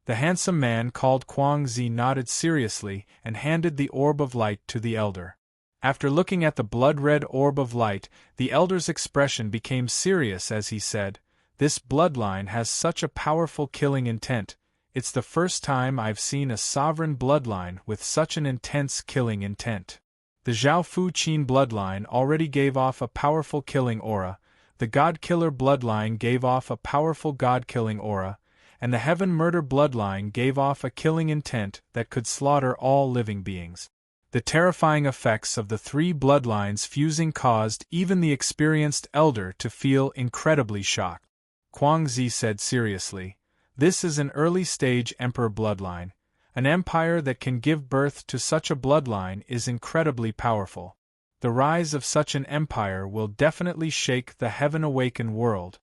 The handsome man called Kuang Zi nodded seriously and handed the orb of light to the elder. After looking at the blood-red orb of light, the elder's expression became serious as he said, "This bloodline has such a powerful killing intent. It's the first time I've seen a sovereign bloodline with such an intense killing intent. The Zhao Fu Qin bloodline already gave off a powerful killing aura, the God-Killer bloodline gave off a powerful God-killing aura, and the Heaven Murder bloodline gave off a killing intent that could slaughter all living beings. The terrifying effects of the three bloodlines fusing caused even the experienced elder to feel incredibly shocked. Kuang Zi said seriously, "This is an early-stage Emperor bloodline. An empire that can give birth to such a bloodline is incredibly powerful. The rise of such an empire will definitely shake the Heaven Awakened world."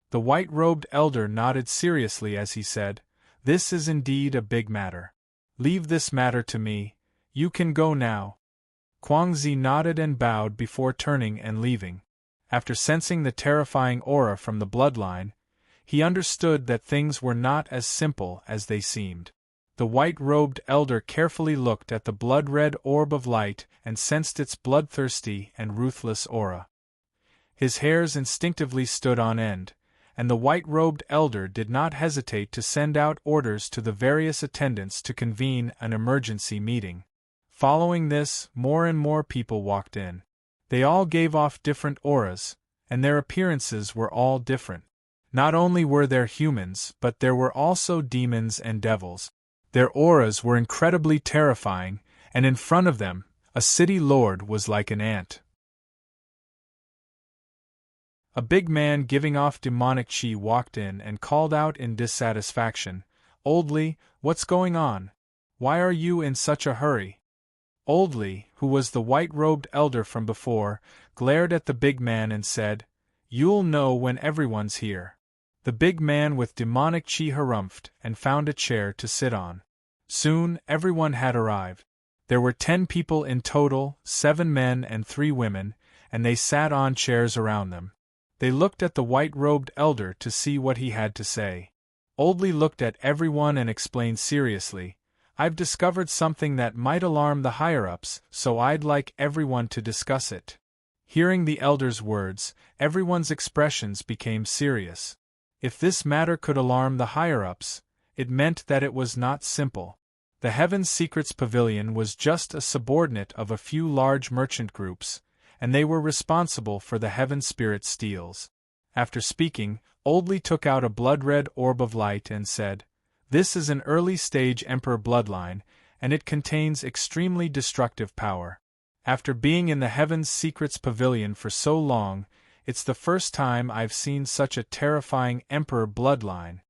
The white-robed elder nodded seriously as he said, "This is indeed a big matter. Leave this matter to me. You can go now." Kuang Zi nodded and bowed before turning and leaving. After sensing the terrifying aura from the bloodline, he understood that things were not as simple as they seemed. The white-robed elder carefully looked at the blood-red orb of light and sensed its bloodthirsty and ruthless aura. His hairs instinctively stood on end, and the white-robed elder did not hesitate to send out orders to the various attendants to convene an emergency meeting. Following this, more and more people walked in. They all gave off different auras, and their appearances were all different. Not only were there humans, but there were also demons and devils. Their auras were incredibly terrifying, and in front of them, a city lord was like an ant. A big man giving off demonic chi walked in and called out in dissatisfaction, "Old Li, what's going on? Why are you in such a hurry?" Old Li, who was the white-robed elder from before, glared at the big man and said, "You'll know when everyone's here." The big man with demonic chi harumphed and found a chair to sit on. Soon, everyone had arrived. There were 10 people in total, 7 men and 3 women, and they sat on chairs around them. They looked at the white-robed elder to see what he had to say. Old Li looked at everyone and explained seriously, "I've discovered something that might alarm the higher-ups, so I'd like everyone to discuss it." Hearing the elder's words, everyone's expressions became serious. If this matter could alarm the higher-ups, it meant that it was not simple. The Heaven Secrets Pavilion was just a subordinate of a few large merchant groups, and they were responsible for the Heaven Spirit Steels. After speaking, Old Li took out a blood-red orb of light and said, "This is an early-stage Emperor bloodline, and it contains extremely destructive power. After being in the Heaven's Secrets Pavilion for so long, It's the first time I've seen such a terrifying Emperor bloodline.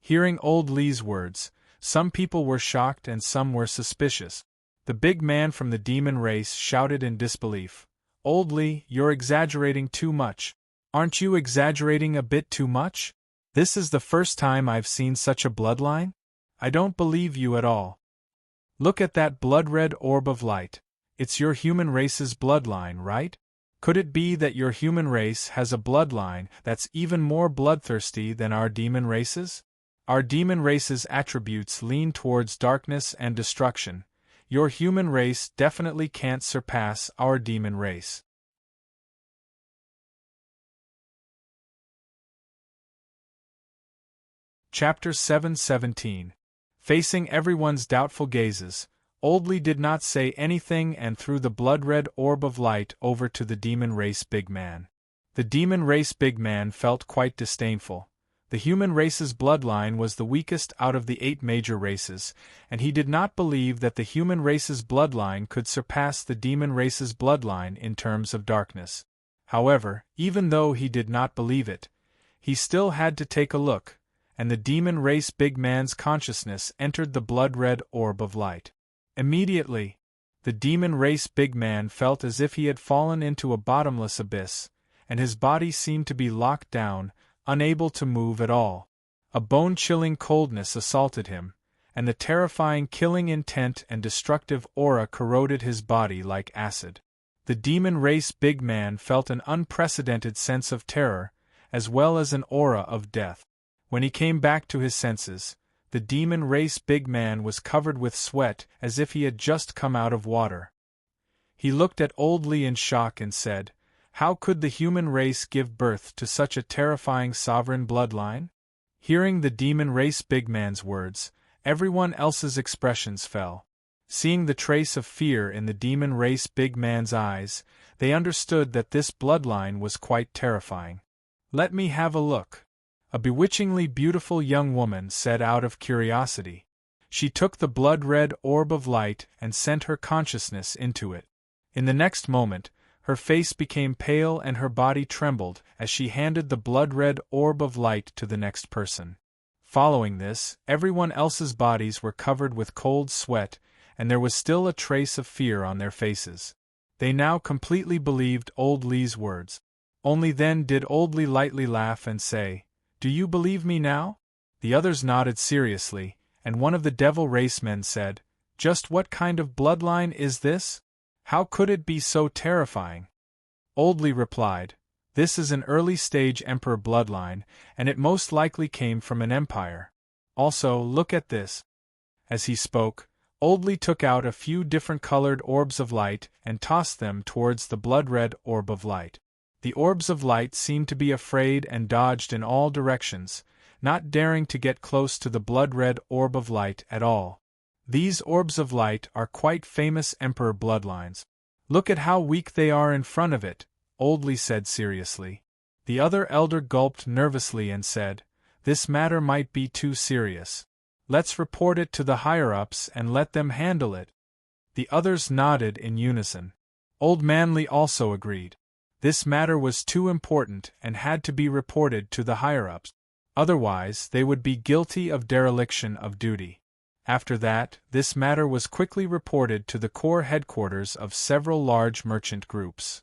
Hearing Old Li's words, some people were shocked and some were suspicious. The big man from the demon race shouted in disbelief. Old Li, you're exaggerating too much. Aren't you exaggerating a bit too much? This is the first time I've seen such a bloodline? I don't believe you at all. Look at that blood-red orb of light. It's your human race's bloodline, right? Could it be that your human race has a bloodline that's even more bloodthirsty than our demon race's? Our demon race's attributes lean towards darkness and destruction. Your human race definitely can't surpass our demon race. Chapter 7:17. Facing everyone's doubtful gazes, Old Li did not say anything and threw the blood-red orb of light over to the demon race big man. The demon race big man felt quite disdainful. The human race's bloodline was the weakest out of the 8 major races, and he did not believe that the human race's bloodline could surpass the demon race's bloodline in terms of darkness. However, even though he did not believe it, he still had to take a look, and the demon race big man's consciousness entered the blood-red orb of light. Immediately, the demon race big man felt as if he had fallen into a bottomless abyss, and his body seemed to be locked down, unable to move at all. A bone-chilling coldness assaulted him, and the terrifying killing intent and destructive aura corroded his body like acid. The demon race big man felt an unprecedented sense of terror, as well as an aura of death. When he came back to his senses, the demon race big man was covered with sweat as if he had just come out of water. He looked at Old Li in shock and said, "How could the human race give birth to such a terrifying sovereign bloodline?" Hearing the demon race big man's words, everyone else's expressions fell. Seeing the trace of fear in the demon race big man's eyes, they understood that this bloodline was quite terrifying. "Let me have a look," a bewitchingly beautiful young woman said out of curiosity. She took the blood-red orb of light and sent her consciousness into it. In the next moment, her face became pale and her body trembled as she handed the blood-red orb of light to the next person. Following this, everyone else's bodies were covered with cold sweat, and there was still a trace of fear on their faces. They now completely believed Old Li's words. Only then did Old Li lightly laugh and say, "Do you believe me now?" The others nodded seriously, and one of the devil race men said, "Just what kind of bloodline is this? How could it be so terrifying?" Old Li replied, "This is an early-stage emperor bloodline, and it most likely came from an empire. Also, look at this." As he spoke, Old Li took out a few different colored orbs of light and tossed them towards the blood-red orb of light. The orbs of light seemed to be afraid and dodged in all directions, not daring to get close to the blood-red orb of light at all. These orbs of light are quite famous emperor bloodlines. "Look at how weak they are in front of it," Old Li said seriously. The other elder gulped nervously and said, "This matter might be too serious. Let's report it to the higher-ups and let them handle it." The others nodded in unison. Old Man Li also agreed. This matter was too important and had to be reported to the higher-ups. Otherwise, they would be guilty of dereliction of duty. After that, this matter was quickly reported to the core headquarters of several large merchant groups.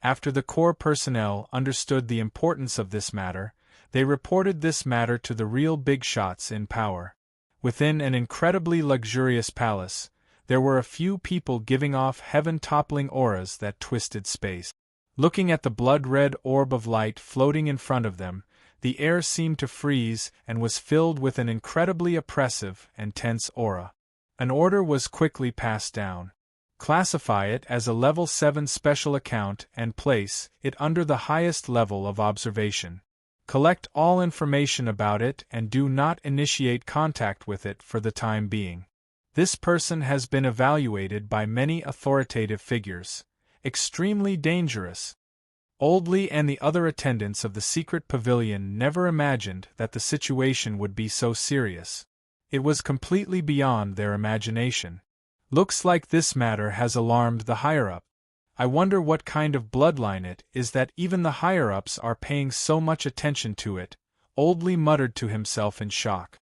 After the core personnel understood the importance of this matter, they reported this matter to the real big shots in power. Within an incredibly luxurious palace, there were a few people giving off heaven-toppling auras that twisted space. Looking at the blood-red orb of light floating in front of them, the air seemed to freeze and was filled with an incredibly oppressive and tense aura. An order was quickly passed down. Classify it as a Level 7 special account and place it under the highest level of observation. Collect all information about it and do not initiate contact with it for the time being. This person has been evaluated by many authoritative figures. Extremely dangerous. Old Li and the other attendants of the secret pavilion never imagined that the situation would be so serious. It was completely beyond their imagination. Looks like this matter has alarmed the higher-up. I wonder what kind of bloodline it is that even the higher-ups are paying so much attention to it, Old Li muttered to himself in shock.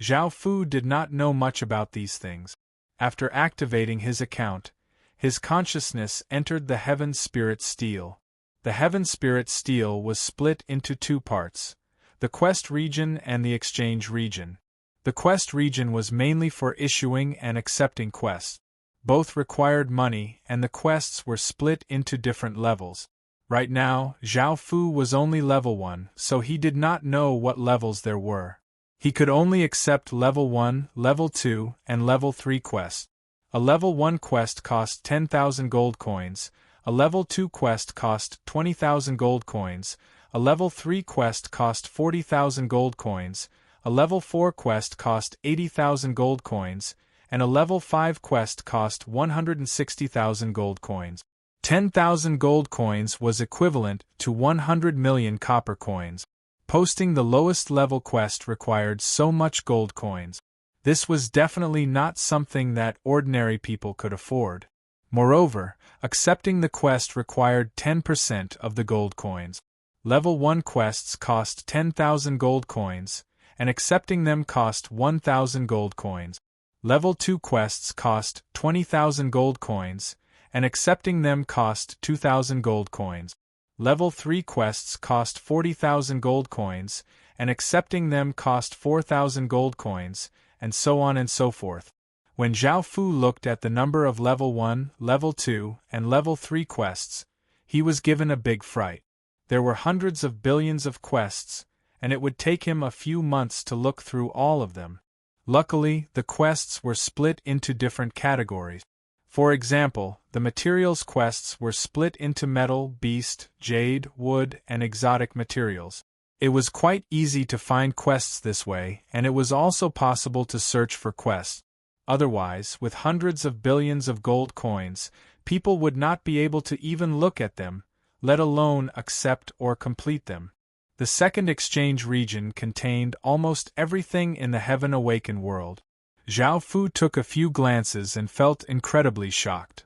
Zhao Fu did not know much about these things. After activating his account, his consciousness entered the Heaven Spirit Steel. The Heaven Spirit Steel was split into two parts, the Quest region and the Exchange region. The Quest region was mainly for issuing and accepting quests. Both required money, and the quests were split into different levels. Right now, Zhao Fu was only level 1, so he did not know what levels there were. He could only accept level 1, level 2, and level 3 quests. A level 1 quest cost 10,000 gold coins, a level 2 quest cost 20,000 gold coins, a level 3 quest cost 40,000 gold coins, a level 4 quest cost 80,000 gold coins, and a level 5 quest cost 160,000 gold coins. 10,000 gold coins was equivalent to 100 million copper coins. Posting the lowest level quest required so much gold coins. This was definitely not something that ordinary people could afford. Moreover, accepting the quest required 10% of the gold coins. Level 1 quests cost 10,000 gold coins, and accepting them cost 1,000 gold coins. Level 2 quests cost 20,000 gold coins, and accepting them cost 2,000 gold coins. Level 3 quests cost 40,000 gold coins, and accepting them cost 4,000 gold coins, and so on and so forth. When Zhao Fu looked at the number of level 1, level 2, and level 3 quests, he was given a big fright. There were hundreds of billions of quests, and it would take him a few months to look through all of them. Luckily, the quests were split into different categories. For example, the materials quests were split into metal, beast, jade, wood, and exotic materials. It was quite easy to find quests this way, and it was also possible to search for quests. Otherwise, with hundreds of billions of gold coins, people would not be able to even look at them, let alone accept or complete them. The second exchange region contained almost everything in the Heaven Awakened world. Zhao Fu took a few glances and felt incredibly shocked.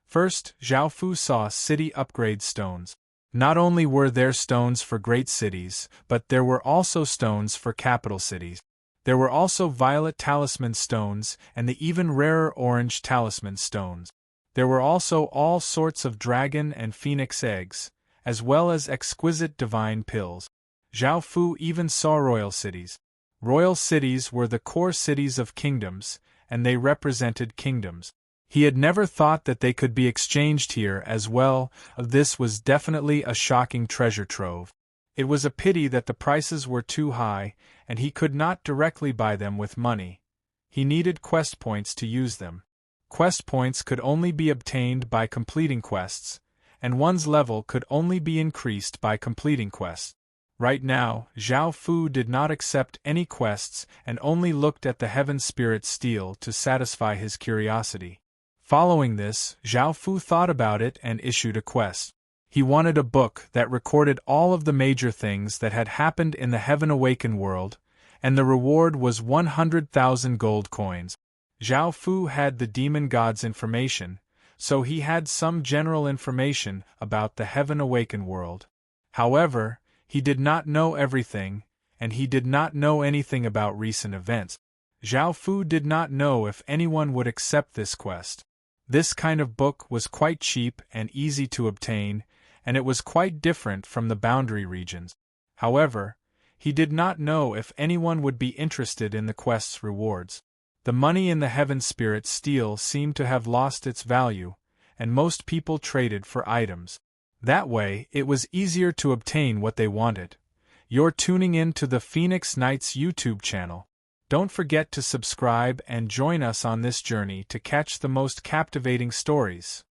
First, Zhao Fu saw city upgrade stones. Not only were there stones for great cities, but there were also stones for capital cities. There were also violet talisman stones and the even rarer orange talisman stones. There were also all sorts of dragon and phoenix eggs, as well as exquisite divine pills. Zhao Fu even saw royal cities. Royal cities were the core cities of kingdoms, and they represented kingdoms. He had never thought that they could be exchanged here as well. This was definitely a shocking treasure trove. It was a pity that the prices were too high, and he could not directly buy them with money. He needed quest points to use them. Quest points could only be obtained by completing quests, and one's level could only be increased by completing quests. Right now, Zhao Fu did not accept any quests and only looked at the Heaven Spirit Steel to satisfy his curiosity. Following this, Zhao Fu thought about it and issued a quest. He wanted a book that recorded all of the major things that had happened in the Heaven Awakened world, and the reward was 100,000 gold coins. Zhao Fu had the demon god's information, so he had some general information about the Heaven Awakened world. However, he did not know everything, and he did not know anything about recent events. Zhao Fu did not know if anyone would accept this quest. This kind of book was quite cheap and easy to obtain, and it was quite different from the boundary regions. However, he did not know if anyone would be interested in the quest's rewards. The money in the Heaven Spirit Steel seemed to have lost its value, and most people traded for items. That way, it was easier to obtain what they wanted. You're tuning in to the Phoenix Knights YouTube channel. Don't forget to subscribe and join us on this journey to catch the most captivating stories.